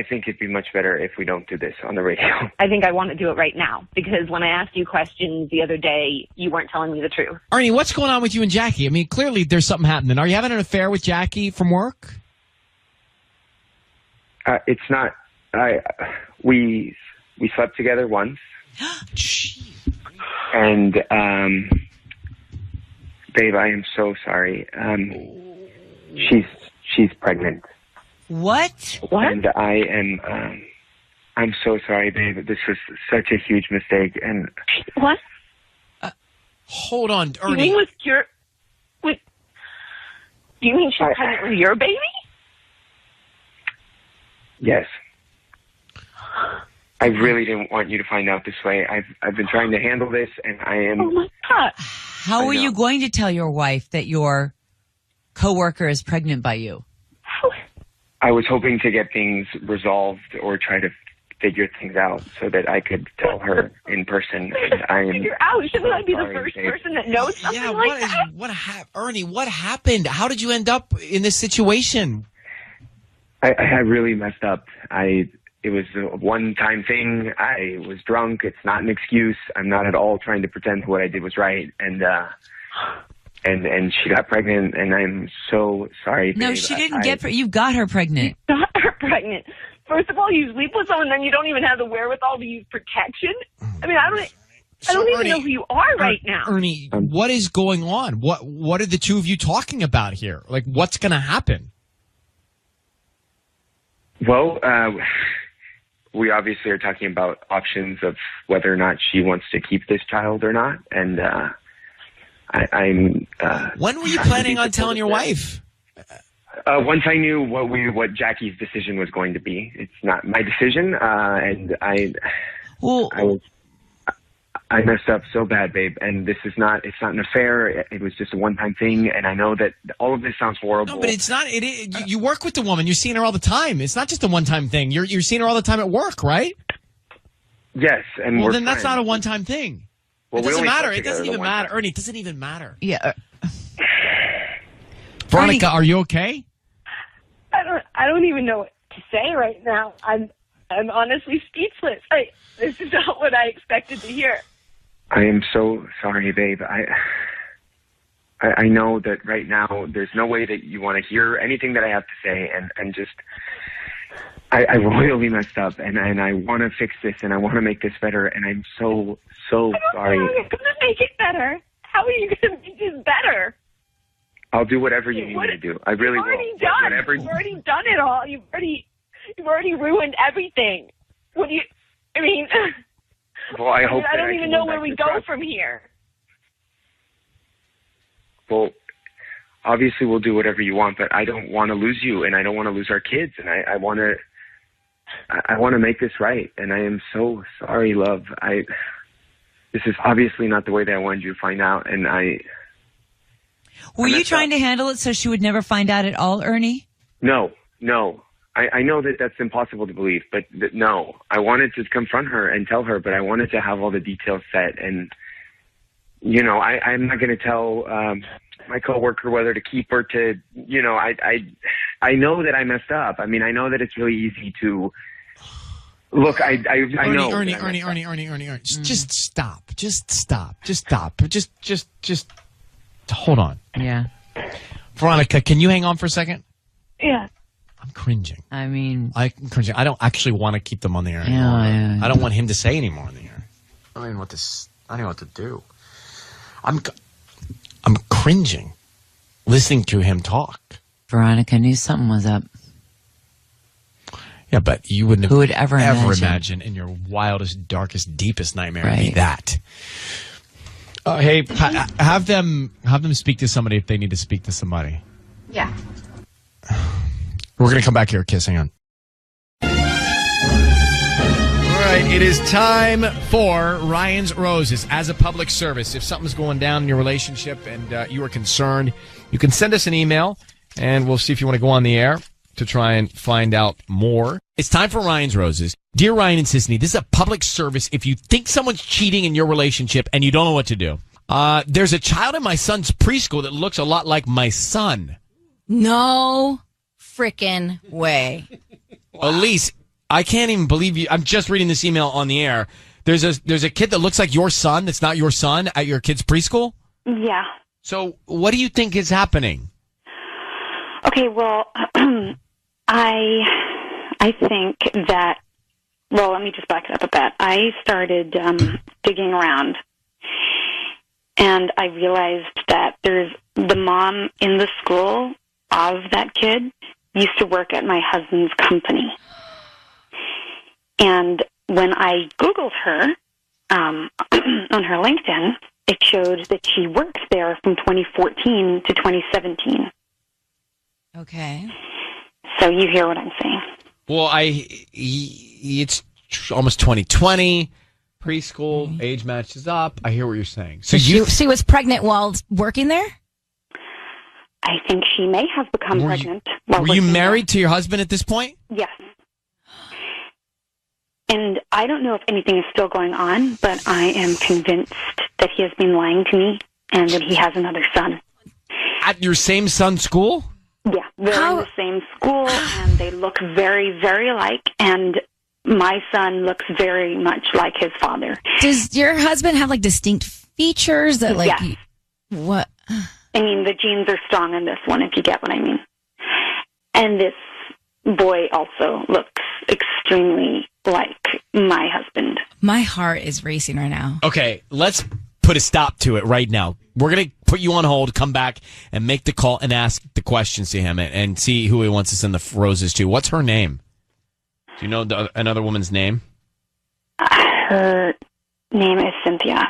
think it'd be much better if we don't do this on the radio. I think I want to do it right now because when I asked you questions the other day, you weren't telling me the truth. Ernie, what's going on with you and Jackie? I mean, clearly there's something happening. Are you having an affair with Jackie from work? It's not. We slept together once. And, babe, I am so sorry. She's pregnant. What? And I am, I'm so sorry, babe. This was such a huge mistake. And what? Hold on, Ernie. You mean with your? Do you mean she's pregnant with your baby? Yes. I really didn't want you to find out this way. I've been trying to handle this, and I am. Oh my God! How are you going to tell your wife that your coworker is pregnant by you? I was hoping to get things resolved or try to figure things out so that I could tell her in person. And I am figure out. Shouldn't I be the sorry, first babe. person that knows something like that? Ernie, what happened? How did you end up in this situation? I really messed up. It was a one-time thing. I was drunk. It's not an excuse. I'm not at all trying to pretend what I did was right. And she got pregnant, and I'm so sorry. No, babe. she didn't get pregnant. You got her pregnant. Got her pregnant. First of all, you sleep with someone, then you don't even have the wherewithal to use protection. I mean, I don't even Ernie, know who you are right now. Ernie, what is going on? What are the two of you talking about here? Like, what's going to happen? Well, we obviously are talking about options of whether or not she wants to keep this child or not, and I'm. When were you planning on telling your wife? Once I knew what Jackie's decision was going to be. It's not my decision, and I was. I messed up so bad, babe, and it's not an affair. It was just a one-time thing, and I know that all of this sounds horrible. No, but it's not. You work with the woman. You're seeing her all the time. It's not just a one-time thing. You're seeing her all the time at work, right? Yes, and well, we're then that's friends. not a one-time thing. Well, It we doesn't only matter. slept It doesn't together even the one matter. time. Ernie, it doesn't even matter. Yeah. Veronica, are you okay? I don't even know what to say right now. I'm honestly speechless. This is not what I expected to hear. I am so sorry, babe. I know that right now there's no way that you want to hear anything that I have to say, and just I royally messed up, and I want to fix this, and I want to make this better, and I'm so sorry. How are you going to make it better? How are you going to make this better? I'll do whatever you need me to do. I really will. You've already done it all. You've already ruined everything. What do you? I mean, well, I hope. I don't that even can know win where back we the go trust. from here. Well, obviously we'll do whatever you want, but I don't want to lose you, and I don't want to lose our kids, and I want to make this right, and I am so sorry, love. This is obviously not the way that I wanted you to find out, and Were you trying to handle it so she would never find out at all, Ernie? No. I know that that's impossible to believe, but no. I wanted to confront her and tell her, but I wanted to have all the details set. And, you know, I'm not going to tell my coworker whether to keep her to, you know, I know that I messed up. I mean, I know that it's really easy to... Look, I know. Ernie. Just stop. Just stop. Just hold on. Yeah. Veronica, can you hang on for a second? Yeah. I'm cringing. I'm cringing. I don't actually want to keep them on the air anymore. Yeah. I don't want him to say anymore on the air. I don't know what to do. I'm cringing listening to him talk. Veronica knew something was up. Yeah, but you wouldn't have Who would ever imagine in your wildest, darkest, deepest nightmare to be Right. that. Hey, have them speak to somebody if they need to speak to somebody. Yeah. We're going to come back here kissing on. All right, it is time for Ryan's Roses as a public service. If something's going down in your relationship and you are concerned, you can send us an email, and we'll see if you want to go on the air to try and find out more. It's time for Ryan's Roses. Dear Ryan and Sisney, this is a public service if you think someone's cheating in your relationship and you don't know what to do. There's a child in my son's preschool that looks a lot like my son. No frickin' way. Elise, I can't even believe you. I'm just reading this email on the air. There's a kid that looks like your son that's not your son at your kid's preschool? Yeah. So what do you think is happening? Okay, well, I think that, well, let me just back it up a bit. I started digging around, and I realized that there's the mom in the school of that kid used to work at my husband's company. And when I Googled her on her LinkedIn, it showed that she worked there from 2014 to 2017. Okay. So you hear what I'm saying. Well, it's almost 2020. Preschool, age matches up. I hear what you're saying. So she was pregnant while working there? I think she may have become pregnant. while Were you working married to your husband at this point? there. Yes. And I don't know if anything is still going on, but I am convinced that he has been lying to me and that he has another son. At your same son's school? Yeah, they're in the same school, and they look very, very alike, and my son looks very much like his father. Does your husband have like distinct features that like Yes. what? I mean, the genes are strong in this one, if you get what I mean. And this boy also looks extremely like my husband. My heart is racing right now. Okay, let's put a stop to it right now. We're going to put you on hold, come back, and make the call and ask the questions to him and see who he wants to send the roses to. What's her name? Do you know another woman's name? Her name is Cynthia.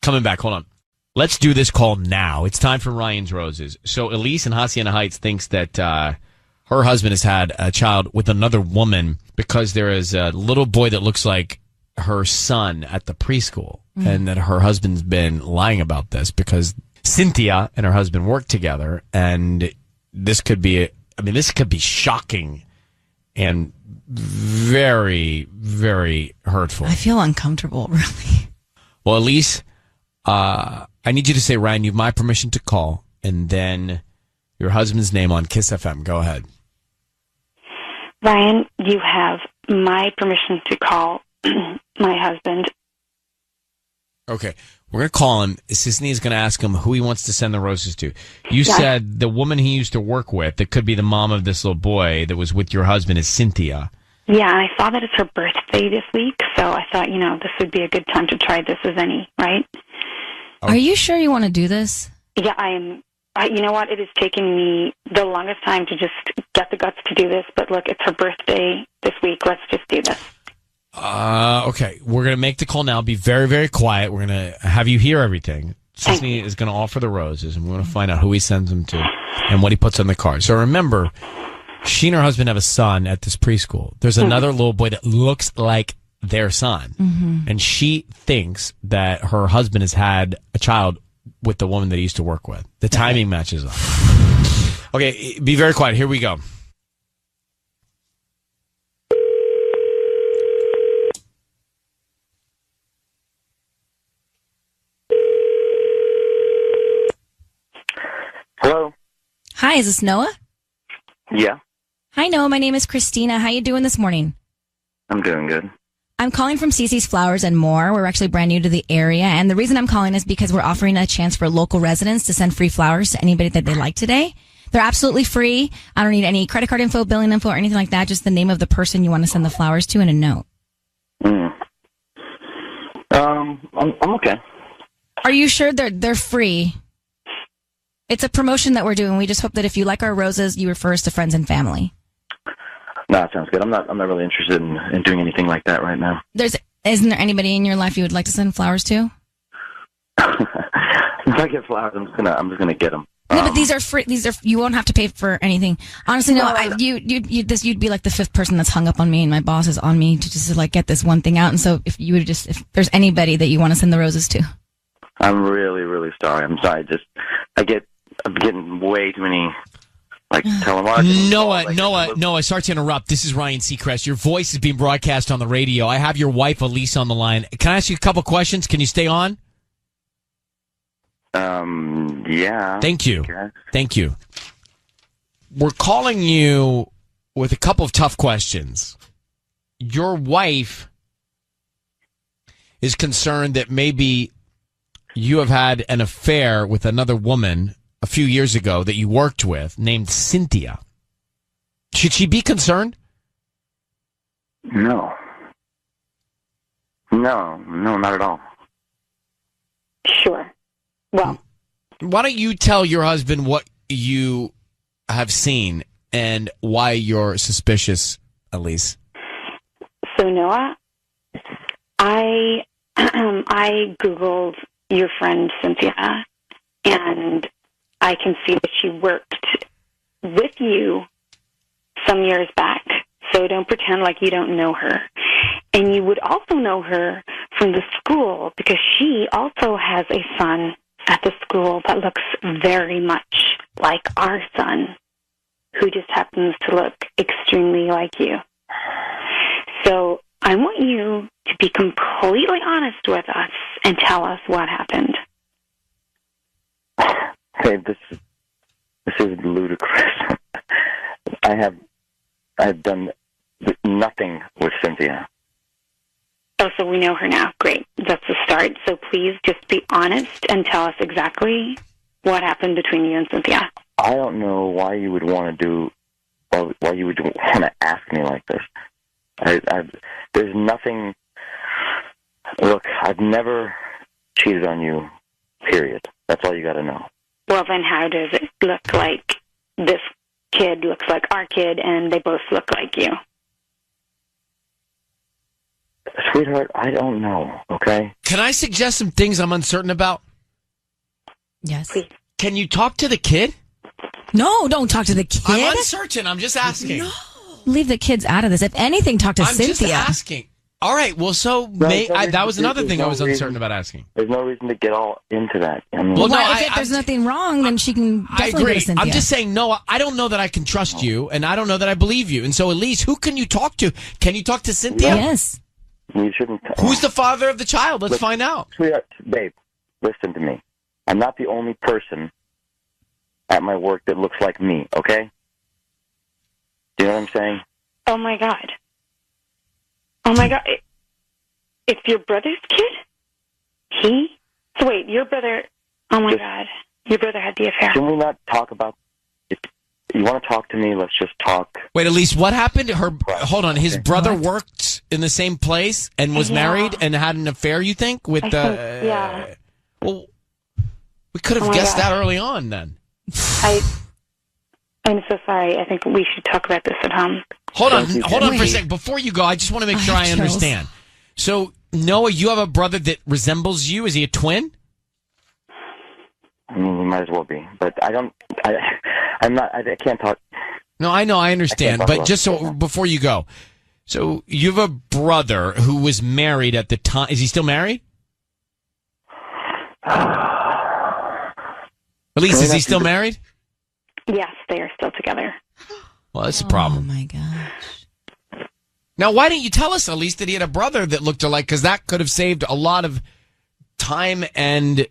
Coming back, hold on. Let's do this call now. It's time for Ryan's Roses. So Elise in Hacienda Heights thinks that her husband has had a child with another woman because there is a little boy that looks like her son at the preschool. and that her husband's been lying about this because Cynthia and her husband work together, and this could be shocking and very, very hurtful. I feel uncomfortable, really. Well, Elise, I need you to say, Ryan, you have my permission to call, and then your husband's name on Kiss FM. Go ahead. Ryan, you have my permission to call my husband. Okay. We're going to call him. Sisney is going to ask him who he wants to send the roses to. You said the woman he used to work with, that could be the mom of this little boy that was with your husband, is Cynthia. Yeah, I saw that it's her birthday this week, so I thought, this would be a good time to try this as any, right? Are you sure you want to do this? Yeah, I am. You know what? It has taken me the longest time to just get the guts to do this, but look, it's her birthday this week. Let's just do this. Okay. We're going to make the call now. Be very, very quiet. We're going to have you hear everything. Sisney is going to offer the roses, and we're going to find out who he sends them to and what he puts on the card. So remember, she and her husband have a son at this preschool. There's another little boy that looks like their son, and she thinks that her husband has had a child with the woman that he used to work with. The timing matches up. Okay, be very quiet. Here we go. Hello. Hi, is this Noah? Yeah, Hi, Noah. My name is Christina. How you doing this morning? I'm doing good. I'm calling from CC's Flowers and More. We're actually brand new to the area, and the reason I'm calling is because we're offering a chance for local residents to send free flowers to anybody that they like today. They're absolutely free. I don't need any credit card info, billing info, or anything like that. Just the name of the person you want to send the flowers to and a note. I'm okay. Are you sure they're free? It's a promotion that we're doing. We just hope that if you like our roses, you refer us to friends and family. No, it sounds good. I'm not really interested in doing anything like that right now. Isn't there anybody in your life you would like to send flowers to? If I get flowers, I'm just gonna get them. No, but these are free. You won't have to pay for anything. Honestly, no. You'd be like the fifth person that's hung up on me, and my boss is on me to just like get this one thing out. And so, if there's anybody that you want to send the roses to, I'm really, really sorry. I'm sorry. I'm getting way too many telemarketing. Noah, sorry to interrupt. This is Ryan Seacrest. Your voice is being broadcast on the radio. I have your wife, Elise, on the line. Can I ask you a couple questions? Can you stay on? Yeah. Thank you. Thank you. We're calling you with a couple of tough questions. Your wife is concerned that maybe you have had an affair with another woman a few years ago that you worked with named Cynthia. Should she be concerned? No, not at all. Sure. Well, why don't you tell your husband what you have seen and why you're suspicious, Elise? So Noah, I Googled your friend Cynthia, and I can see that she worked with you some years back. So don't pretend like you don't know her. And you would also know her from the school because she also has a son at the school that looks very much like our son, who just happens to look extremely like you. So I want you to be completely honest with us and tell us what happened. Hey, this is ludicrous. I have done nothing with Cynthia. Oh, so we know her now. Great. That's the start. So please just be honest and tell us exactly what happened between you and Cynthia. I don't know why you would want to why you would want to ask me like this. There's nothing. Look, I've never cheated on you, period. That's all you got to know. Well, then how does it look like this kid looks like our kid and they both look like you? Sweetheart, I don't know, okay? Can I suggest some things I'm uncertain about? Yes. Please. Can you talk to the kid? No, don't talk to the kid. I'm uncertain. I'm just asking. No. Leave the kids out of this. If anything, talk to Cynthia. I'm just asking. All right. Well, so that was another thing I was uncertain about asking. There's no reason to get all into that. I mean, Well, if there's nothing wrong, then she can I definitely go agree. to Cynthia. I'm just saying, Noah, I don't know that I can trust you, and I don't know that I believe you. And so, Elise, who can you talk to? Can you talk to Cynthia? Yes. You shouldn't. Who's the father of the child? Let's find out. Sweetheart, babe, listen to me. I'm not the only person at my work that looks like me, okay? Do you know what I'm saying? Oh, my God. Oh, my God. It's your brother's kid? So wait, your brother... Oh, my God. Your brother had the affair. Can we not talk about it? You want to talk to me? Let's just talk. Wait, Elise, what happened? Hold on. His brother worked in the same place and was married and had an affair, you think? Yeah. Well, we could have guessed that early on then. I'm so sorry. I think we should talk about this at home. Hold on for a second. Before you go, I just want to make sure I understand. So, Noah, you have a brother that resembles you. Is he a twin? I mean, he might as well be. But I can't talk. No, I know, I understand. But just so, before you go, so you have a brother who was married at the time. Is he still married? Elise, is he still married? Yes, they are still together. Well, that's a problem. Oh, my gosh. Now, why didn't you tell us, Elise, that he had a brother that looked alike? Because that could have saved a lot of time and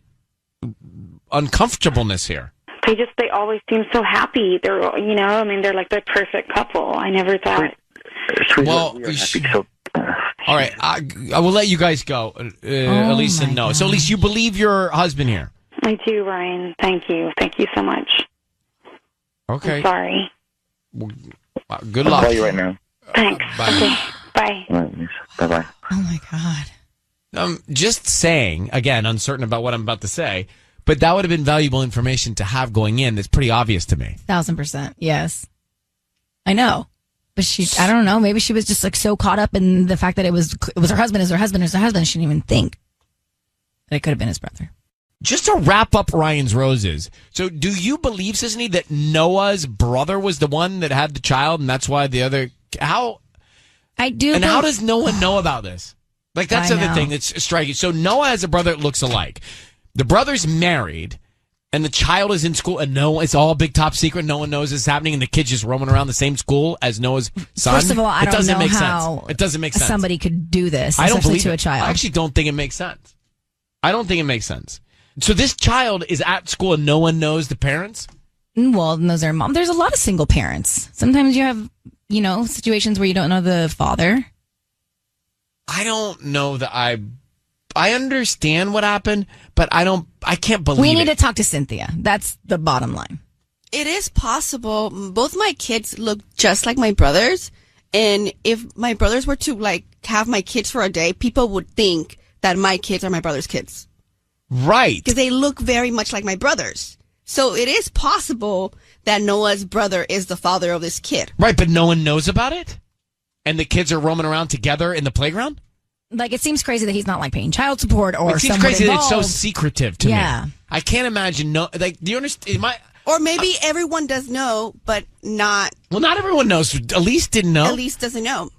uncomfortableness here. They always seem so happy. They're, they're like the perfect couple. I never thought. Well, all right, I will let you guys go, Elise and Noah. So, Elise, you believe your husband here? I do, Ryan. Thank you. Thank you so much. Okay. I'm sorry. Well, good luck. I'll call you right now. Thanks. Bye. Okay. Bye. Bye-bye. Oh, my God. I'm just saying, again, uncertain about what I'm about to say, but that would have been valuable information to have going in. That's pretty obvious to me. 1,000%. Yes. I know. But I don't know. Maybe she was just like so caught up in the fact that it was her husband, is her husband, is her husband. She didn't even think that it could have been his brother. Just to wrap up Ryan's Roses. So do you believe, Sisney, that Noah's brother was the one that had the child and that's why the other... I do. And how does no one know about this? Like, that's the I other know. thing that's striking. So Noah has a brother that looks alike. The brother's married and the child is in school and it's all big top secret. No one knows this is happening and the kid's just roaming around the same school as Noah's son. First of all, I don't know make how sense. It doesn't make sense. Somebody could do this, I don't especially believe to it. a child. I actually don't think it makes sense. I don't think it makes sense. So this child is at school and no one knows the parents? Well, knows their mom. There's a lot of single parents. Sometimes you have, situations where you don't know the father. I don't know that I understand what happened, but I can't believe We need it. to talk to Cynthia. That's the bottom line. It is possible. Both my kids look just like my brothers. And if my brothers were to have my kids for a day, people would think that my kids are my brother's kids. Right. Because they look very much like my brothers. So it is possible that Noah's brother is the father of this kid. Right, but no one knows about it? And the kids are roaming around together in the playground? It seems crazy that he's not paying child support or It seems someone crazy that it's so involved. secretive to me. Yeah. I can't imagine. Do you understand? Or maybe everyone does know, but not. Well, not everyone knows. Elise didn't know. Elise doesn't know.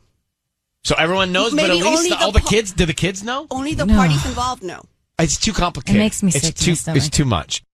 So everyone knows, but Maybe Elise, only all the kids, do the kids know? Only the parties involved know. It's too complicated. It makes me sick to my stomach. It's too much.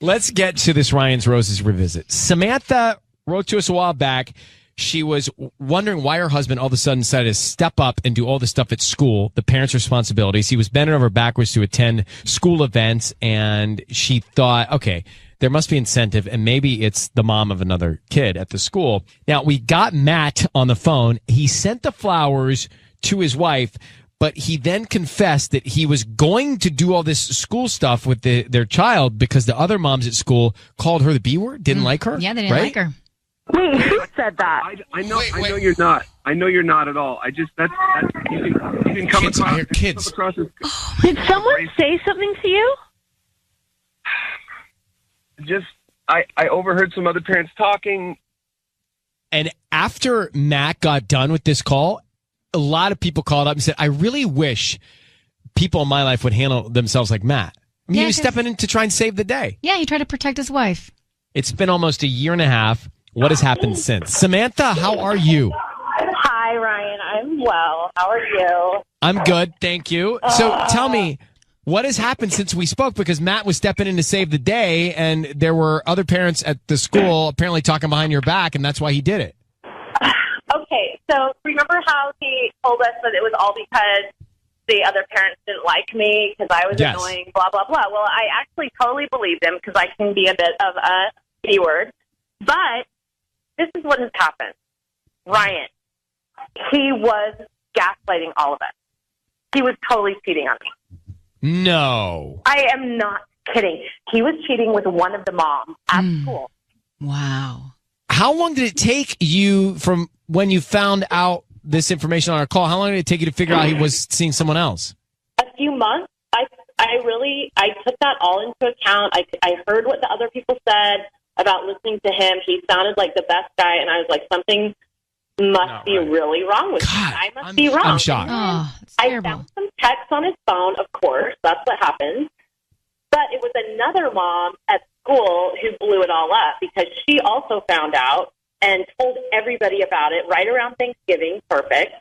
Let's get to this Ryan's Roses revisit. Samantha wrote to us a while back. She was wondering why her husband all of a sudden decided to step up and do all the stuff at school, the parents' responsibilities. He was bending over backwards to attend school events, and she thought, okay, there must be incentive, and maybe it's the mom of another kid at the school. Now, we got Matt on the phone. He sent the flowers to his wife, but he then confessed that he was going to do all this school stuff with their child because the other moms at school called her the B word, didn't like her. Yeah, they didn't like her. Wait, who said that? I know you're not. I know you're not at all. You can come Kids, I hear kids. Come across as, Did someone say something to you? I overheard some other parents talking. And after Matt got done with this call, a lot of people called up and said, I really wish people in my life would handle themselves like Matt. I mean, Yeah, he was 'cause- stepping in to try and save the day. Yeah, he tried to protect his wife. It's been almost a year and a half. What has happened since? Samantha, how are you? Hi, Ryan. I'm well. How are you? I'm good, thank you. So tell me, what has happened since we spoke? Because Matt was stepping in to save the day, and there were other parents at the school apparently talking behind your back, and that's why he did it. Okay, so remember how he told us that it was all because the other parents didn't like me because I was Yes. annoying, blah, blah, blah. Well, I actually totally believed him because I can be a bit of a B-word. But this is what has happened. Ryan, he was gaslighting all of us. He was totally cheating on me. No. I am not kidding. He was cheating with one of the moms at school. Wow. How long did it take you from when you found out this information on our call? How long did it take you to figure out he was seeing someone else? A few months. I took that all into account. I heard what the other people said about listening to him. He sounded like the best guy, and I was like, something must be really wrong with him. I must be wrong. I'm shocked. Oh, I found some texts on his phone, of course. That's what happened. But it was another mom at school who blew it all up because she also found out and told everybody about it right around Thanksgiving. Perfect.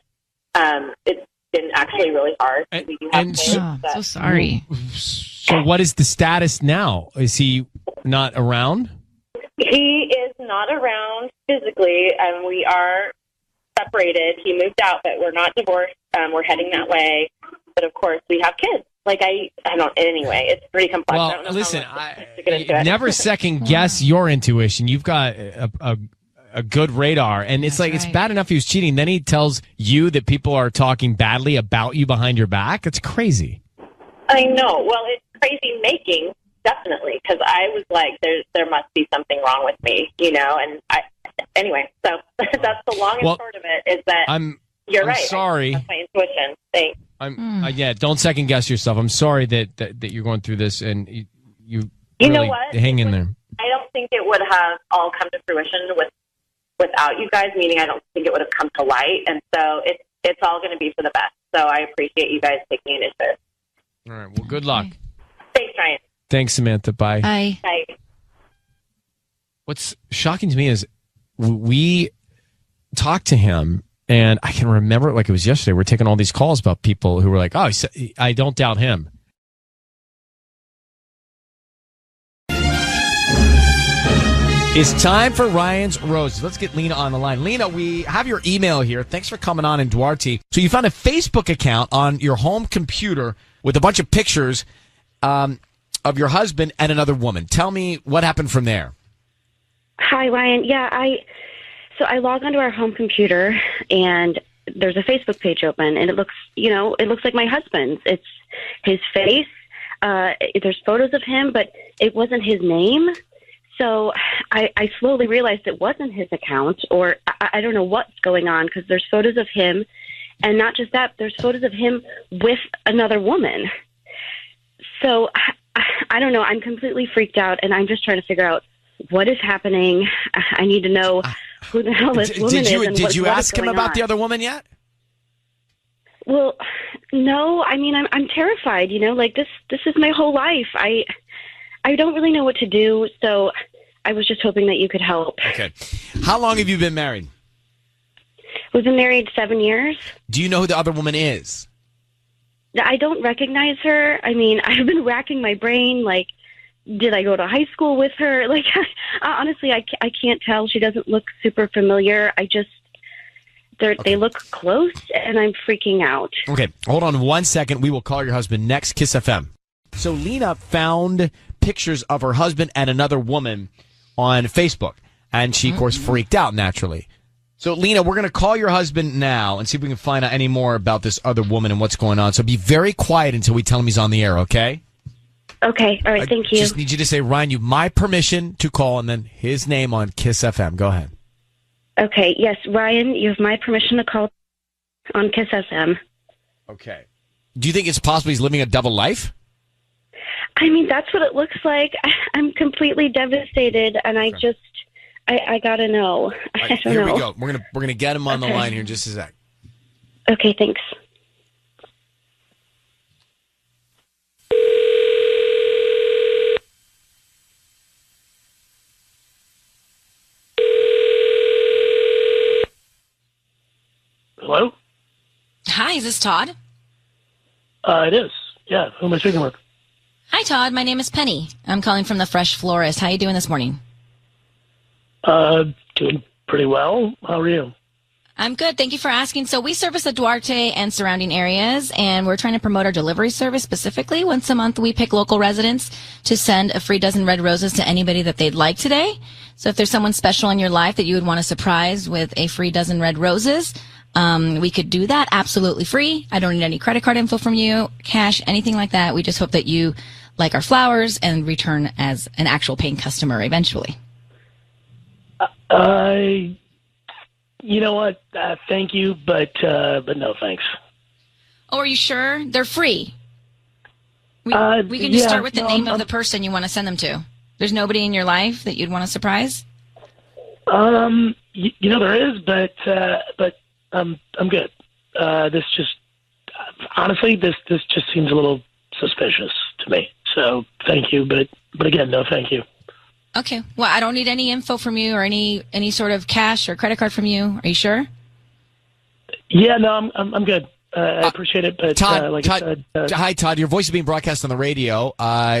It's been actually really hard. We do have kids, but- so sorry. So what is the status now? Is he not around? He is not around physically, and we are separated. He moved out, but we're not divorced. We're heading that way. But of course, we have kids. Like I don't. Anyway, it's pretty complex. I don't know Well, listen, how much to get into it. never second guess your intuition. You've got a good radar, and it's like it's bad enough he was cheating. Then he tells you that people are talking badly about you behind your back. It's crazy. I know. Well, it's crazy making, definitely, because I was like, there must be something wrong with me, and anyway, so that's the long and short of it, is that you're I'm right. sorry. That's my intuition. Thanks. Yeah, don't second guess yourself. I'm sorry that you're going through this, and you You really know what? hang in there. I don't think it would have all come to fruition without you guys, meaning I don't think it would have come to light, and so it's all going to be for the best. So I appreciate you guys taking initiative. All right. Well, good luck. Thanks, Ryan. Thanks, Samantha. Bye. Bye. Bye. What's shocking to me is we talked to him, and I can remember it like it was yesterday. We're taking all these calls about people who were like, "Oh, I don't doubt him." It's time for Ryan's Roses. Let's get Lena on the line. Lena, we have your email here. Thanks for coming on in Duarte. So you found a Facebook account on your home computer with a bunch of pictures of your husband and another woman. Tell me what happened from there. Hi, Ryan. Yeah, I log onto our home computer and there's a Facebook page open, and it looks like my husband's. It's his face. There's photos of him, but it wasn't his name. So I slowly realized it wasn't his account, or I don't know what's going on, because there's photos of him, and not just that, there's photos of him with another woman. So I don't know. I'm completely freaked out, and I'm just trying to figure out what is happening. I need to know who the hell this woman is. Did you ask him about the other woman yet? Well, no. I mean, I'm terrified. Like this is my whole life. I don't really know what to do, so I was just hoping that you could help. Okay. How long have you been married? We've been married 7 years. Do you know who the other woman is? I don't recognize her. I mean, I've been racking my brain, like, did I go to high school with her? Like, honestly, I can't tell. She doesn't look super familiar. They look close, and I'm freaking out. Okay, hold on 1 second. We will call your husband next. Kiss FM. So Lena found pictures of her husband and another woman on Facebook, and she, of course, freaked out naturally. So, Lena, we're going to call your husband now and see if we can find out any more about this other woman and what's going on. So be very quiet until we tell him he's on the air, okay? Okay, all right, thank you. I just need you to say, Ryan, you have my permission to call, and then his name on Kiss FM. Go ahead. Okay, yes, Ryan, you have my permission to call on Kiss FM. Okay. Do you think it's possible he's living a double life? I mean, that's what it looks like. I'm completely devastated, and I gotta know. I don't Here know. we go. We're gonna get him on the line here in just a sec. Okay, thanks. Hi, is this Todd? It is. Yeah. Who am I speaking with? Hi, Todd. My name is Penny. I'm calling from the Fresh Florist. How you doing this morning? Doing pretty well. How are you? I'm good. Thank you for asking. So we service the Duarte and surrounding areas, and we're trying to promote our delivery service specifically. Once a month, we pick local residents to send a free dozen red roses to anybody that they'd like today. So if there's someone special in your life that you would want to surprise with a free dozen red roses, we could do that absolutely free. I don't need any credit card info from you, cash, anything like that. We just hope that you like our flowers and return as an actual paying customer eventually. You know what? Thank you, but no thanks. Oh, are you sure? They're free. We can just start with the name of the person you want to send them to. There's nobody in your life that you'd want to surprise? There is, but I'm good. This just honestly, this just seems a little suspicious to me. So thank you, but again, no, thank you. Okay. Well, I don't need any info from you or any sort of cash or credit card from you. Are you sure? Yeah, no, I'm good. I appreciate it, but Todd, I said, hi, Todd. Your voice is being broadcast on the radio.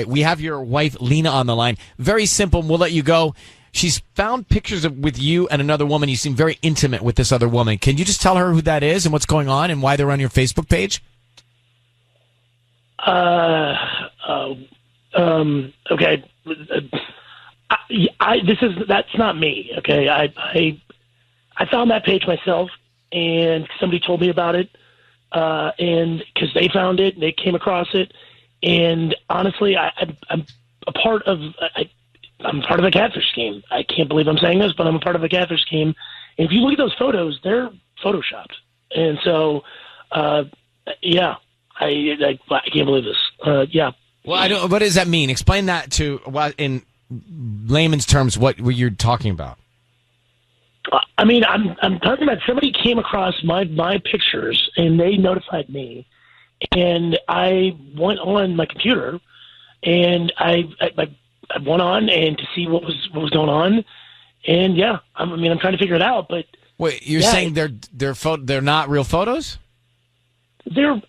We have your wife, Lena, on the line. Very simple. We'll let you go. She's found pictures with you and another woman. You seem very intimate with this other woman. Can you just tell her who that is and what's going on and why they're on your Facebook page? Okay. That's not me. Okay. I found that page myself, and somebody told me about it. And because they found it, they came across it, and honestly, I'm part of a catfish scheme. I can't believe I'm saying this, but I'm a part of a catfish scheme. And if you look at those photos, they're photoshopped, and so yeah, I can't believe this. Yeah. Well, what does that mean? Explain that to what in layman's terms. What you're talking about? I mean, I'm talking about somebody came across my pictures and they notified me, and I went on my computer and I went on and to see what was going on, and yeah, I'm trying to figure it out. But wait, you're saying they're not real photos? They took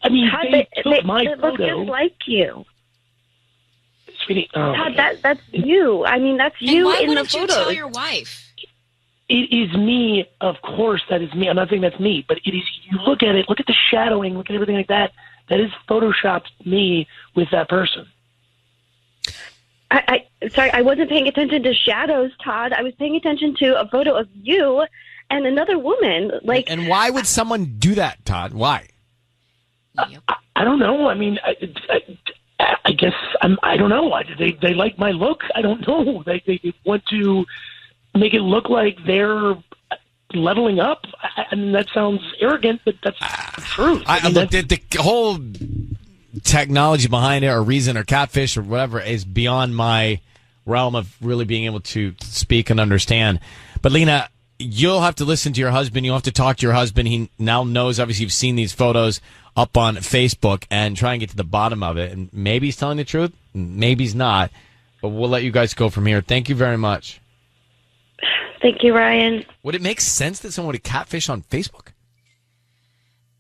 my they photo. look just like you. Sweetie, Todd, that's you. I mean, that's you why in the wouldn't you photos. tell your wife? It is me, of course. That is me. I'm not saying that's me, but it is. You look at it. Look at the shadowing. Look at everything like that. That is photoshopped me with that person. Sorry, I wasn't paying attention to shadows, Todd. I was paying attention to a photo of you and another woman. And why would someone do that, Todd? Why? I don't know. I mean, I guess I don't know. They like my look. I don't know. They want to make it look like they're leveling up. I mean, that sounds arrogant, but that's the truth. I looked at the whole technology behind it, or reason, or catfish, or whatever, is beyond my realm of really being able to speak and understand. But Lena, you'll have to listen to your husband. You'll have to talk to your husband. He now knows, obviously, you've seen these photos up on Facebook, and try and get to the bottom of it. And maybe he's telling the truth, maybe he's not. But we'll let you guys go from here. Thank you very much. Thank you, Ryan. Would it make sense that someone would catfish on Facebook?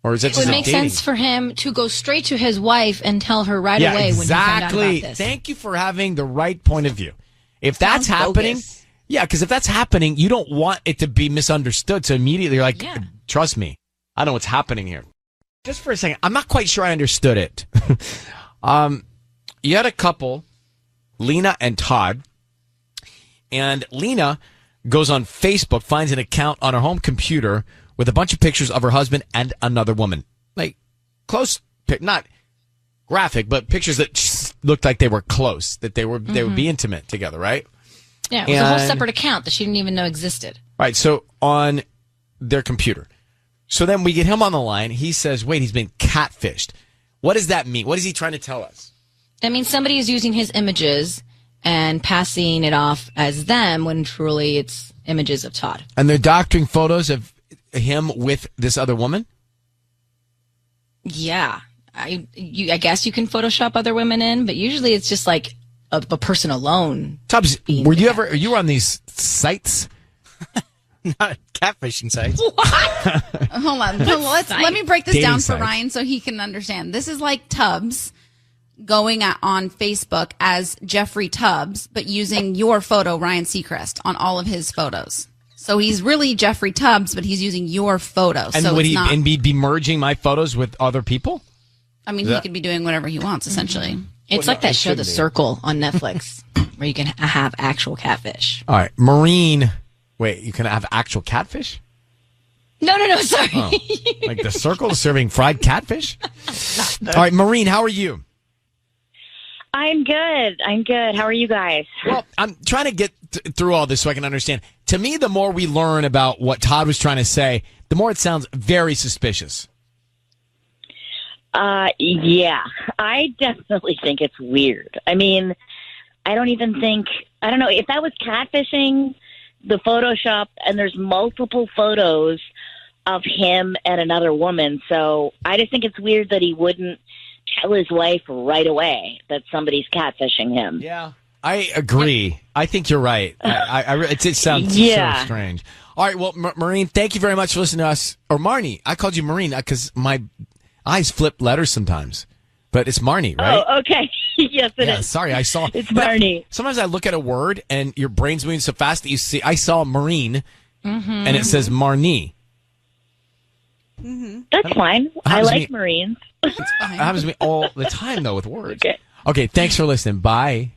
Or is that It just would a make dating? sense for him to go straight to his wife and tell her right away when he found out about this. Thank you for having the right point of view. If that's Sounds happening, bogus. yeah, because if that's happening, you don't want it to be misunderstood. So immediately you're like, trust me, I know what's happening here. Just for a second, I'm not quite sure I understood it. You had a couple, Lena and Todd, and Lena goes on Facebook, finds an account on her home computer with a bunch of pictures of her husband and another woman. Like, close, not graphic, but pictures that looked like they were close, that they would be intimate together, right? Yeah, it was a whole separate account that she didn't even know existed. Right, so on their computer. So then we get him on the line. He says, wait, he's been catfished. What does that mean? What is he trying to tell us? That means somebody is using his images and passing it off as them when truly it's images of Todd. And they're doctoring photos of him with this other woman? Yeah. I guess you can Photoshop other women in, but usually it's just like a person alone. Tubbs, were you on these sites? Not catfishing sites. Hold on. Let me break this Dating down for sites. Ryan so he can understand. This is like Tubbs going on Facebook as Jeffrey Tubbs, but using your photo, Ryan Seacrest, on all of his photos. So he's really Jeffrey Tubbs, but he's using your photo. And so would it's he not. and be merging my photos with other people? I mean, he could be doing whatever he wants, essentially. It's like that show, The Circle, on Netflix, where you can have actual catfish. All right, Marine. Wait, you can have actual catfish? No, sorry. Oh, like The Circle is serving fried catfish? All right, Maureen, how are you? I'm good. How are you guys? Well, I'm trying to get through all this so I can understand. To me, the more we learn about what Todd was trying to say, the more it sounds very suspicious. Yeah, I definitely think it's weird. I mean, I don't know, if that was catfishing, the Photoshop, and there's multiple photos of him and another woman. So I just think it's weird that he wouldn't tell his wife right away that somebody's catfishing him. Yeah, I agree. I think you're right. It sounds so strange. All right, well, Maureen, thank you very much for listening to us. Or Marnie. I called you Maureen because my eyes flip letters sometimes. But it's Marnie, right? Oh, okay. Yes, it is. Sorry, I saw. It's Marnie. Sometimes I look at a word and your brain's moving so fast that you see. I saw Marine, and it says Marnie. That's fine. I like Marines. It happens to me all the time, though, with words. Okay, thanks for listening. Bye.